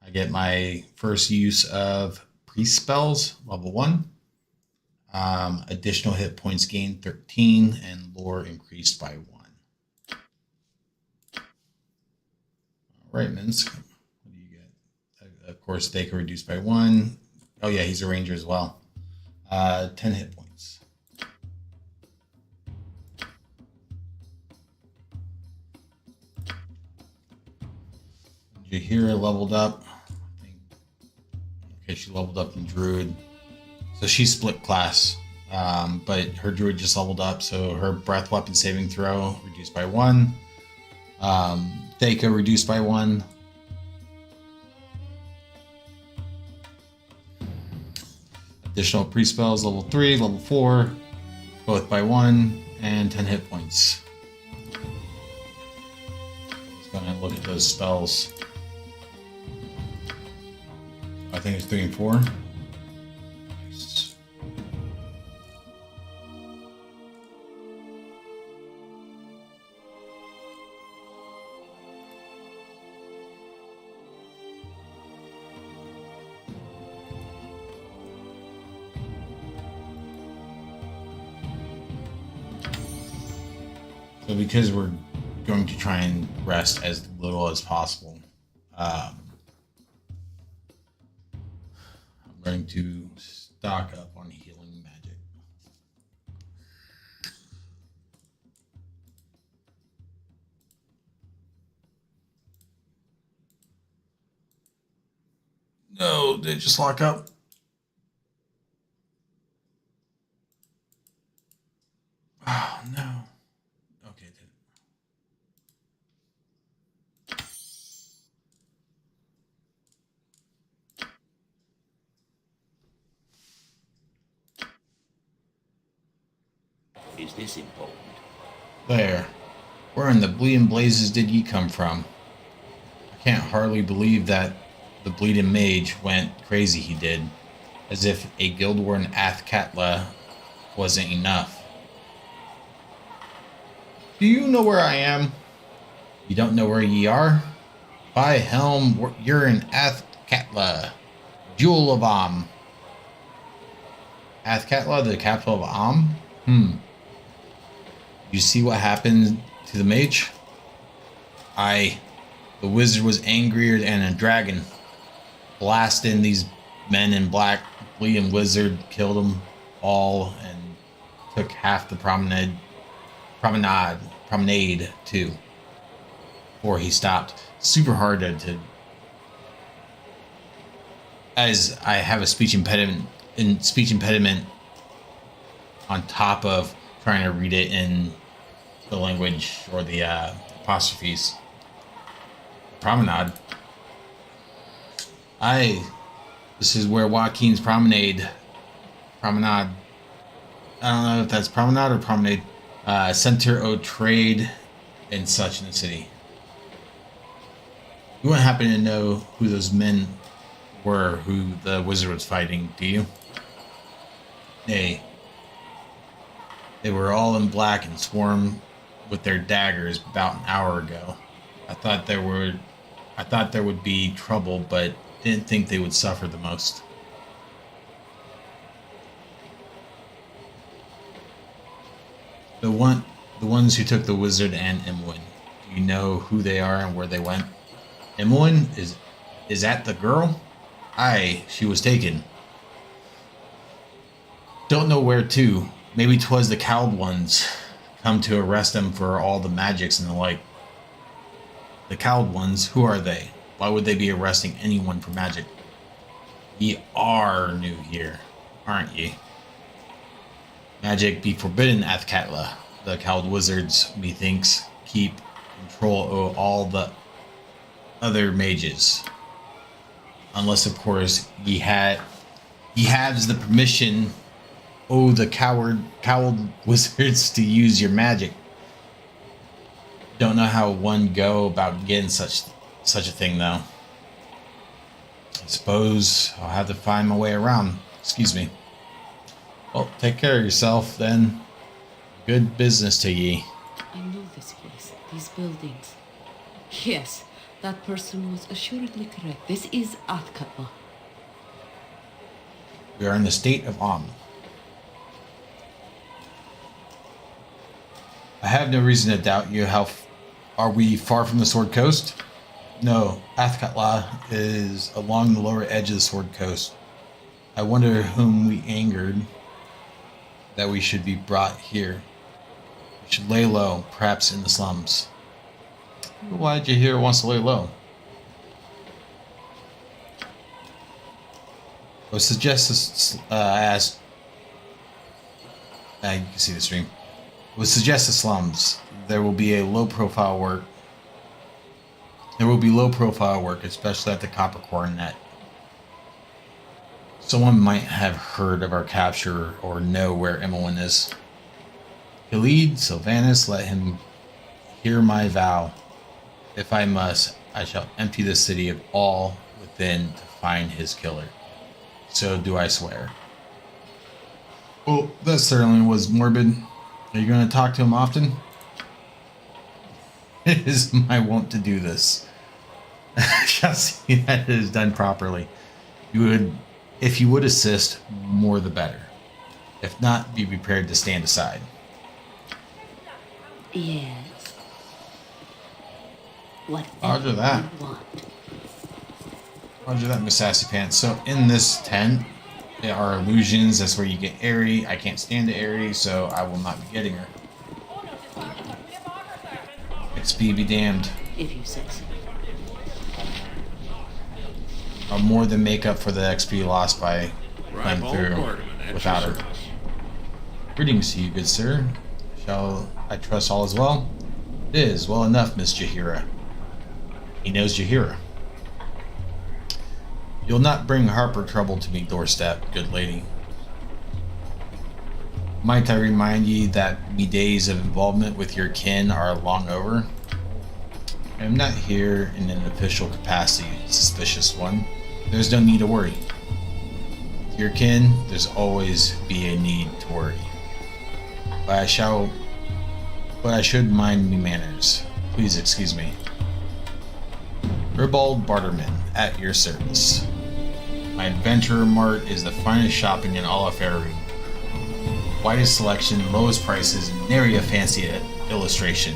I get my first use of priest spells, level 1. Additional hit points gained 13 and lore increased by 1. right, Minsk. What do you get? Of course, they can reduce by 1. Oh yeah, he's a ranger as well. 10 hit points. Jahira leveled up. Okay, she leveled up in Druid. So she's split class. But her Druid just leveled up, so her breath weapon saving throw reduced by 1. Theka reduced by 1. Additional pre-spells level 3, level 4, both by 1, and 10 hit points. Let's go ahead and look at those spells. I think it's 3 and 4. Nice. So because we're going to try and rest as little as possible, I'm going to stock up on healing magic. No, did it just lock up? Oh, no. Okay, did Is this important? There. Where in the bleeding blazes did ye come from? I can't hardly believe that the bleeding mage went crazy he did. As if a guild war in Athkatla wasn't enough. Do you know where I am? You don't know where ye are? By helm, you're in Athkatla, Jewel of Athkatla, the capital of You see what happened to the mage? Aye, the wizard was angrier than a dragon. Blasting these men in black, bleeding wizard killed them all and took half the promenade too. Before he stopped. Super hard to as I have a speech impediment on top of trying to read it in the language or the apostrophes. Promenade. This is where Joaquin's promenade. I don't know if that's promenade or promenade. Center of trade and such in the city. You wouldn't happen to know who those men were who the wizard was fighting, do you? Nay. They were all in black and swarmed with their daggers about an hour ago. I thought there would be trouble, but didn't think they would suffer the most. The ones who took the wizard and Imoen. Do you know who they are and where they went? Imoen is that the girl? Aye, she was taken. Don't know where to. Maybe 'twas the cowed ones come to arrest them for all the magics and the like. The cowed ones, who are they? Why would they be arresting anyone for magic? Ye are new here, aren't ye? Magic be forbidden, Athkatla. The cowed wizards, methinks, keep control of all the other mages. Unless, of course, ye has the permission, the coward wizards, to use your magic. Don't know how one go about getting such a thing, though. I suppose I'll have to find my way around. Excuse me. Well, take care of yourself, then. Good business to ye. I know this place, these buildings. Yes, that person was assuredly correct. This is Athkatla. We are in the state of I have no reason to doubt you. Are we far from the Sword Coast? No, Athkatla is along the lower edge of the Sword Coast. I wonder whom we angered that we should be brought here. We should lay low, perhaps in the slums. Why did you hear wants to lay low? I would suggest this, as you can see the stream. I would suggest the slums. There will be low profile work, especially at the Copper Coronet. Someone might have heard of our capture or know where Emmeline is. Khalid, Sylvanus, let him hear my vow. If I must, I shall empty the city of all within to find his killer. So do I swear. Well, that certainly was morbid. Are you going to talk to him often? It is my wont to do this. Shall see that it is done properly. If you would assist, more the better. If not, be prepared to stand aside. Yes. What Roger that. you want. Roger that, Miss Sassy Pants. So in this tent, there are illusions. That's where you get Aerie. I can't stand the Aerie, so I will not be getting her. XP be damned. If you say so. I'll more than make up for the XP lost by playing through without her. Greetings to you, good sir. Shall I trust all is well? It is well enough, Miss Jahira. He knows Jahira. You'll not bring Harper trouble to me doorstep, good lady. Might I remind ye that me days of involvement with your kin are long over? I am not here in an official capacity, suspicious one. There's no need to worry. With your kin, there's always be a need to worry. But I should mind me manners. Please excuse me. Ribald Barterman, at your service. My Adventurer Mart is the finest shopping in all of Faerun. Widest selection, lowest prices, nary a fancy illustration.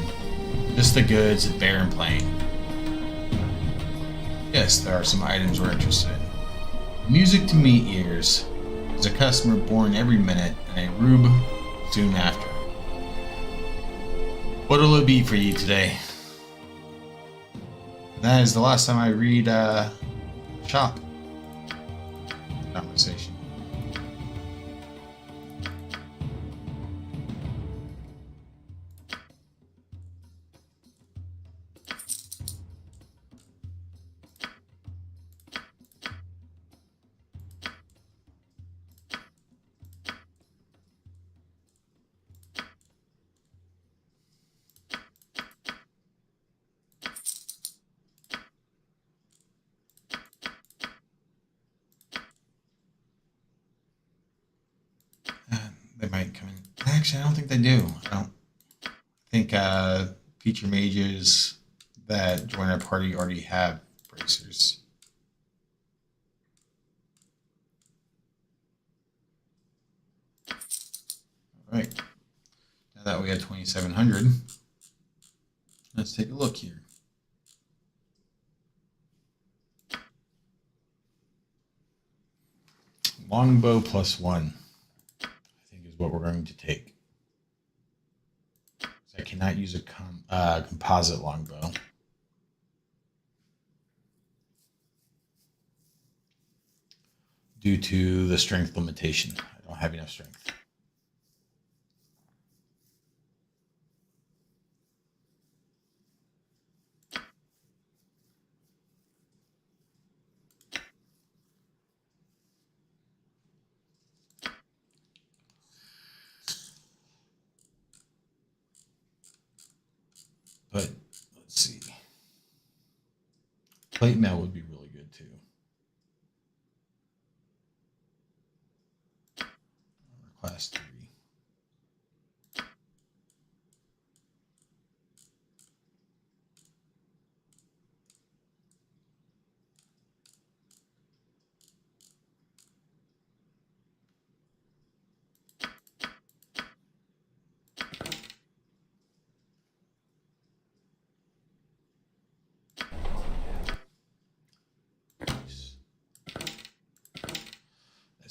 Just the goods, bare and plain. Yes, there are some items we're interested in. Music to meet ears. There's a customer born every minute and a rube soon after. What'll it be for you today? That is the last time I read shop conversation. They might come in. Actually, I don't think they do. I don't think feature mages that join our party already have bracers. All right. Now that we have 2,700, let's take a look here. Longbow +1. What we're going to take. I cannot use a composite longbow. Due to the strength limitation. I don't have enough strength. But let's see. Plate mail would be really good too. Class 3.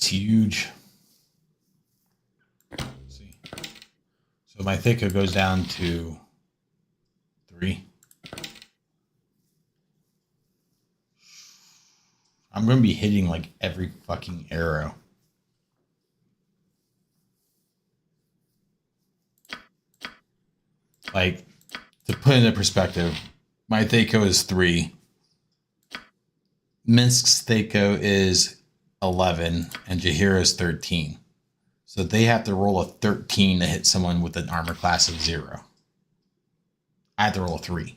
It's huge. Let's see. So my Thicko goes down to 3. I'm going to be hitting like every fucking arrow. Like, to put it into perspective, my Thicko is 3. Minsk's Thicko is 11 and Jaheira's 13. So they have to roll a 13 to hit someone with an armor class of 0. I have to roll a 3.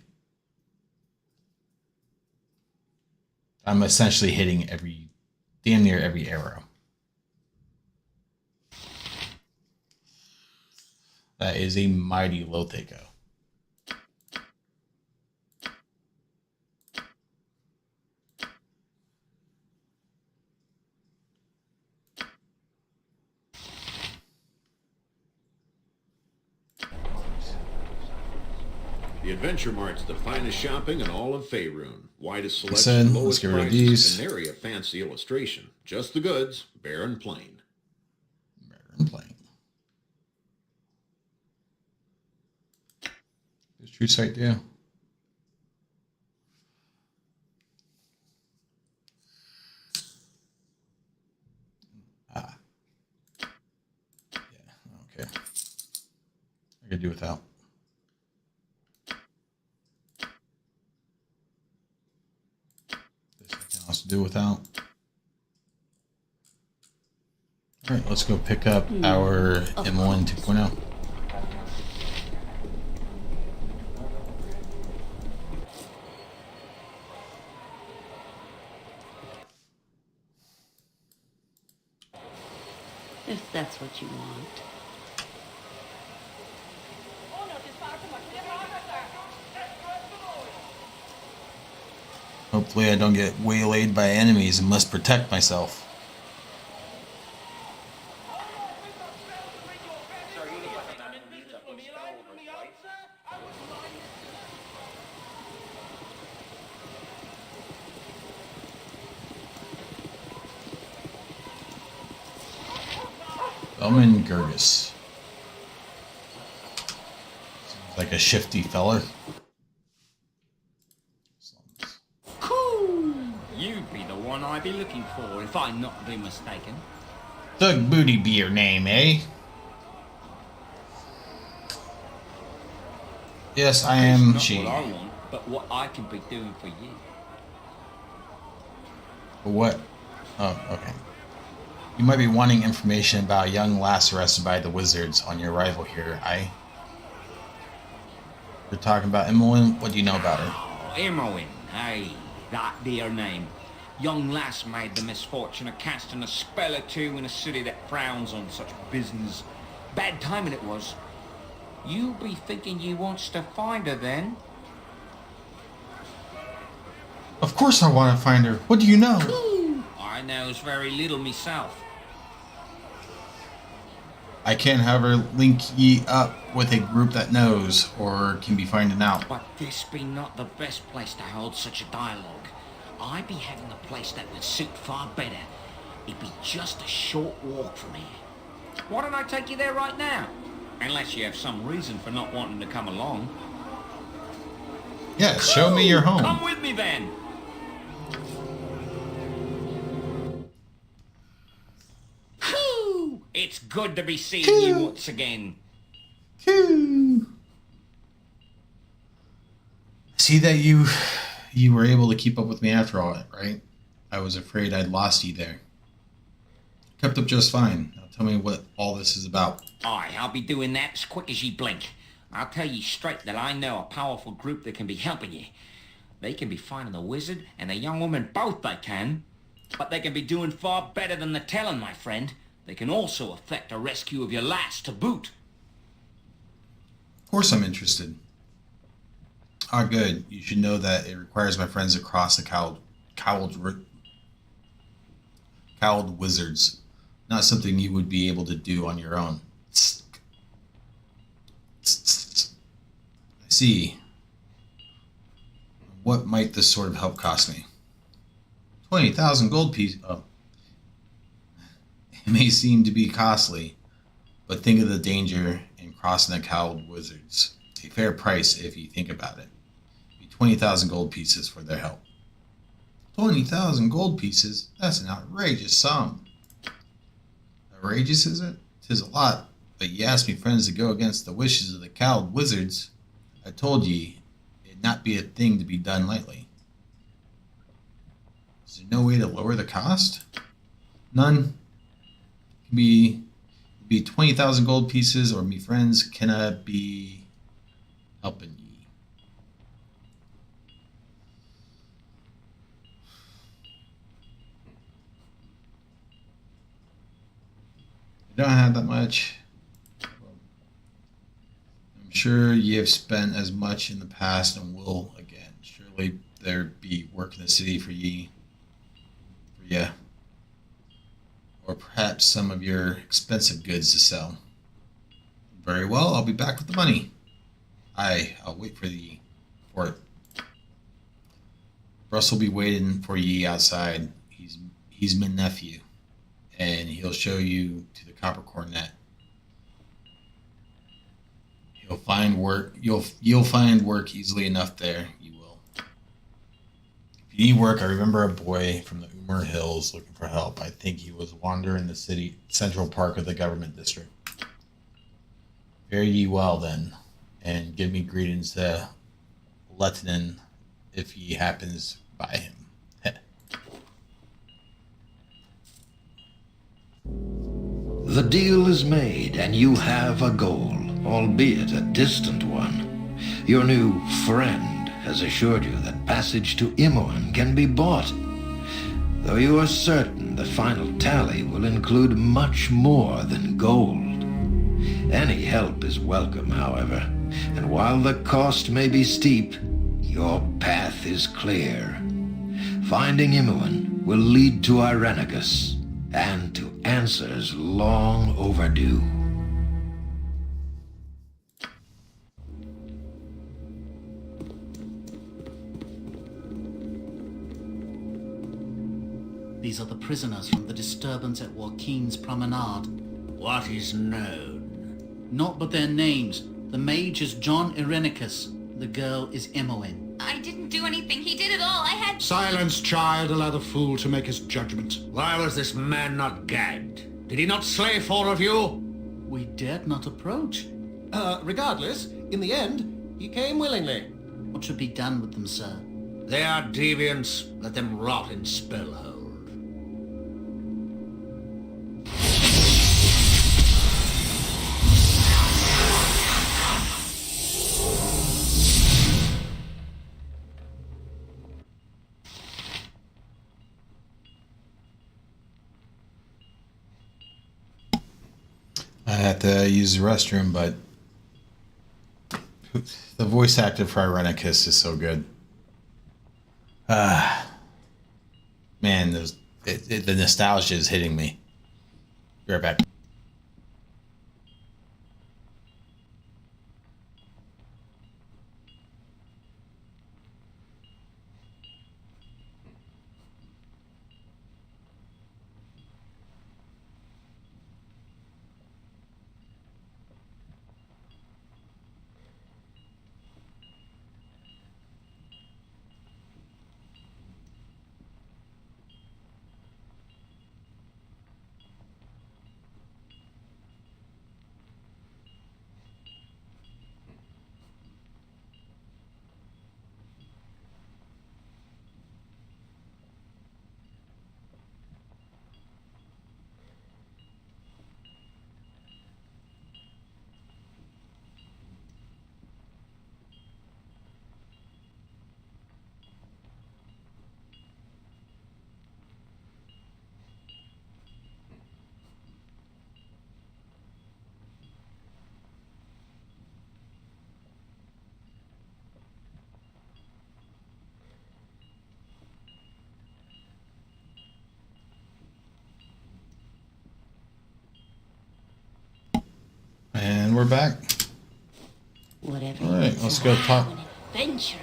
I'm essentially hitting damn near every arrow. That is a mighty low Thicko. The Adventure Mart's the finest shopping in all of Faerun. Widest Like I selection, said, lowest let's get rid of prices, these. and nary a fancy illustration. Just the goods, bare and plain. Bare and plain. Does True Sight do? Ah. Yeah, okay. I could do without. This I can also do without. All right, let's go pick up our M1 2.0. If that's what you want. Hopefully I don't get waylaid by enemies and must protect myself. Bellman Gurgis. Seems like a shifty feller. Cool! You'd be the one I'd be looking for if I'm not be mistaken. Thug Booty be your name, eh? Yes, I am Not she. what I want, but what I can be doing for you. What? Oh, okay. You might be wanting information about a young lass arrested by the wizards on your arrival here. You're talking about Emmeline? What do you know about her? Oh, Imoen, hey, that dear name. Young lass made the misfortune of casting a spell or two in a city that frowns on such business. Bad timing it was. You be thinking you wants to find her then? Of course I want to find her. What do you know? I knows very little myself. I can't have her link ye up with a group that knows or can be finding out. But this be not the best place to hold such a dialogue. I be having a place that would suit far better. It'd be just a short walk from here. Why don't I take you there right now? Unless you have some reason for not wanting to come along. Yeah, show me your home. Come with me then. Whew! It's good to be seeing you once again. See that you were able to keep up with me after all, right? I was afraid I'd lost you there. Kept up just fine. Now tell me what all this is about. Aye, I'll be doing that as quick as ye blink. I'll tell ye straight that I know a powerful group that can be helping ye. They can be finding the wizard and the young woman both, they can. But they can be doing far better than the telling, my friend. They can also effect a rescue of your lass to boot. Of course I'm interested. Ah, good. You should know that it requires my friends across the cowled wizards. Not something you would be able to do on your own. I see. What might this sort of help cost me? 20,000 gold pieces. Oh. It may seem to be costly, but think of the danger in crossing the cowled wizards. A fair price if you think about it. 20,000 gold pieces for their help. 20,000 gold pieces? That's an outrageous sum. Outrageous, is it? 'Tis a lot, but ye asked me friends to go against the wishes of the cowled wizards. I told ye it'd not be a thing to be done lightly. Is there no way to lower the cost? None. It can be 20,000 gold pieces, or me friends cannot be helping ye. You don't have that much. I'm sure ye have spent as much in the past and will again. Surely there be work in the city for ye. Or perhaps some of your expensive goods to sell. Very well, I'll be back with the money. I'll wait for it. Russ will be waiting for ye outside. He's my nephew, and he'll show you to the Copper Coronet. You'll find work. You'll find work easily enough there. You will. If you need work, I remember a boy from the Umar Hills looking for help. I think he was wandering the city central park of the government district. Fare ye well then, and give me greetings to Lieutenant if he happens by him. The deal is made, and you have a goal, albeit a distant one. Your new friend has assured you that passage to Imoen can be bought, though you are certain the final tally will include much more than gold. Any help is welcome, however, and while the cost may be steep, your path is clear. Finding Imoen will lead to Irenicus, and to answers long overdue. These are the prisoners from the disturbance at Joaquin's Promenade. What is known? Not but their names. The mage is John Irenicus. The girl is Imoen. I didn't do anything. He did it all. I had... Silence, child. Allow the fool to make his judgment. Why was this man not gagged? Did he not slay 4 of you? We dared not approach. Regardless, in the end, he came willingly. What should be done with them, sir? They are deviants. Let them rot in Spellhold. I have to use the restroom, but the voice actor for Irenicus is so good. Man, the nostalgia is hitting me. Be right back. And we're back. Whatever. All right, let's go talk. Adventurer.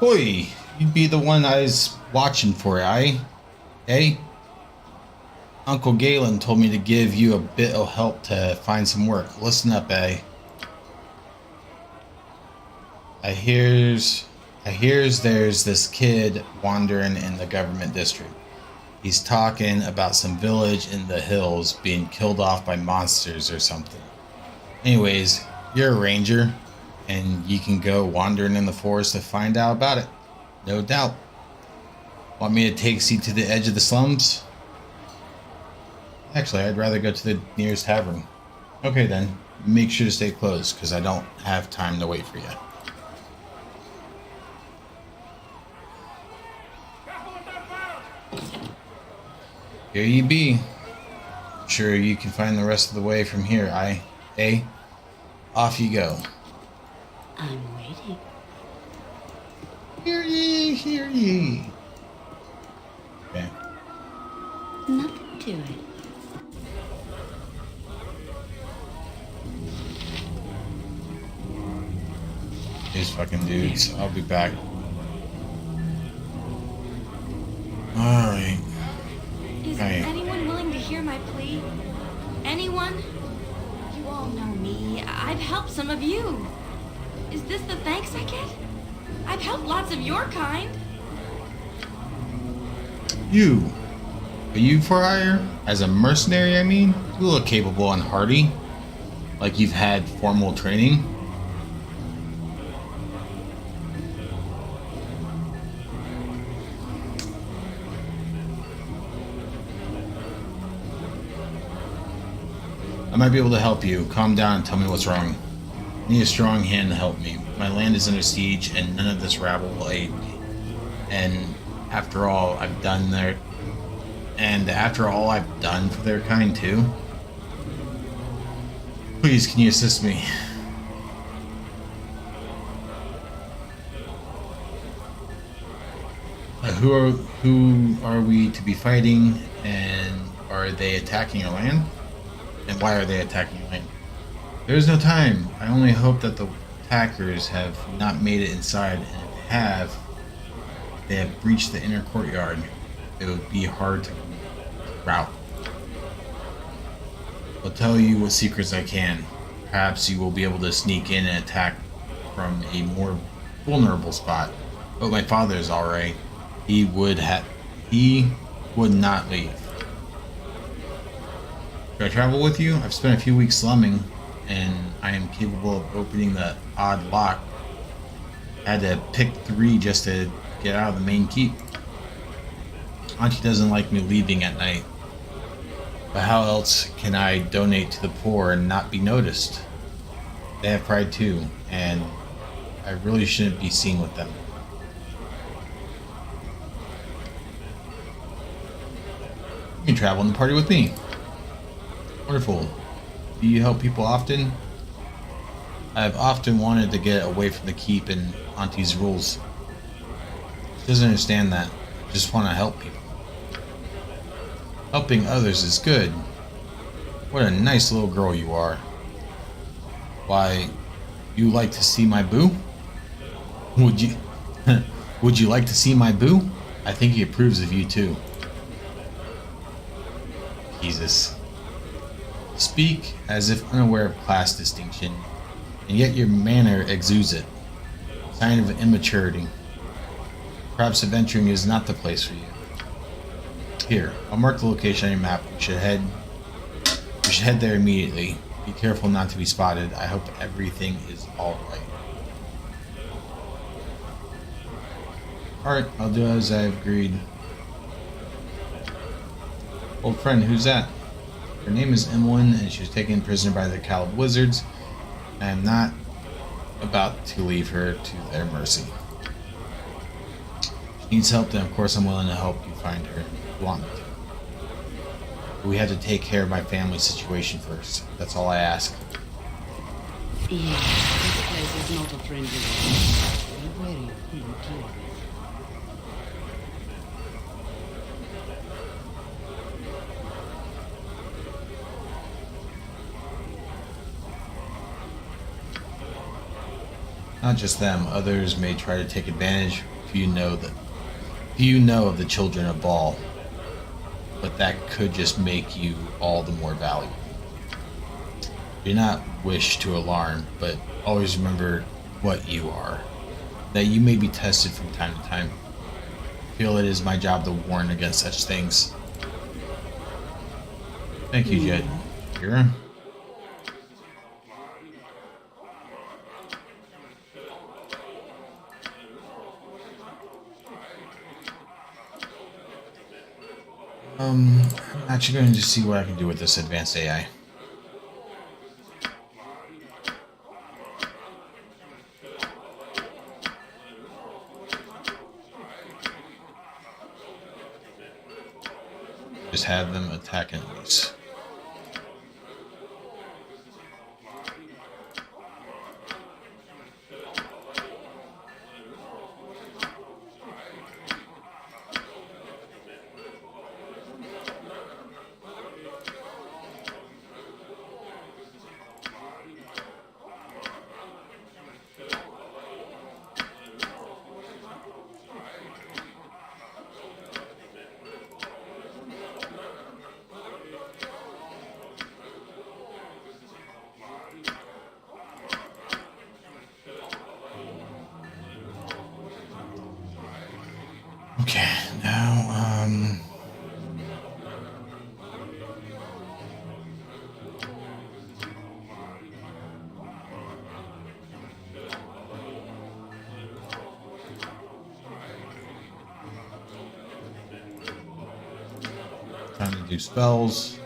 Boy, you'd be the one I was watching for, eh? Hey? Uncle Galen told me to give you a bit of help to find some work. Listen up, eh? I hears there's this kid wandering in the government district. He's talking about some village in the hills being killed off by monsters or something. Anyways, you're a ranger, and you can go wandering in the forest to find out about it. No doubt. Want me to take you to the edge of the slums? Actually, I'd rather go to the nearest tavern. Okay then, make sure to stay close, because I don't have time to wait for you. Here you be. Sure you can find the rest of the way from here, off you go. I'm waiting. Hear ye, hear ye. Okay. Nothing to it. These fucking dudes. I'll be back. Alright. Is anyone willing to hear my plea? Anyone? You all know me. I've helped some of you. Is this the thanks I get? I've helped lots of your kind. You. Are you for hire? As a mercenary, I mean? You look capable and hardy. Like you've had formal training. I might be able to help you. Calm down and tell me what's wrong. I need a strong hand to help me. My land is under siege and none of this rabble will aid me. And after all I've done for their kind too. Please, can you assist me? Who are we to be fighting, and are they attacking our land? And why are they attacking your land? There is no time. I only hope that the attackers have not made it inside, and if they have breached the inner courtyard. It would be hard to rout. I'll tell you what secrets I can. Perhaps you will be able to sneak in and attack from a more vulnerable spot. But my father is alright. He would not leave. Should I travel with you? I've spent a few weeks slumming, and I am capable of opening the odd lock. I had to pick 3 just to get out of the main keep. Auntie doesn't like me leaving at night. But how else can I donate to the poor and not be noticed? They have pride too, and I really shouldn't be seen with them. You can travel in the party with me. Wonderful. Do you help people often? I've often wanted to get away from the keep and Auntie's rules. She doesn't understand that. I just want to help people. Helping others is good. What a nice little girl you are. Why, you like to see my boo? Would you like to see my boo? I think he approves of you too. Jesus. Speak as if unaware of class distinction, and yet your manner exudes it. Sign of immaturity. Perhaps adventuring is not the place for you. Here, I'll mark the location on your map. We should head there immediately. Be careful not to be spotted. I hope everything is alright. Alright, I'll do as I've agreed. Old friend, who's that? Her name is Emlyn, and she was taken prisoner by the Caleb Wizards. I am not about to leave her to their mercy. She needs help, then of course I'm willing to help you find her if you want me to. But we have to take care of my family situation first. That's all I ask. Yeah, this place is not a friendly one. Be wary who you deal with. Not just them, others may try to take advantage if you know of the children of Baal. but that could just make you all the more valuable. Do not wish to alarm, but always remember what you are, that you may be tested from time to time. I feel it is my job to warn against such things. Thank you, Jet. Kira? I'm actually going to just see what I can do with this advanced AI. Just have them attack enemies. Okay, now, time to do spells.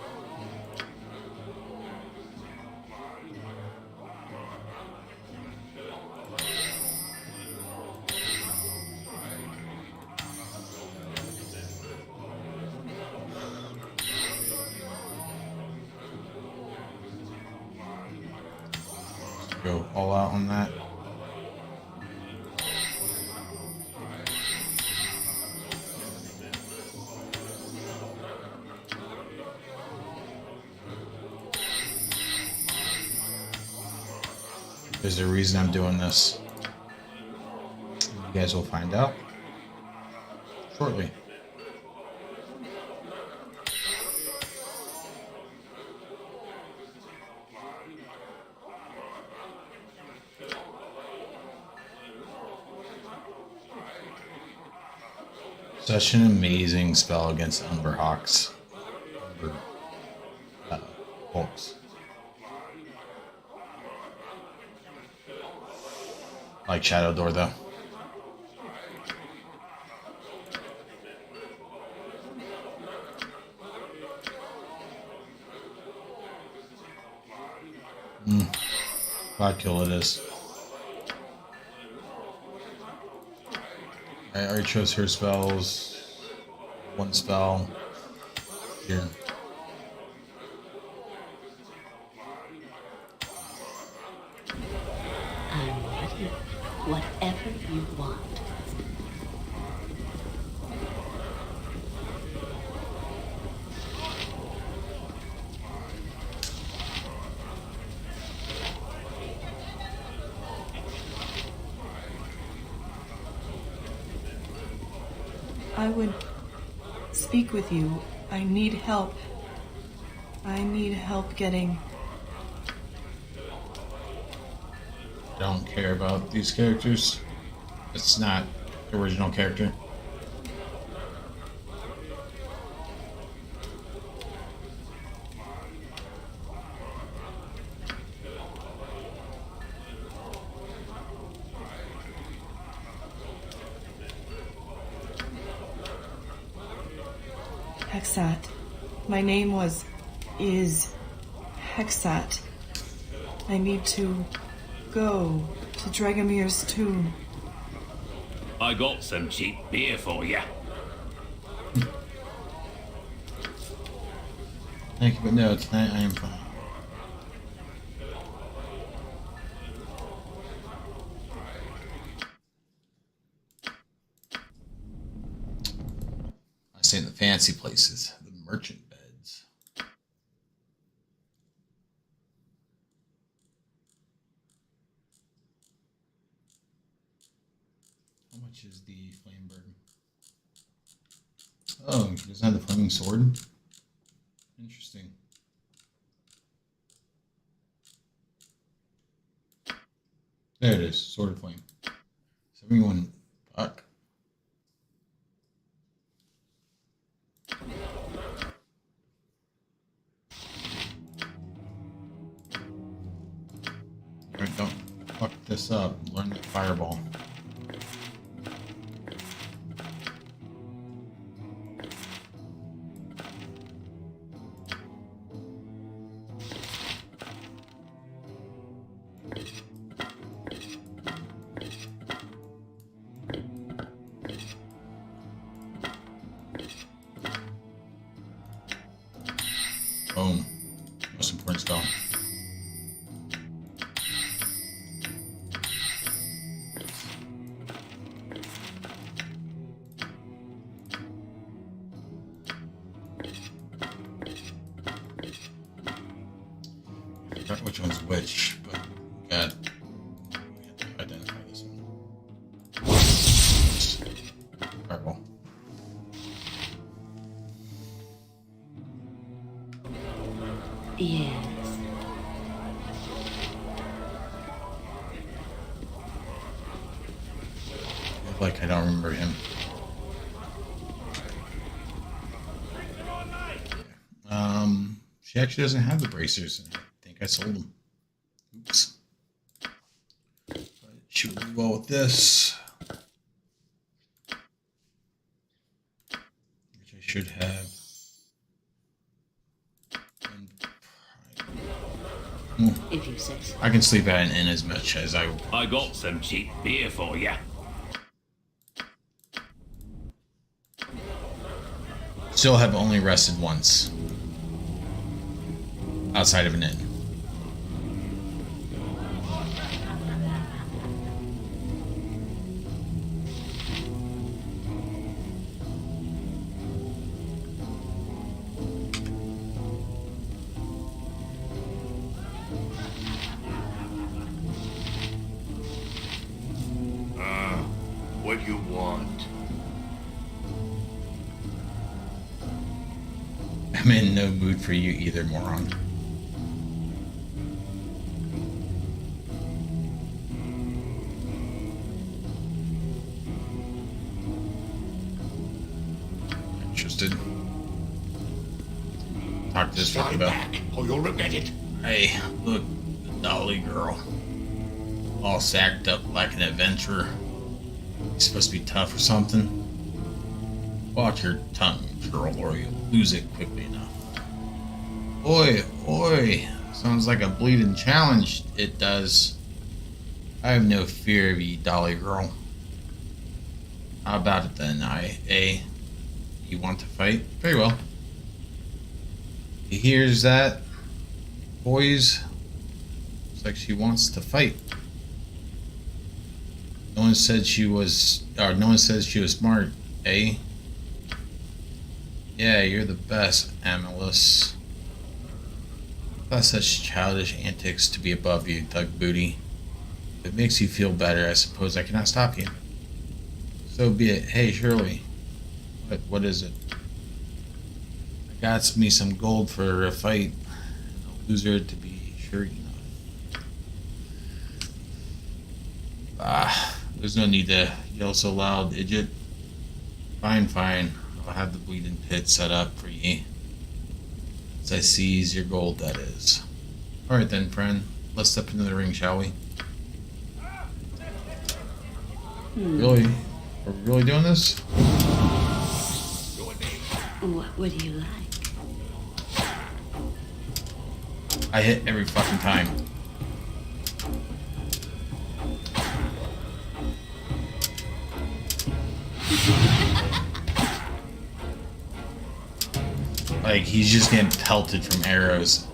Go all out on that. There's a reason I'm doing this. You guys will find out shortly. Such an amazing spell against Umberhawks. Hawks. Like Shadow Door, though. God kill it is. I already chose her spells. One spell. Here. I'm ready. Whatever you want. I would speak with you. I need help. I need help getting... Don't care about these characters. It's not the original character. Hexat. My name is Hexat. I need to go to Dragomir's tomb. I got some cheap beer for you. Thank you, but no, tonight I am fine. I stay in the fancy places, the merchant beds. How much is the flame burden? Oh, he doesn't have the flaming sword? Interesting. There it is, Sword of Flame. 71. Fuck. Alright, don't fuck this up. Learn the fireball. Boom. Most important spell. I forgot which one's which, but God, we have to identify this one. Fireball. Yes. Like I don't remember him. She actually doesn't have the bracers. I think I sold them. Oops. But she will do well with this. Which I should have. If you say so. I can sleep at an inn as much as I got some cheap beer for you. Still have only rested once. Outside of an inn. What you want? I'm in no mood for you either, moron. Interested. Talk to this fucking about. Or you'll regret it. Hey, look, the dolly girl. All sacked up like an adventurer. You supposed to be tough or something? Watch your tongue, girl, or you'll lose it quickly enough. Oi, oi. Sounds like a bleeding challenge, it does. I have no fear of you, dolly girl. How about it then, You want to fight? Very well. He hears that, boys. Looks like she wants to fight. No one said she was, or no one says she was smart, eh? Yeah, you're the best, Amalus. Not such childish antics to be above you, Thug Booty. If it makes you feel better, I suppose I cannot stop you. So be it. Hey, Shirley. What is it? I got me some gold for a fight. A loser to be sure enough. There's no need to yell so loud, idiot. Fine, fine. I'll have the bleeding pit set up for ye. As I seize your gold, that is. Alright then, friend. Let's step into the ring, shall we? Really? Are we really doing this? What would you like? I hit every fucking time. Like, he's just getting pelted from arrows.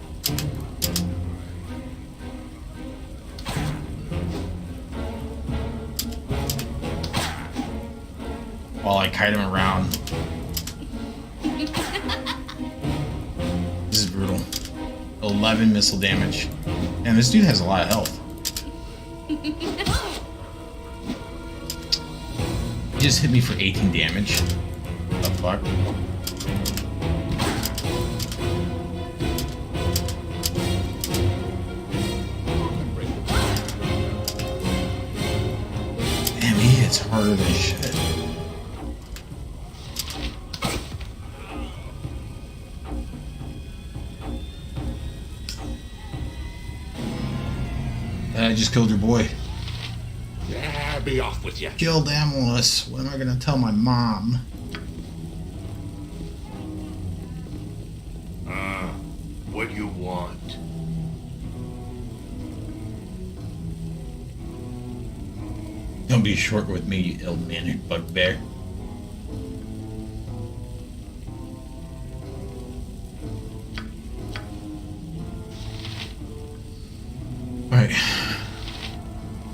While I kite him around. This is brutal. 11 missile damage. And this dude has a lot of health. He just hit me for 18 damage. fuck? Damn, he hits harder than shit. I just killed your boy. Yeah, be off with you. Killed Amulis. What am I gonna tell my mom? What do you want? Don't be short with me, you ill-mannered bugbear. Alright.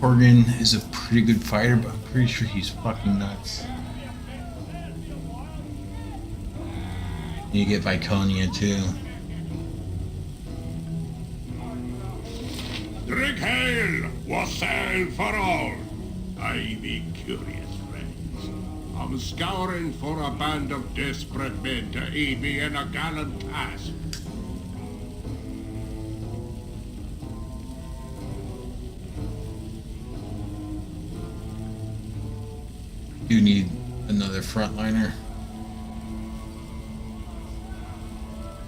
Corgan is a pretty good fighter, but I'm pretty sure he's fucking nuts. You get Viconia too. Drink hail! Wassail for all! I be curious, friends. I'm scouring for a band of desperate men to aid me in a gallant task. You need another frontliner.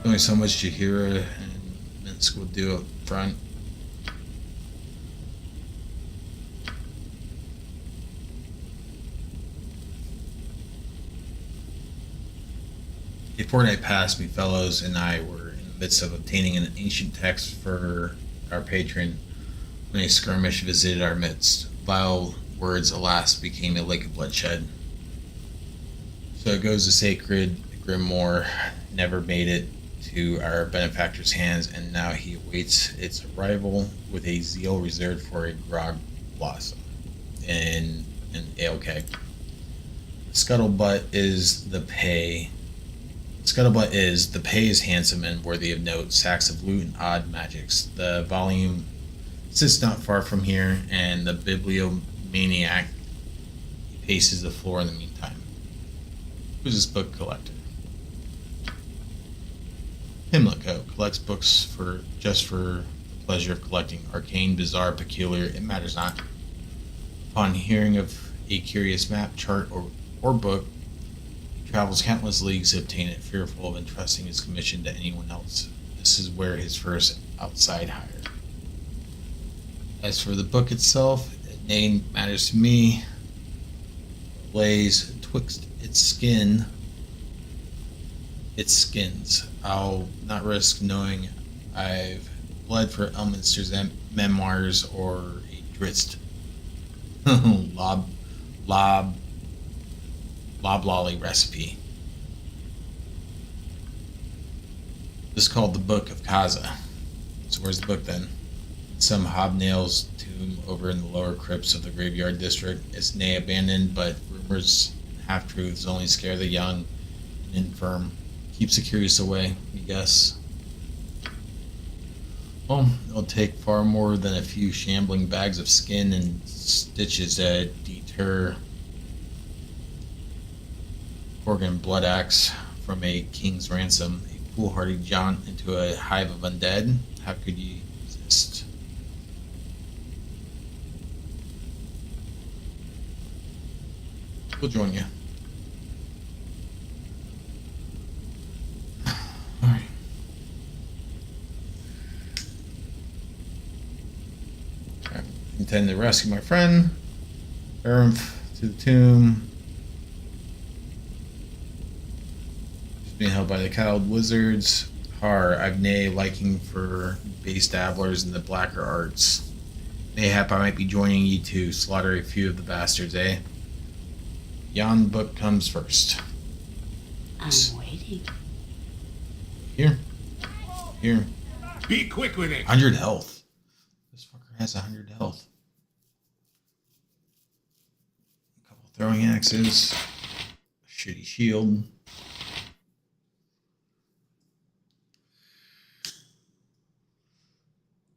Only so much Jahira and Minsk will do up front. A fortnight passed, me fellows and I were in the midst of obtaining an ancient text for our patron when a skirmish visited our midst. Vile words, alas, became a lake of bloodshed. So it goes the sacred grimoire never made it to our benefactor's hands, and now he awaits its arrival with a zeal reserved for a grog blossom in an ale keg. Scuttlebutt is the pay is handsome and worthy of note, sacks of loot and odd magics. The volume sits not far from here, and the bibliomaniac paces the floor in the meantime. Who's this book collector? Pimlico collects books for the pleasure of collecting. Arcane, bizarre, peculiar, it matters not. Upon hearing of a curious map, chart, or book, he travels countless leagues to obtain it, fearful of entrusting his commission to anyone else. This is where his first outside hire. As for the book itself, it name matters to me. It lays twixt its skins. I'll not risk knowing I've bled for Elminster's memoirs or a Dritz loblolly recipe. This is called the Book of Kaza. So where's the book then? Some hobnail's tomb over in the lower crypts of the graveyard district. It's nay abandoned, but rumors and half-truths only scare the young and infirm. Keeps the curious away, I guess. Well, it'll take far more than a few shambling bags of skin and stitches to deter Corgan Bloodaxe from a king's ransom. A foolhardy jaunt into a hive of undead. How could you resist? We'll join you. Alright. I intend to rescue my friend. Earth to the tomb. She's being held by the cowled wizards. I've nay liking for base dabblers in the blacker arts. Mayhap I might be joining you to slaughter a few of the bastards, eh? Yon book comes first. I'm waiting. Here. Be quick with it. 100 health. This fucker has 100 health. A couple throwing axes. A shitty shield.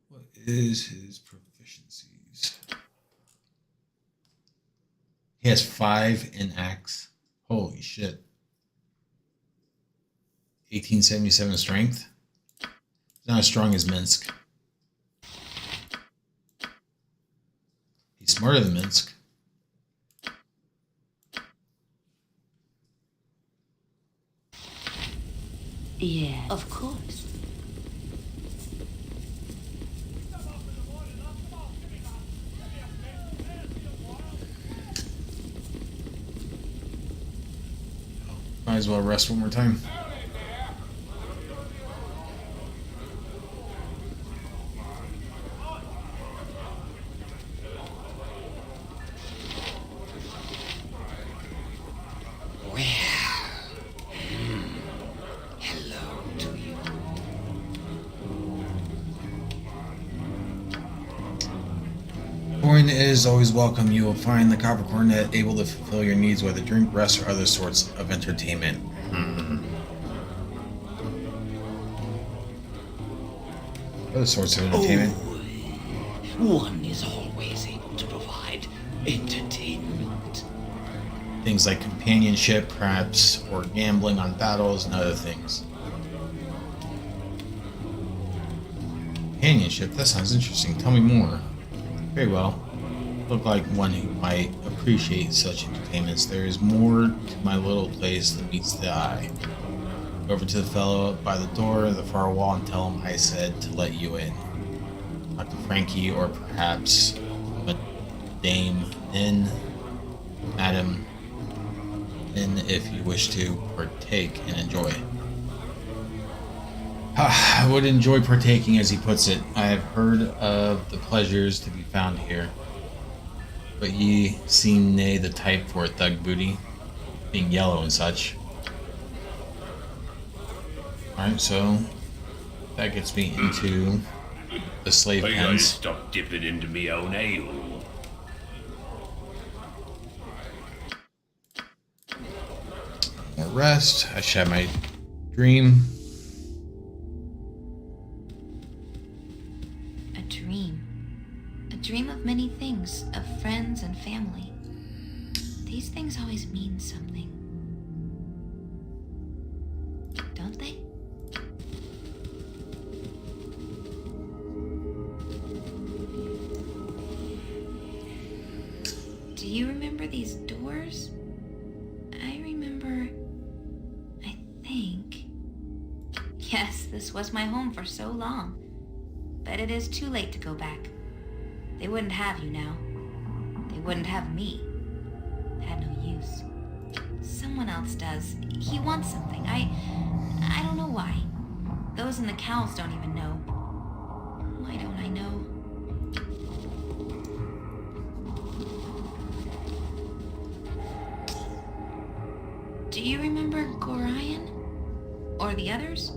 What is his proficiencies? He has 5 in axe. Holy shit. 1877 strength. He's not as strong as Minsk. He's smarter than Minsk. Yeah, of course. Might as well rest one more time. Coin is always welcome. You will find the Copper Coronet able to fulfill your needs, whether drink, rest, or other sorts of entertainment. Other sorts of entertainment. One is always able to provide entertainment. Things like companionship, perhaps, or gambling on battles and other things. Companionship? That sounds interesting. Tell me more. Very well. Look like one who might appreciate such entertainments. There is more to my little place than meets the eye. Go over to the fellow by the door of the far wall and tell him I said to let you in. Talk to Frankie or perhaps Dame Nin, Madam Nin, if you wish to partake and enjoy. I would enjoy partaking, as he puts it. I have heard of the pleasures to be found here, but ye seem nay the type for a thug booty, being yellow and such. Alright, so that gets me into the slave I gotta pens. stop dipping into me own ale. More rest. I should have my dream. A dream of many things, of friends and family. These things always mean something. Don't they? Do you remember these doors? I remember... I think... Yes, this was my home for so long. But it is too late to go back. They wouldn't have you now. They wouldn't have me. It had no use. Someone else does. He wants something. I don't know why. Those in the cowls don't even know. Why don't I know? Do you remember Gorion? Or the others?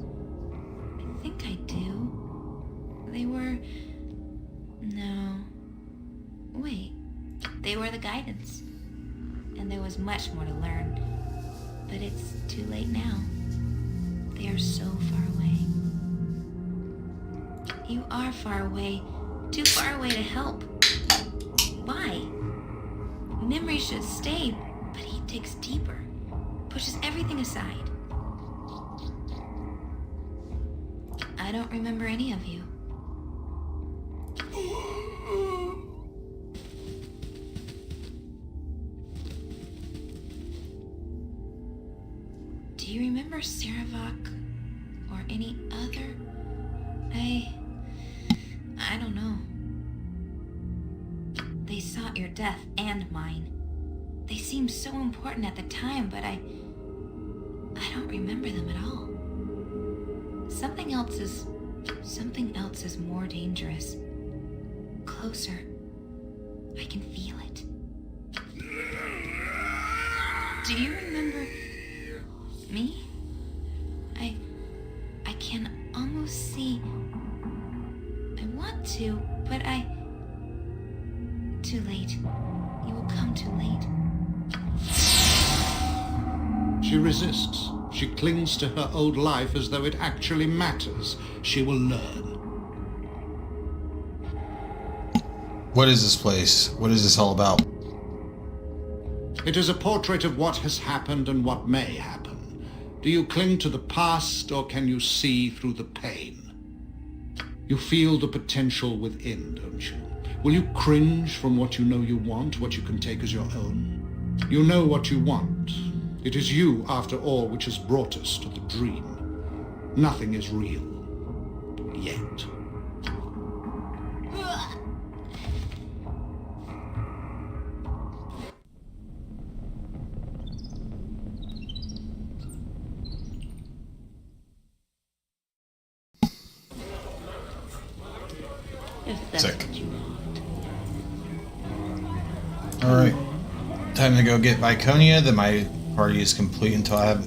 I think I do. They were... No. Wait. They were the guidance. And there was much more to learn. But it's too late now. They are so far away. You are far away. Too far away to help. Why? Nimri should stay, but he digs deeper. Pushes everything aside. I don't remember any of you. Do you remember Saravak or any other? I don't know. They sought your death and mine. They seemed so important at the time, but I don't remember them at all. Something else is more dangerous. Closer. I can feel it. Do you remember me? I can almost see. I want to, but too late. You will come too late. She resists. She clings to her old life as though it actually matters. She will learn. What is this place? What is this all about? It is a portrait of what has happened and what may happen. Do you cling to the past, or can you see through the pain? You feel the potential within, don't you? Will you cringe from what you know you want, what you can take as your own? You know what you want. It is you, after all, which has brought us to the dream. Nothing is real. Yet. If that's Sick. what you want. Alright. Time to go get Viconia, then my party is complete until I have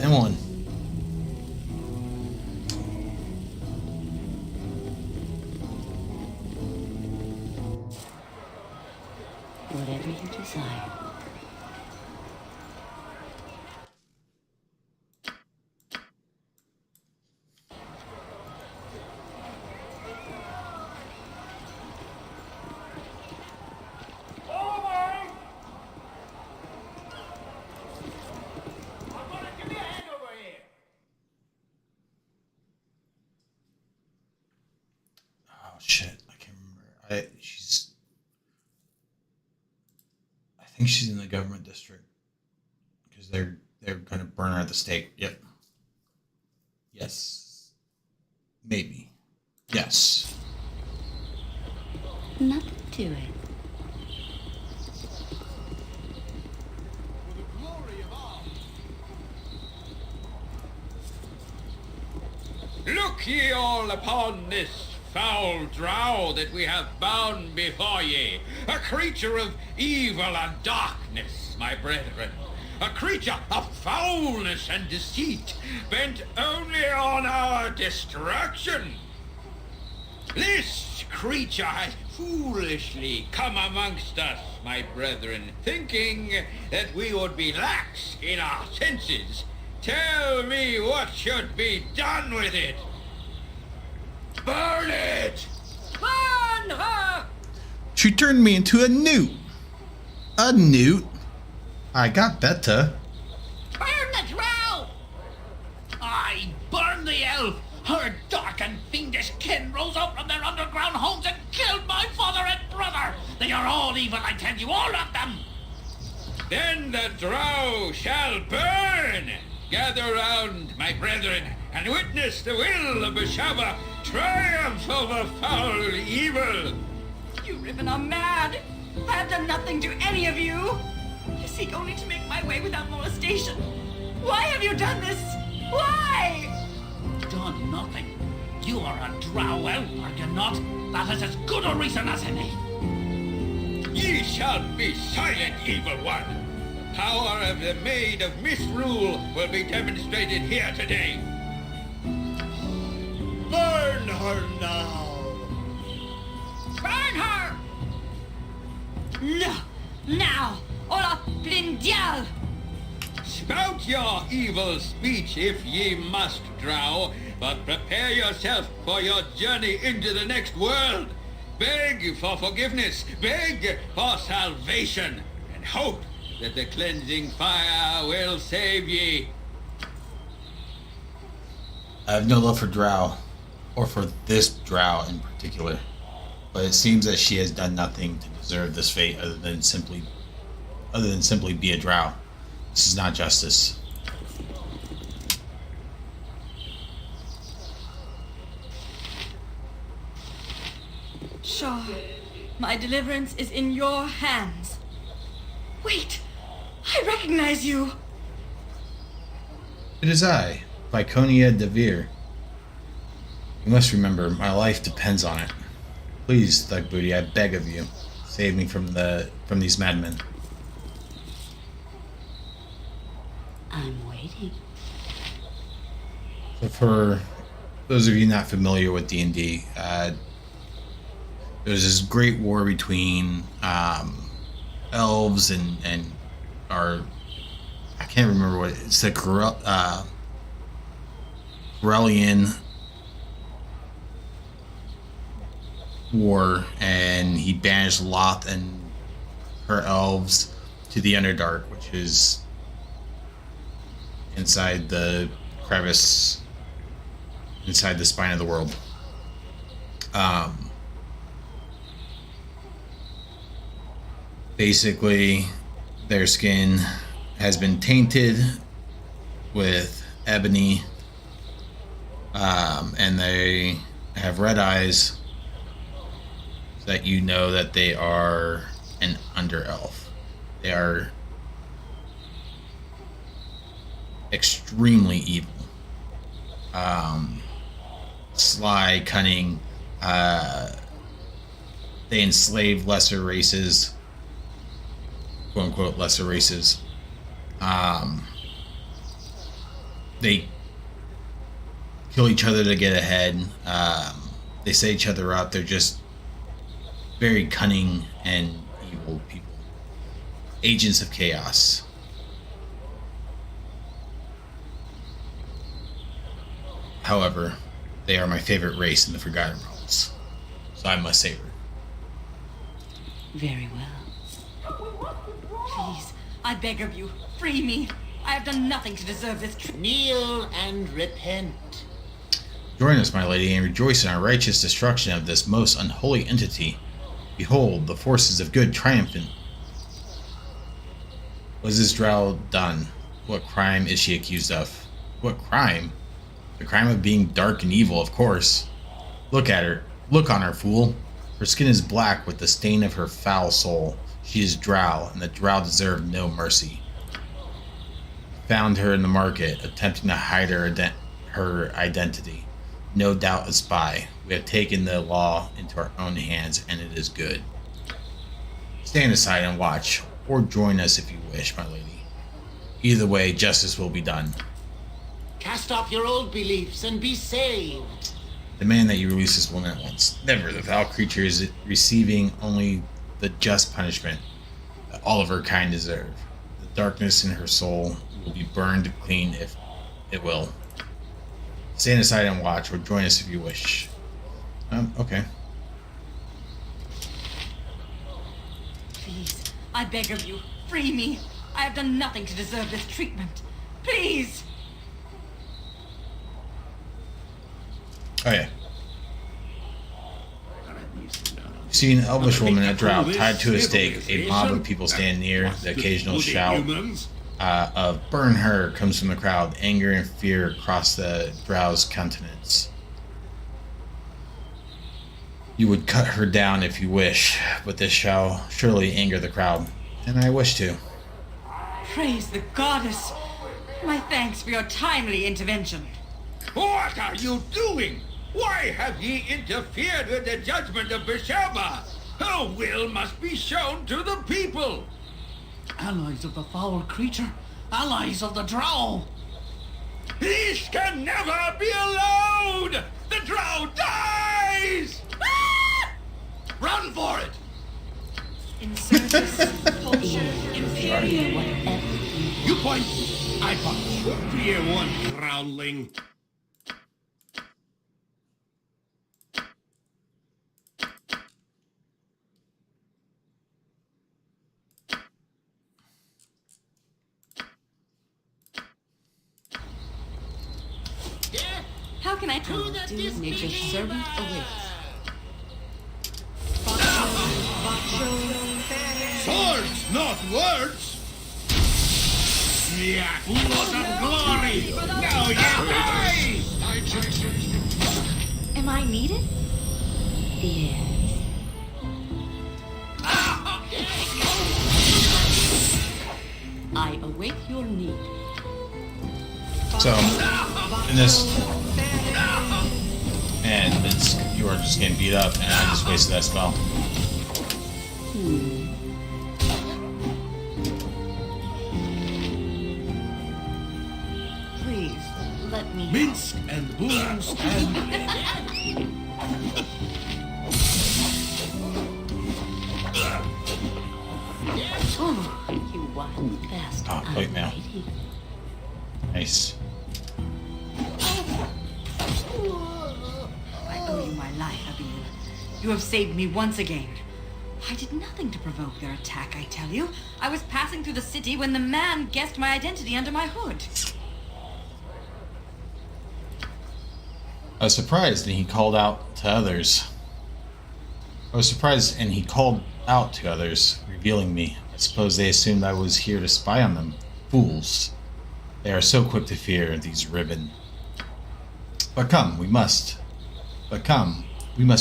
Emmeline. Whatever you desire. Oh shit, I can't remember. I think she's in the government district. Because they're gonna burn her at the stake. Yep. Yes. Maybe. Yes. Nothing to it. Look ye all upon this foul drow that we have bound before ye, a creature of evil and darkness, my brethren, a creature of foulness and deceit, bent only on our destruction. This creature has foolishly come amongst us, my brethren, thinking that we would be lax in our senses. Tell me what should be done with it. Burn it! Burn her! She turned me into a newt. A newt? I got better. Burn the drow! I burn the elf! Her dark and fiendish kin rose up from their underground homes and killed my father and brother! They are all evil, I tell you, all of them! Then the drow shall burn! Gather round, my brethren, and witness the will of Bashaba triumph over foul evil! You Riven are mad! I have done nothing to any of you! I seek only to make my way without molestation. Why have you done this? Why? Done nothing. You are a drow elf, are you not? That is as good a reason as any. Ye shall be silent, evil one! The power of the Maid of Misrule will be demonstrated here today. Burn her now! Burn her! No! Now! Ola Blindial! Spout your evil speech if ye must, drow, but prepare yourself for your journey into the next world. Beg for forgiveness, beg for salvation, and hope that the cleansing fire will save ye. I have no love for Drow, or for this Drow in particular, but it seems that she has done nothing to deserve this fate other than simply be a Drow. This is not justice. Shaw, my deliverance is in your hands. Wait! I recognize you! It is I, Viconia de Veer. You must remember, my life depends on it. Please, Thug Booty, I beg of you, save me from these madmen. I'm waiting. So for those of you not familiar with D&D, there's this great war between elves and our, I can't remember what it's the Corellian war, and he banished Loth and her elves to the Underdark, which is inside the crevice, inside the spine of the world. Basically, their skin has been tainted with ebony, and they have red eyes, so that you know that they are an under elf. They are extremely evil, sly, cunning. They enslave lesser races, quote unquote lesser races. They kill each other to get ahead. They set each other up. They're just very cunning and evil people. Agents of chaos. However, they are my favorite race in the Forgotten Realms, so I must save her. Very well. Please, I beg of you, free me. I have done nothing to deserve this. Kneel and repent. Join us, my lady, and rejoice in our righteous destruction of this most unholy entity. Behold, the forces of good triumphant. What has this Drow done? What crime is she accused of? What crime? The crime of being dark and evil, of course. Look at her. Look on her, fool. Her skin is black with the stain of her foul soul. She is Drow, and the Drow deserve no mercy. Found her in the market, attempting to hide her identity. No doubt a spy. We have taken the law into our own hands, and it is good. Stand aside and watch, or join us if you wish, my lady. Either way, justice will be done. Cast off your old beliefs and be saved. Demand that you release this woman at once. Never. The foul creature is receiving only the just punishment that all of her kind deserve. The darkness in her soul will be burned clean if it will. Stand aside and watch, or join us if you wish. Okay. Please, I beg of you, free me. I have done nothing to deserve this treatment. Please! Oh yeah. You see an elvish woman at Drow tied to a stake. A mob of people stand near. The occasional shout of "Burn her" comes from the crowd. Anger and fear across the Drow's countenance. You would cut her down if you wish, but this shall surely anger the crowd, and I wish to. Praise the goddess! My thanks for your timely intervention. What are you doing? Why have ye interfered with the judgment of Besheba? Her will must be shown to the people. Allies of the foul creature. Allies of the Drow. This can never be allowed! The Drow dies! Run for it! In service, culture, imperial. You point, I punch. Clear one, groundling. How can I Do nature's servant awaits. Swords, not words! Yeah, blood of glory! Now you die! Am I needed? Yes. I await your need. So, in this, and you are just getting beat up, and I just wasted that spell. Please, let me. Minsk and Boom stand. Oh, you wild bastard. Ah, plate mail. Nice. I owe you my life, Abil. You have saved me once again. I did nothing to provoke their attack, I tell you. I was passing through the city when the man guessed my identity under my hood. I was surprised, and he called out to others. Revealing me. I suppose they assumed I was here to spy on them. Fools. They are so quick to fear, these ribbon. But come, we must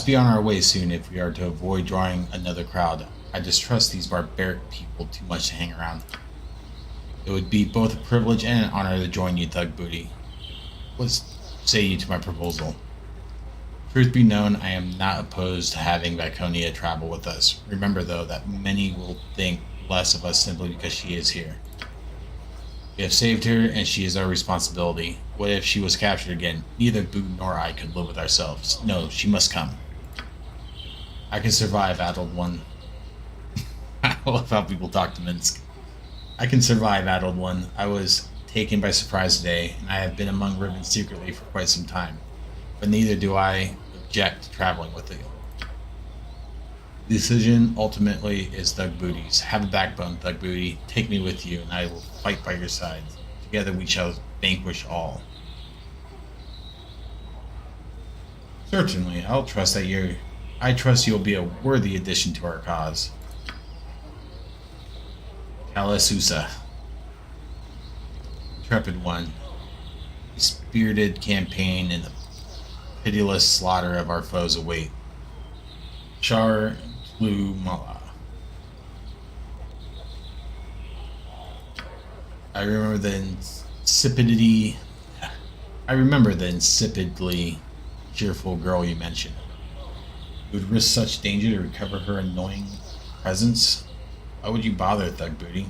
be on our way soon if we are to avoid drawing another crowd. I distrust these barbaric people too much to hang around. It would be both a privilege and an honor to join you, Thug Booty. What say you to my proposal? Truth be known, I am not opposed to having Viconia travel with us. Remember, though, that many will think less of us simply because she is here. We have saved her, and she is our responsibility. What if she was captured again? Neither Boo nor I could live with ourselves. No, she must come. I can survive, Addled One. I love how people talk to Minsk. I can survive, Addled One. I was taken by surprise today, and I have been among Ribbons secretly for quite some time. But neither do I object to traveling with you. The decision ultimately is Thug Booty's. Have a backbone, Thug Booty. Take me with you, and I will fight by your side. Together we shall vanquish all. Certainly, I trust you'll be a worthy addition to our cause. Kalasusa. Intrepid one. A spirited campaign and the pitiless slaughter of our foes await. Char Blue Mala. I remember the insipidly cheerful girl you mentioned. You would risk such danger to recover her annoying presence? Why would you bother, Thug Booty?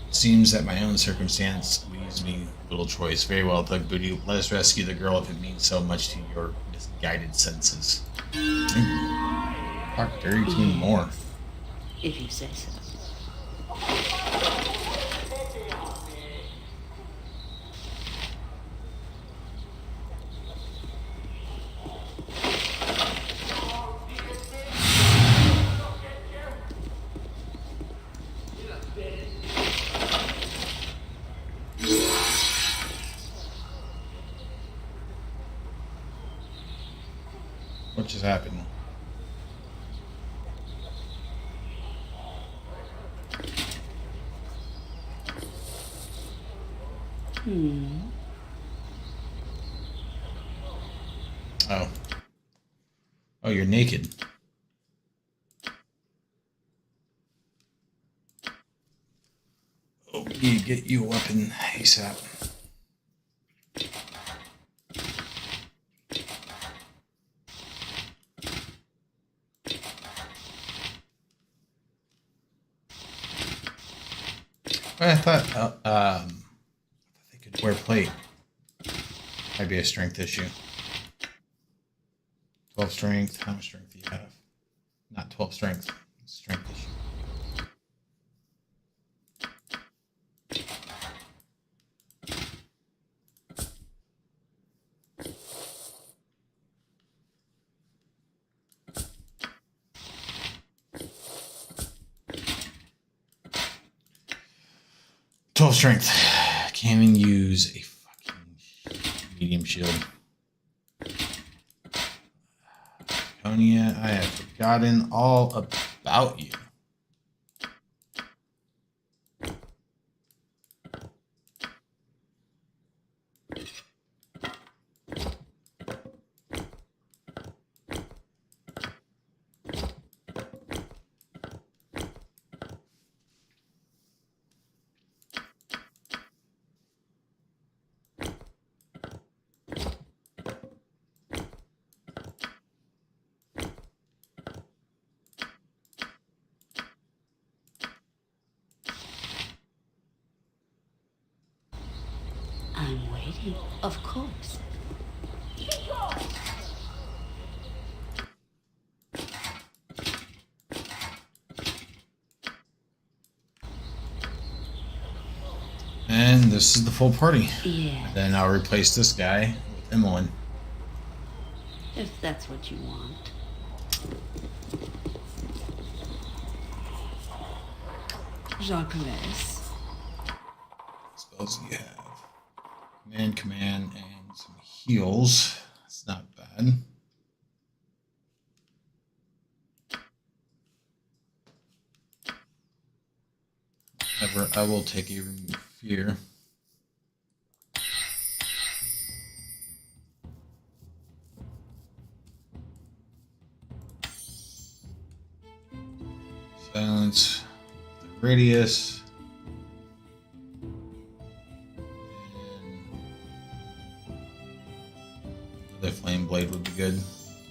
It seems that my own circumstance leaves me little choice. Very well, Thug Booty. Let us rescue the girl if it means so much to your misguided senses. Talk dirty to me more. If you say so. What just happened? Oh. Oh, you're naked. Oh, we need to get you a weapon ASAP. I thought they could wear plate. Might be a strength issue. 12 strength. How much strength do you have? Not 12 strength. Strength issue. Strength. Can't even use a fucking medium shield. Konya, I have forgotten all about you. I'm waiting, of course. And this is the full party. Yeah. Then I'll replace this guy with Emmeline. If that's what you want. Jacques. Spells you have. and command and some heals. It's not bad. However, I will take a remove fear. Silence the radius. And the flame blade would be good,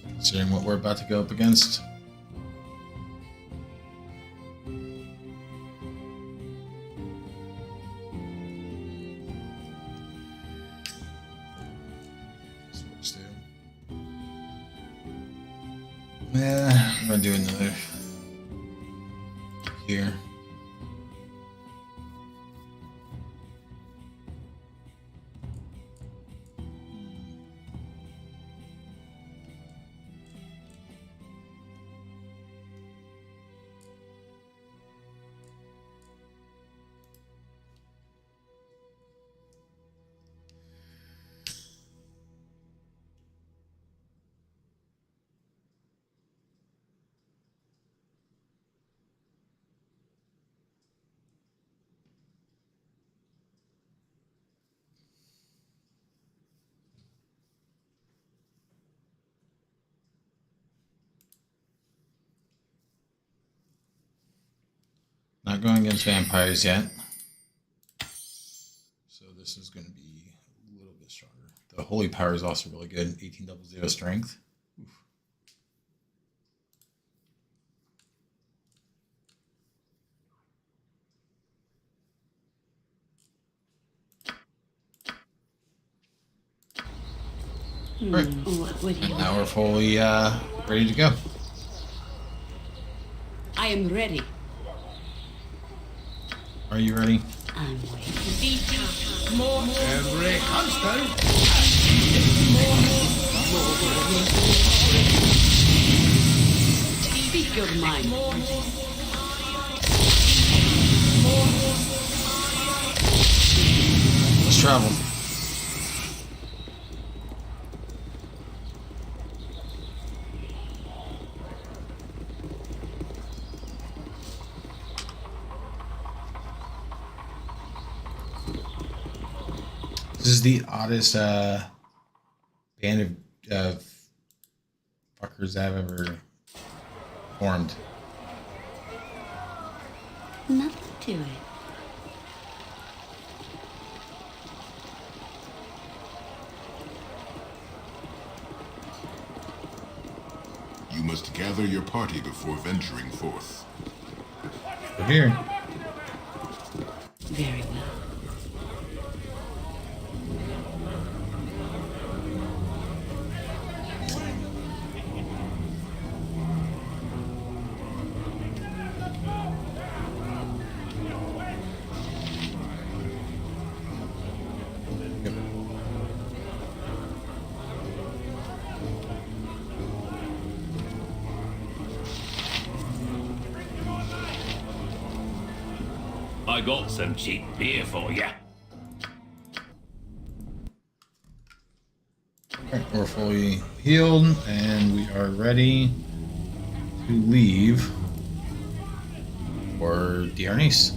considering what we're about to go up against. Yeah, I'm gonna do another here. Not going against vampires yet. So this is going to be a little bit stronger. The holy power is also really good. 1800 strength. Oof. Right. And now we're fully ready to go. I am ready. Are you ready? I'm waiting. Every constant. Speak your mind. Let's travel. This is the oddest band of fuckers I've ever formed. Nothing to it. You must gather your party before venturing forth. We're here. Very well. I got some cheap beer for you. Alright, we're fully healed and we are ready to leave for Diarnis.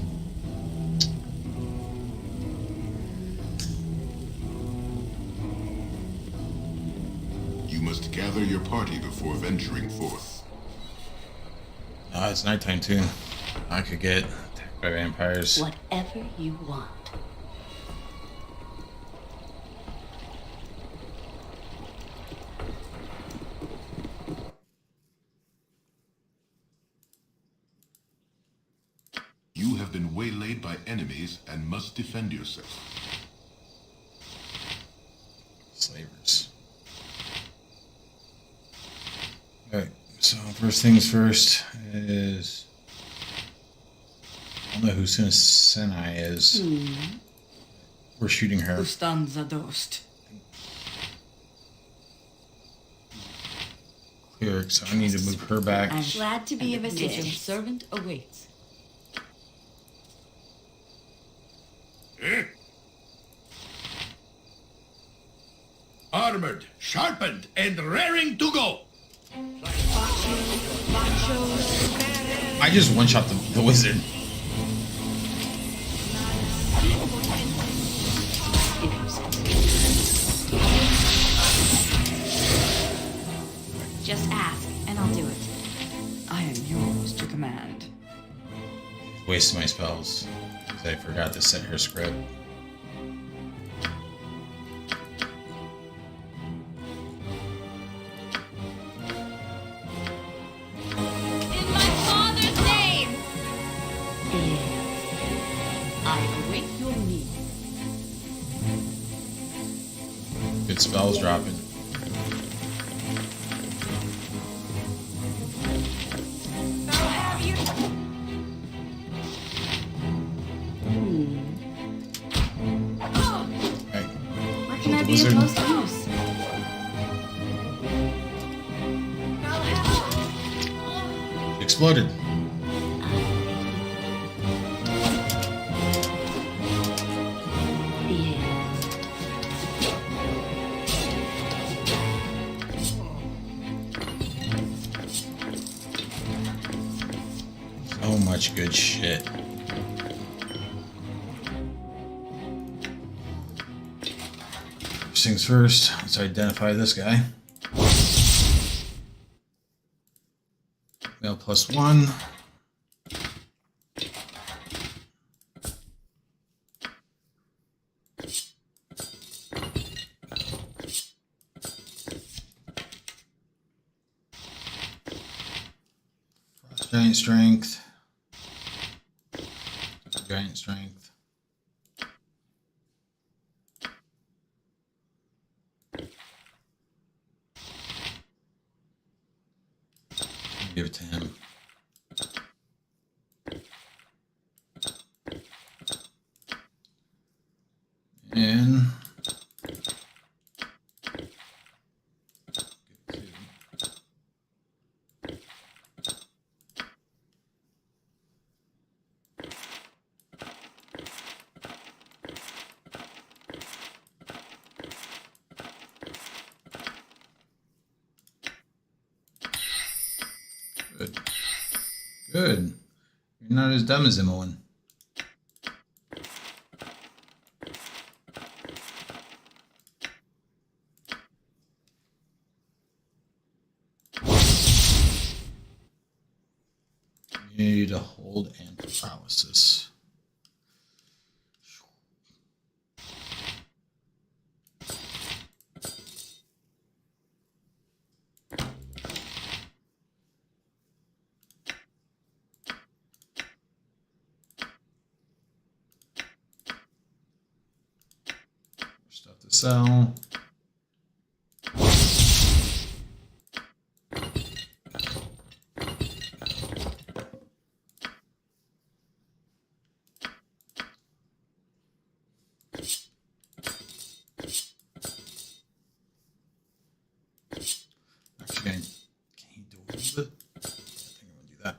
You must gather your party before venturing forth. It's nighttime too. I could get attacked by vampires. Whatever you want. You have been waylaid by enemies and must defend yourself. Slavers. Alright, so first things first is... I don't know who Senai is. We're shooting her. Ustanza dost. Cleric, so I need to move her back. I'm glad to be of Your assistance. servant awaits. armored, sharpened, and raring to go. I just one-shot the wizard. Just ask, and I'll do it. I am yours to command. Wasted my spells. 'Cause I forgot to set her script. In my father's name! I await your need. Good spells dropping. I'll have you. Hey, Where can I be wizard. of most use? I'll have. Exploded. So much good shit. First things first, let's identify this guy. Male +1. Giant strength. Giant strength. Give it to him. And good. Good. You're not as dumb as Emmeline. You need to hold and paralysis. Stuff to sell. Actually, can he do a little bit? I think I'm gonna do that.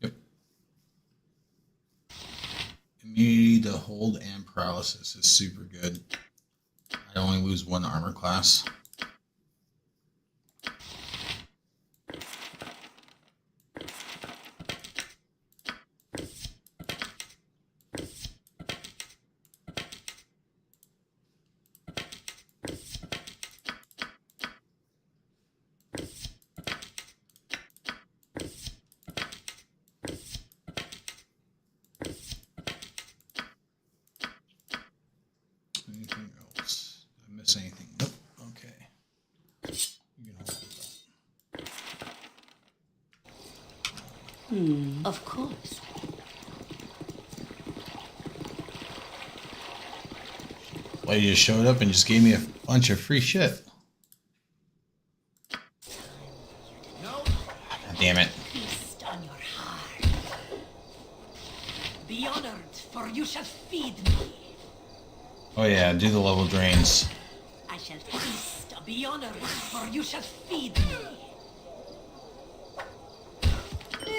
Yep. Immunity to hold and paralysis is super good. I only lose one armor class. Anything else? Did I miss anything? Nope. Okay. You can hold that. Of course. Lady just showed up and just gave me a bunch of free shit. God damn it. Feast on your heart. Be honored, for you shall feed me. Oh yeah, do the level drains. I shall feast be honored, or you shall feed me.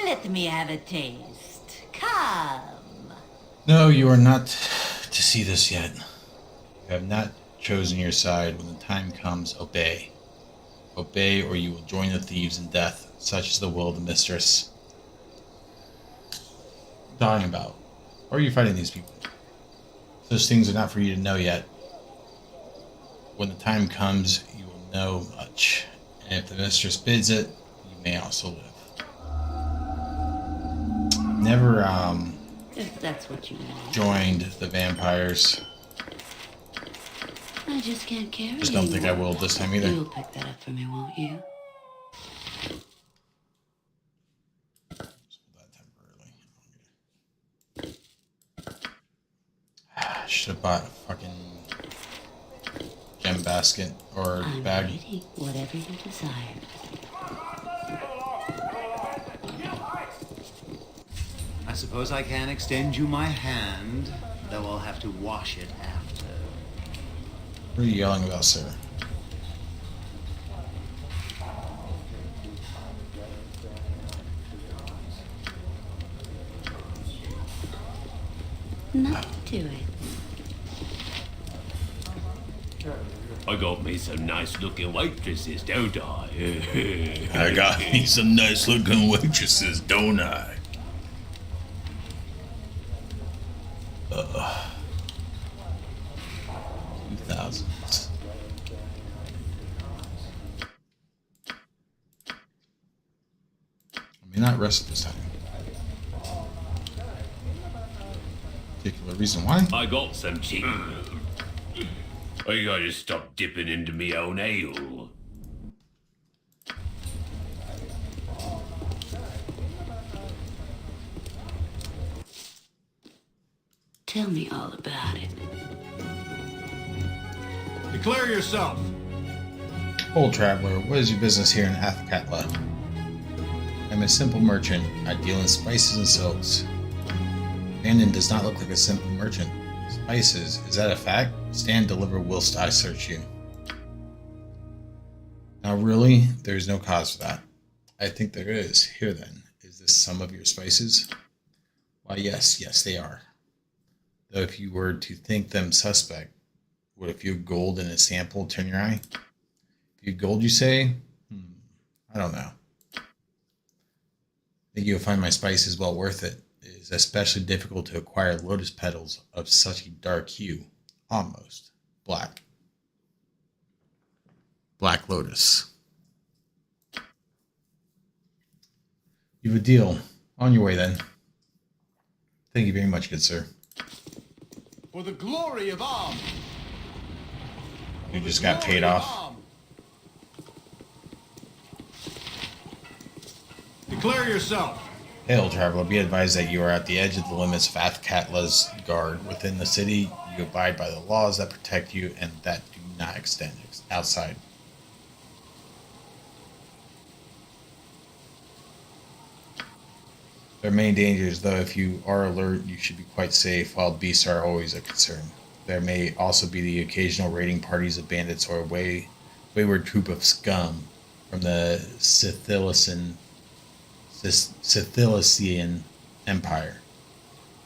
Let me have a taste. Come. No, you are not to see this yet. You have not chosen your side. When the time comes, obey. Obey, or you will join the thieves in death. Such is the will of the mistress. Dying about. Why are you fighting these people? Those things are not for you to know yet. When the time comes, you will know much. And if the mistress bids it, you may also live. Never, If that's what you want. joined the vampires. I just can't carry Just don't think I anymore. will this time either. You'll pick that up for me, won't you? Should have bought a fucking gem basket or I'm bag. ready. Whatever you desire. I suppose I can extend you my hand, though I'll have to wash it after. What are you yelling about, sir? Nothing to it. I got me some nice looking waitresses, don't I? I got me some nice looking waitresses, don't I? 2000s. I may not rest this time. Particular reason why? I got some cheap. I gotta stop dipping into me own ale. Tell me all about it. Declare yourself. Old traveler, what is your business here in Athkatla? I'm a simple merchant. I deal in spices and silks. Brandon does not look like a simple merchant. Spices, is that a fact? Stand deliver whilst I search you. Now really, there is no cause for that. I think there is. Here then, is this some of your spices? Why yes, they are. Though if you were to think them suspect, would a few gold in a sample turn your eye? A few gold, you say? I don't know. I think you'll find my spices well worth it. It is especially difficult to acquire lotus petals of such a dark hue, almost black. Black lotus. You have a deal. On your way then. Thank you very much, good sir. For the glory of Arm. You just got paid off. Declare yourself. Hail, traveler. Be advised that you are at the edge of the limits of Athkatla's guard. Within the city, you abide by the laws that protect you and that do not extend outside. There are many dangers, though if you are alert, you should be quite safe. Wild beasts are always a concern. There may also be the occasional raiding parties of bandits or a wayward troop of scum from the Sicilian Empire.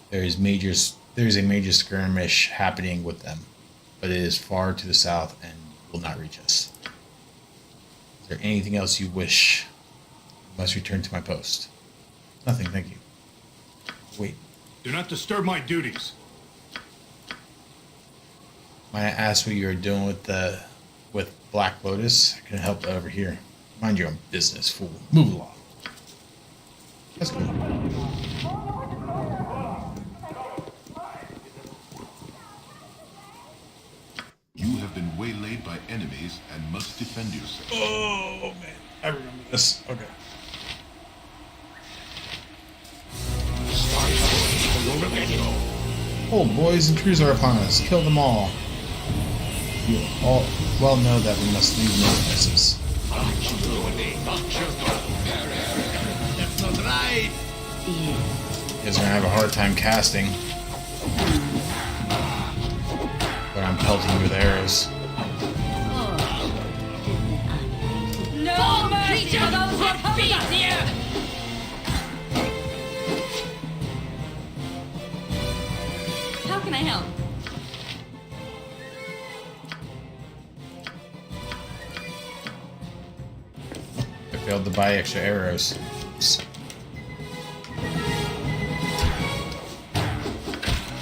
There is a major skirmish happening with them, but it is far to the south and will not reach us. Is there anything else you wish? I must return to my post. Nothing, thank you. Wait. Do not disturb my duties. Might I ask what you are doing with Black Lotus? I can help over here. Mind your own business, fool. Move along. Let's go. You have been waylaid by enemies and must defend yourself. Oh man, I remember this. Okay. Old boys and trees are upon us. Kill them all. You all well know that we must leave no traces. That's not right. You guys are gonna have a hard time casting. But I'm pelting you with arrows. Peace for those who oppose Peace us! here! How can I help? I failed to buy extra arrows.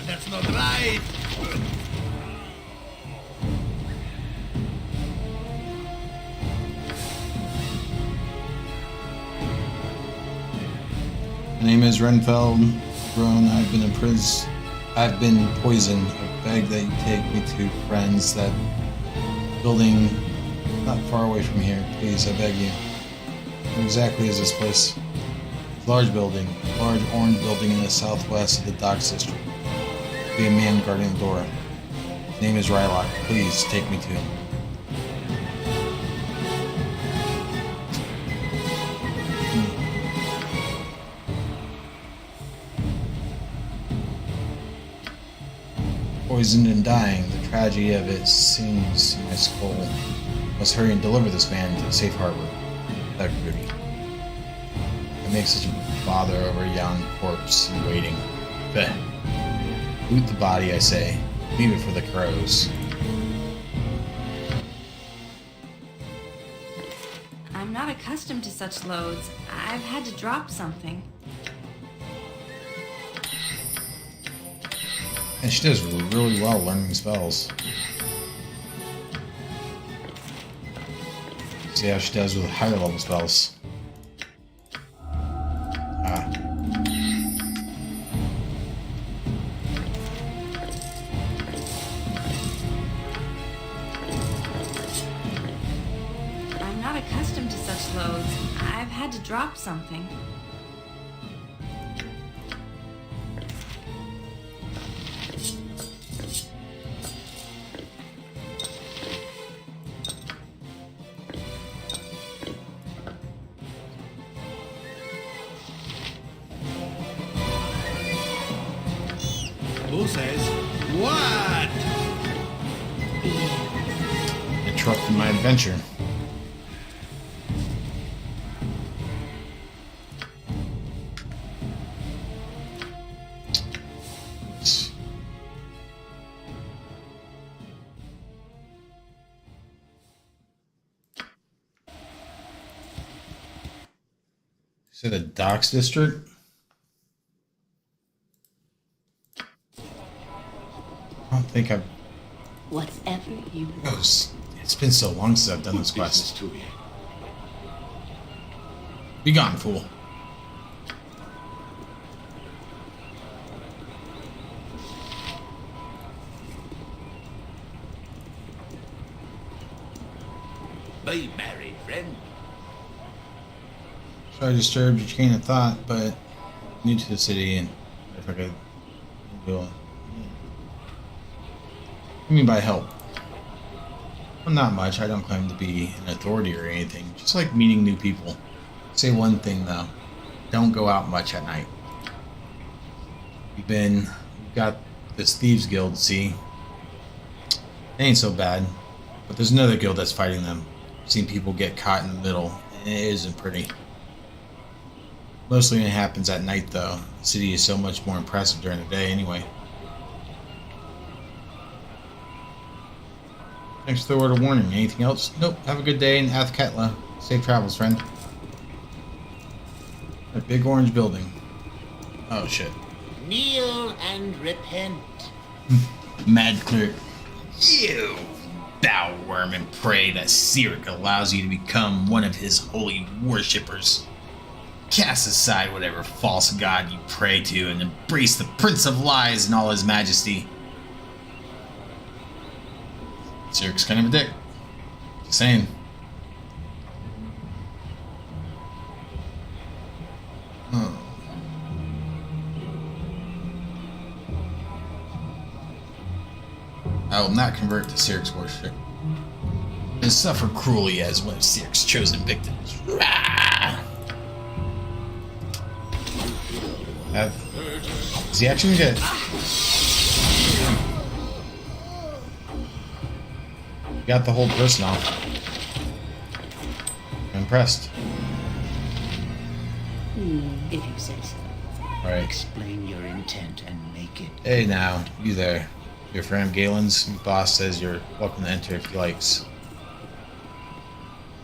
That's not right. My name is Renfeld Grown. I've been imprisoned. I've been poisoned. I beg that you take me to friends that building not far away from here. Please, I beg you. Where exactly is this place? Large building. Large orange building in the southwest of the docks district. Be a man guarding the door. His name is Rylock. Please take me to him. Poisoned and dying, the tragedy of it sings in my skull. Must hurry and deliver this man to safe harbor. Without beauty. I make such a bother over a young corpse and waiting. Bleh. Loot the body, I say. Leave it for the crows. I'm not accustomed to such loads. I've had to drop something. And she does really well learning spells. See how she does with higher level spells. I'm not accustomed to such loads. I've had to drop something. Who says what? Interrupted my adventure. Is it a docks district? I don't think I've... Whatever you Oh, it's been so long since I've done this quest. Be gone, fool. Be married, friend. Sorry I disturbed your train of thought, but new to the city and if I could do it. What do you mean by help? Well, not much. I don't claim to be an authority or anything. Just like meeting new people. Say one thing though. Don't go out much at night. We've got this thieves guild, see? It ain't so bad. But there's another guild that's fighting them. I've seen people get caught in the middle, and it isn't pretty. Mostly when it happens at night though. The city is so much more impressive during the day anyway. Thanks for the word of warning. Anything else? Nope. Have a good day in Athkatla. Safe travels, friend. A big orange building. Oh shit. Kneel and repent. Mad clerk. You bow worm and pray that Sirik allows you to become one of his holy worshippers. Cast aside whatever false god you pray to and embrace the Prince of Lies in all his majesty. Sirik's kind of a dick. Just saying. I will not convert to Sirik's worship and suffer cruelly as one of Sirik's chosen victims. Is he actually good? Got the whole person off. I'm impressed. If you say so. Alright. Explain your intent and make it. Hey now, you there. Your friend Galen's boss says you're welcome to enter if he likes.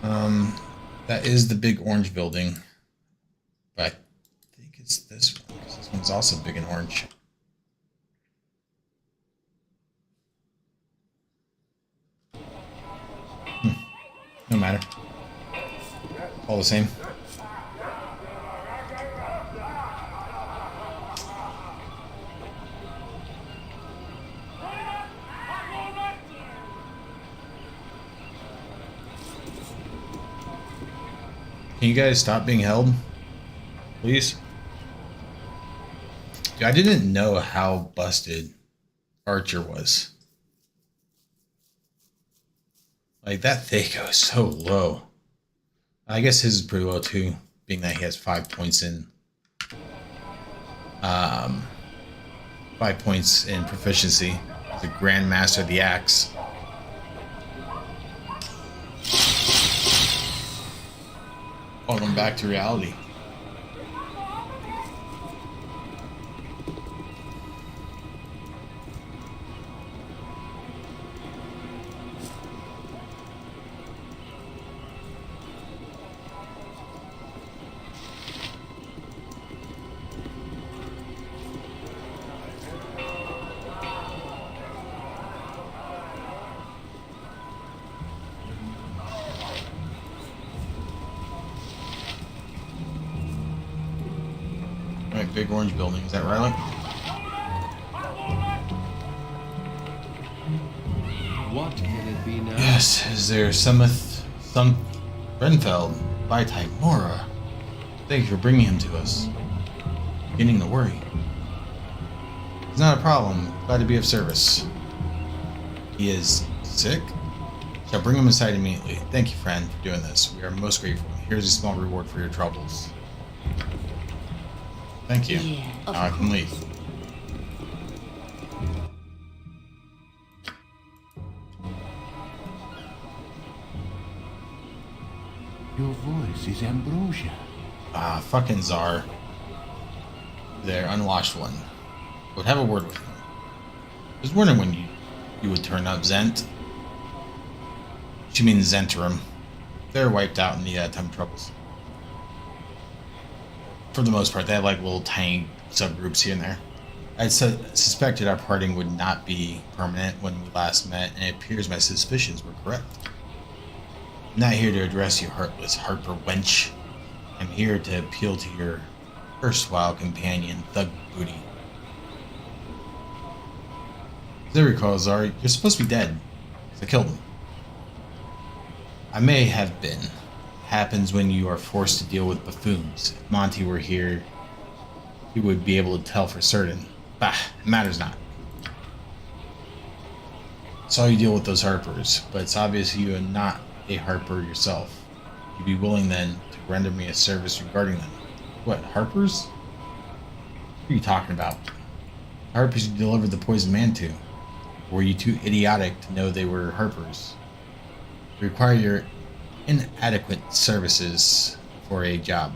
That is the big orange building. But I think it's this one, because this one's also big and orange. No matter. All the same. Can you guys stop being held? Please? Dude, I didn't know how busted Archer was. Like, that Thaco is so low. I guess his is pretty low too, being that he has 5 points in 5 points in proficiency. He's a Grandmaster of the Axe. Welcome back to reality. Big orange building, is that right? What can it be now? Yes, is there some Renfeld, by type Mora? Thank you for bringing him to us. Beginning to worry. It's not a problem. Glad to be of service. He is sick? Shall bring him inside immediately. Thank you, friend, for doing this. We are most grateful. Here's a small reward for your troubles. Thank you. Yeah, now I can leave. Your voice is ambrosia. Ah, fucking Czar. There, unwashed one. Would have a word with him. I was wondering when you would turn up, Zent. She means Zentrum. They're wiped out in the time of troubles. For the most part, they have like little tiny subgroups here and there. I suspected our parting would not be permanent when we last met, and it appears my suspicions were correct. I'm not here to address you, heartless Harper wench. I'm here to appeal to your erstwhile companion, Thug Booty. As I recall, Zar, you're supposed to be dead, because I killed him. I may have been. Happens when you are forced to deal with buffoons. If Monty were here, he would be able to tell for certain. Bah, it matters not. Saw you deal with those Harpers, but it's obvious you are not a Harper yourself. You'd be willing then to render me a service regarding them. What, Harpers? What are you talking about? Harpers you delivered the poison man to. Or were you too idiotic to know they were Harpers? We require your inadequate services for a job.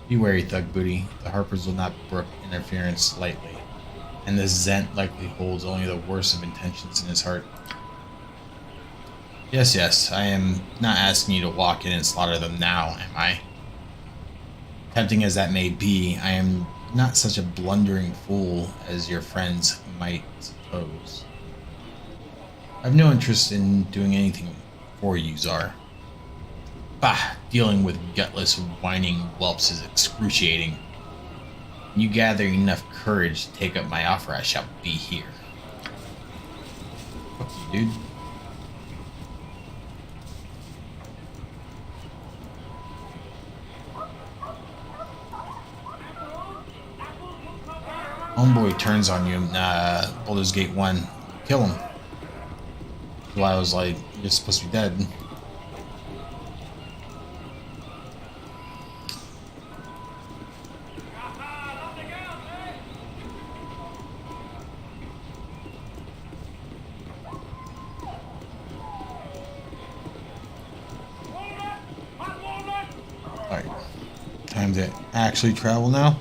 Be wary, Thug Booty. The Harpers will not brook interference lightly, and this Zent likely holds only the worst of intentions in his heart. Yes, I am not asking you to walk in and slaughter them now, am I? Tempting as that may be, I am not such a blundering fool as your friends might suppose. I have no interest in doing anything for you, Czar. Bah, dealing with gutless, whining whelps is excruciating. When you gather enough courage to take up my offer, I shall be here. Fuck you, dude. Homeboy turns on you in Baldur's Gate 1. Kill him. So I was like, you're supposed to be dead. Alright. Time to actually travel now.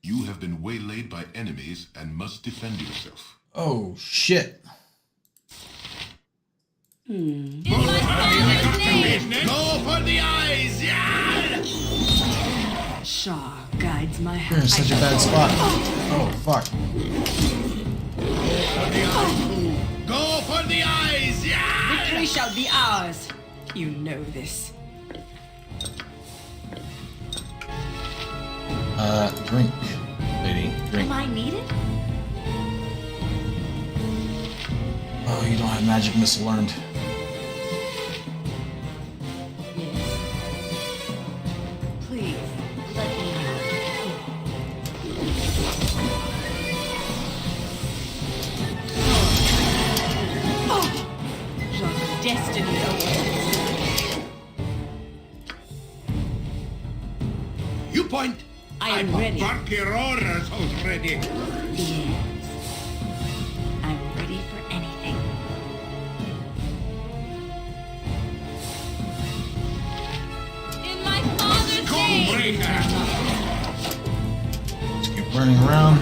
You have been waylaid by enemies and must defend yourself. Oh, shit. Go for the eyes! Yeah! Shaw guides my You're in such a bad spot. Oh, fuck. Go for the eyes! Yeah! Victory shall be ours. You know this. Drink. Lady, drink. Am I needed? Oh, you don't have magic missile learned. Please, let me out. Your destiny awaits. You point. I am ready. Bark your orders already. Yes. I'm ready for anything. In my father's name! Just keep running around.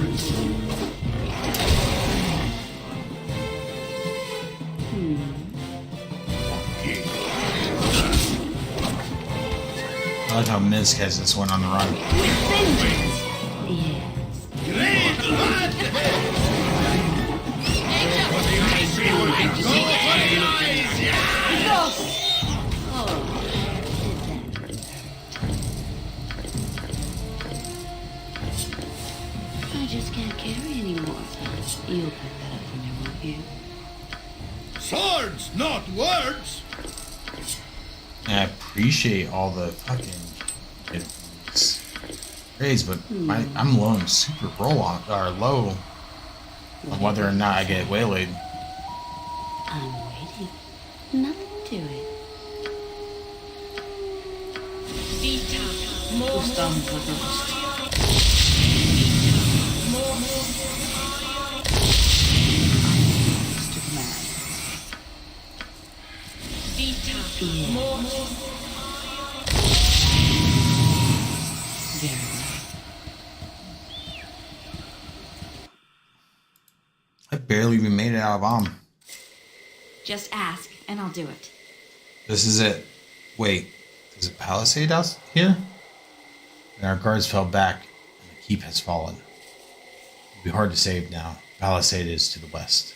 I like how Misk has this one on the run. I just can't carry anymore. You'll pick that up from me, won't you? Swords, not words. I appreciate all the fucking grades, but I'm low on super roll on, or low on whether or not I get waylaid. I'm waiting. Nothing to it. I barely even made it out of bomb. Just ask, and I'll do it. This is it. Wait, there's a palisade out here? And our guards fell back, and the keep has fallen. It'll be hard to save now. Palisade is to the west.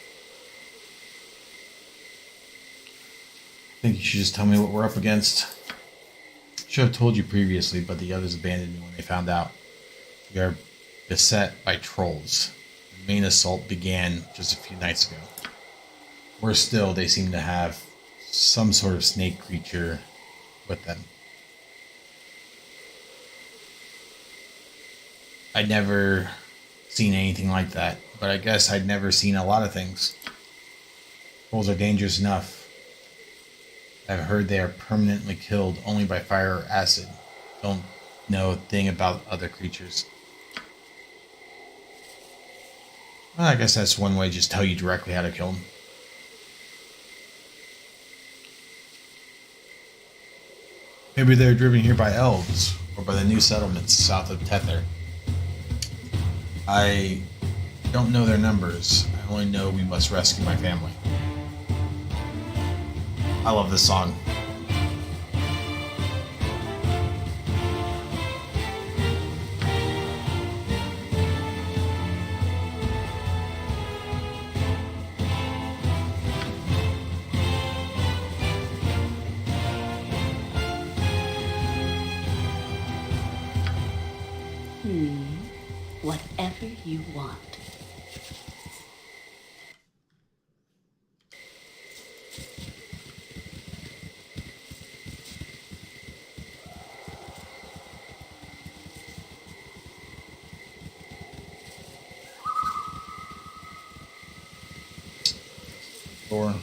I think you should just tell me what we're up against. Should have told you previously, but the others abandoned me when they found out. We are beset by trolls. The main assault began just a few nights ago. Worse still, they seem to have some sort of snake creature with them. I'd never seen anything like that, but I guess I'd never seen a lot of things. Trolls are dangerous enough. I've heard they are permanently killed only by fire or acid. Don't know a thing about other creatures. Well, I guess that's one way to just tell you directly how to kill them. Maybe they're driven here by elves, or by the new settlements south of Tether. I don't know their numbers. I only know we must rescue my family. I love this song. Whatever you want. Door.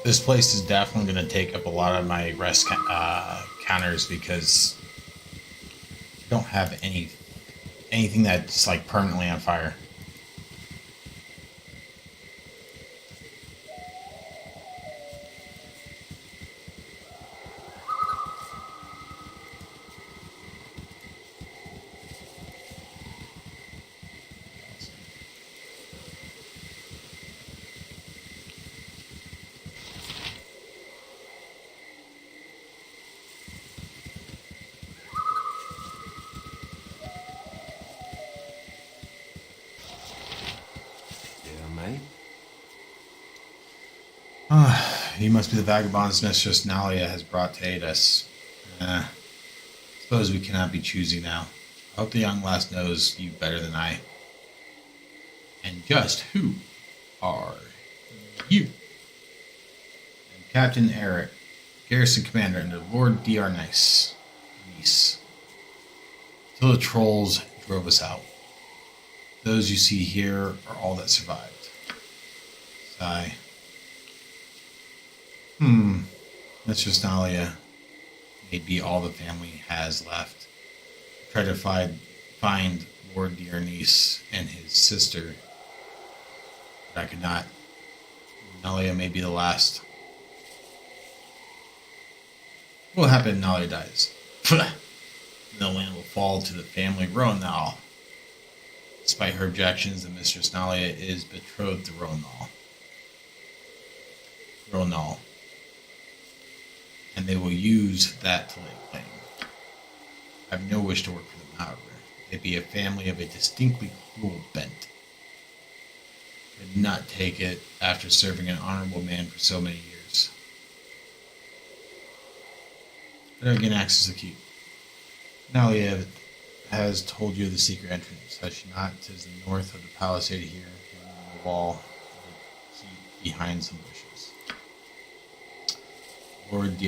This place is definitely going to take up a lot of my rest counters because I don't have anything that's like permanently on fire. You must be the vagabonds Mistress Nalia has brought to aid us. Suppose we cannot be choosy now. I hope the young lass knows you better than I. And just who are you? I'm Captain Eric, Garrison Commander under Lord D.R. Nice. Till the trolls drove us out. Those you see here are all that survived. Sigh. Mistress Nalia may be all the family has left. Try to find Lord Dionysus and his sister, but I could not. Nalia may be the last. What will happen if Nalia dies? The land will fall to the family Ronal. Despite her objections, the Mistress Nalia is betrothed to Ronal. And they will use that to lay claim. I have no wish to work for them, however. They be a family of a distinctly cruel bent. I did not take it after serving an honorable man for so many years. Better gain access to the keep. Nalia has told you the secret entrance, has she not? 'Tis the north of the palisade here, on the wall of the keep behind some bushes. Lord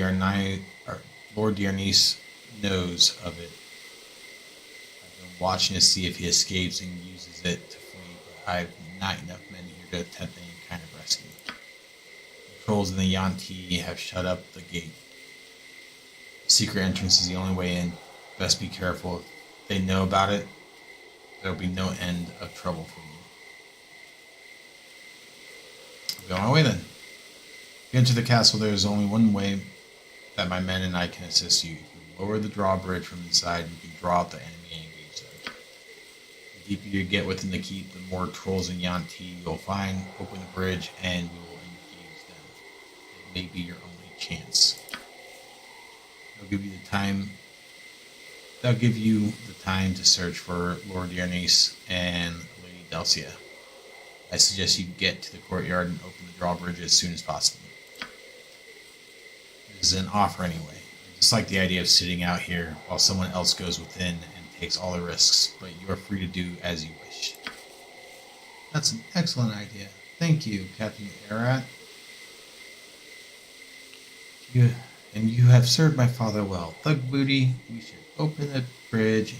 Dionysus knows of it. I've been watching to see if he escapes and uses it to flee, but I have not enough men here to attempt any kind of rescue. The trolls in the Yanti have shut up the gate. The secret entrance is the only way in. Best be careful. If they know about it, there will be no end of trouble for you. I'll go on my way then. To enter the castle, there is only one way that my men and I can assist you. If you lower the drawbridge from inside, you can draw out the enemy and engage them. The deeper you get within the keep, the more trolls and Yanti you'll find. Open the bridge and we will engage them. It may be your only chance. They'll give you the time to search for Lord Dionysus and Lady Delcia. I suggest you get to the courtyard and open the drawbridge as soon as possible. This is an offer anyway. I dislike the idea of sitting out here while someone else goes within and takes all the risks, but you are free to do as you wish. That's an excellent idea. Thank you, Captain Arat. You have served my father well. Thug booty, we should open the bridge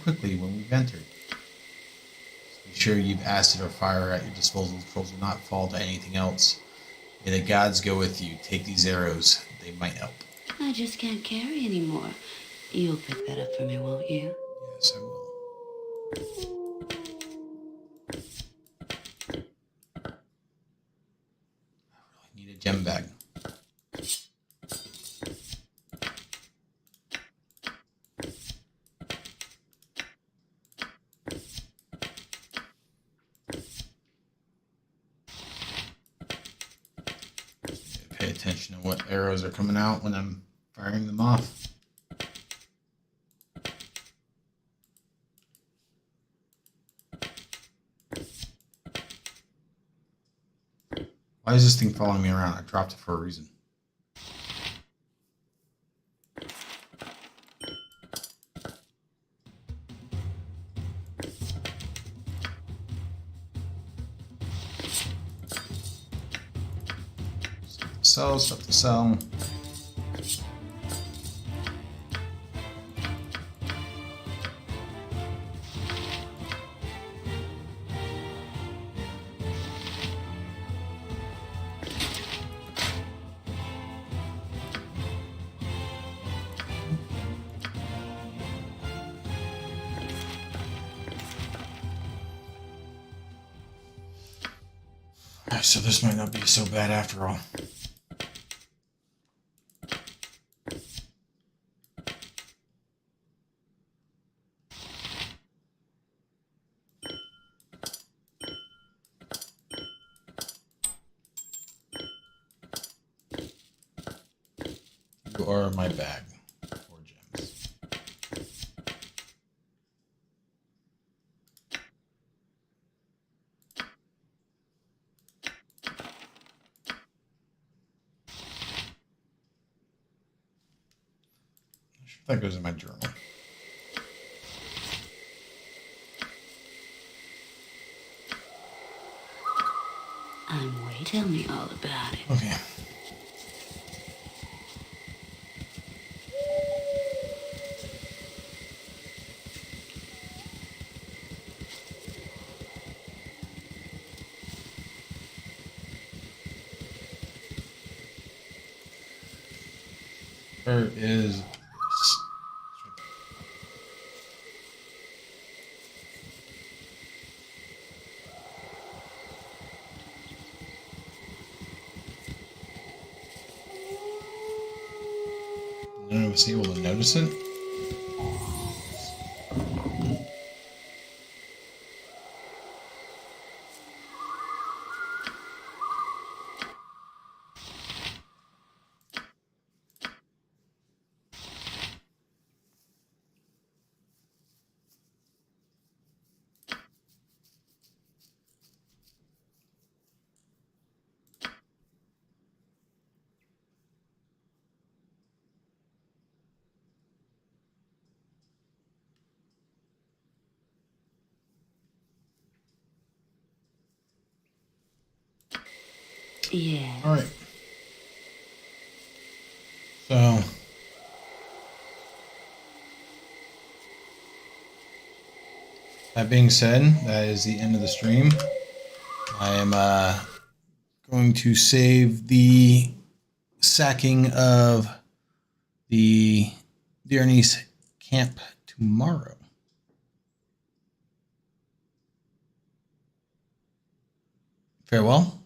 quickly when we've entered. So be sure you've acid or fire at your disposal. The trolls will not fall to anything else. May the gods go with you. Take these arrows. They might help. I just can't carry anymore. You'll pick that up for me, won't you? Yes, I will. I really need a gem bag. Pay attention to what arrows are coming out when I'm firing them off. Why is this thing following me around? I dropped it for a reason. Stuff to sell. So this might not be so bad after all. You are my bag. 4 gems. That goes in my journal. I'm waiting. Tell me all about it. Okay. Where is this? None of us able to notice it. Yeah. All right. So that being said, that is the end of the stream. I am going to save the sacking of the Dearnese camp tomorrow. Farewell.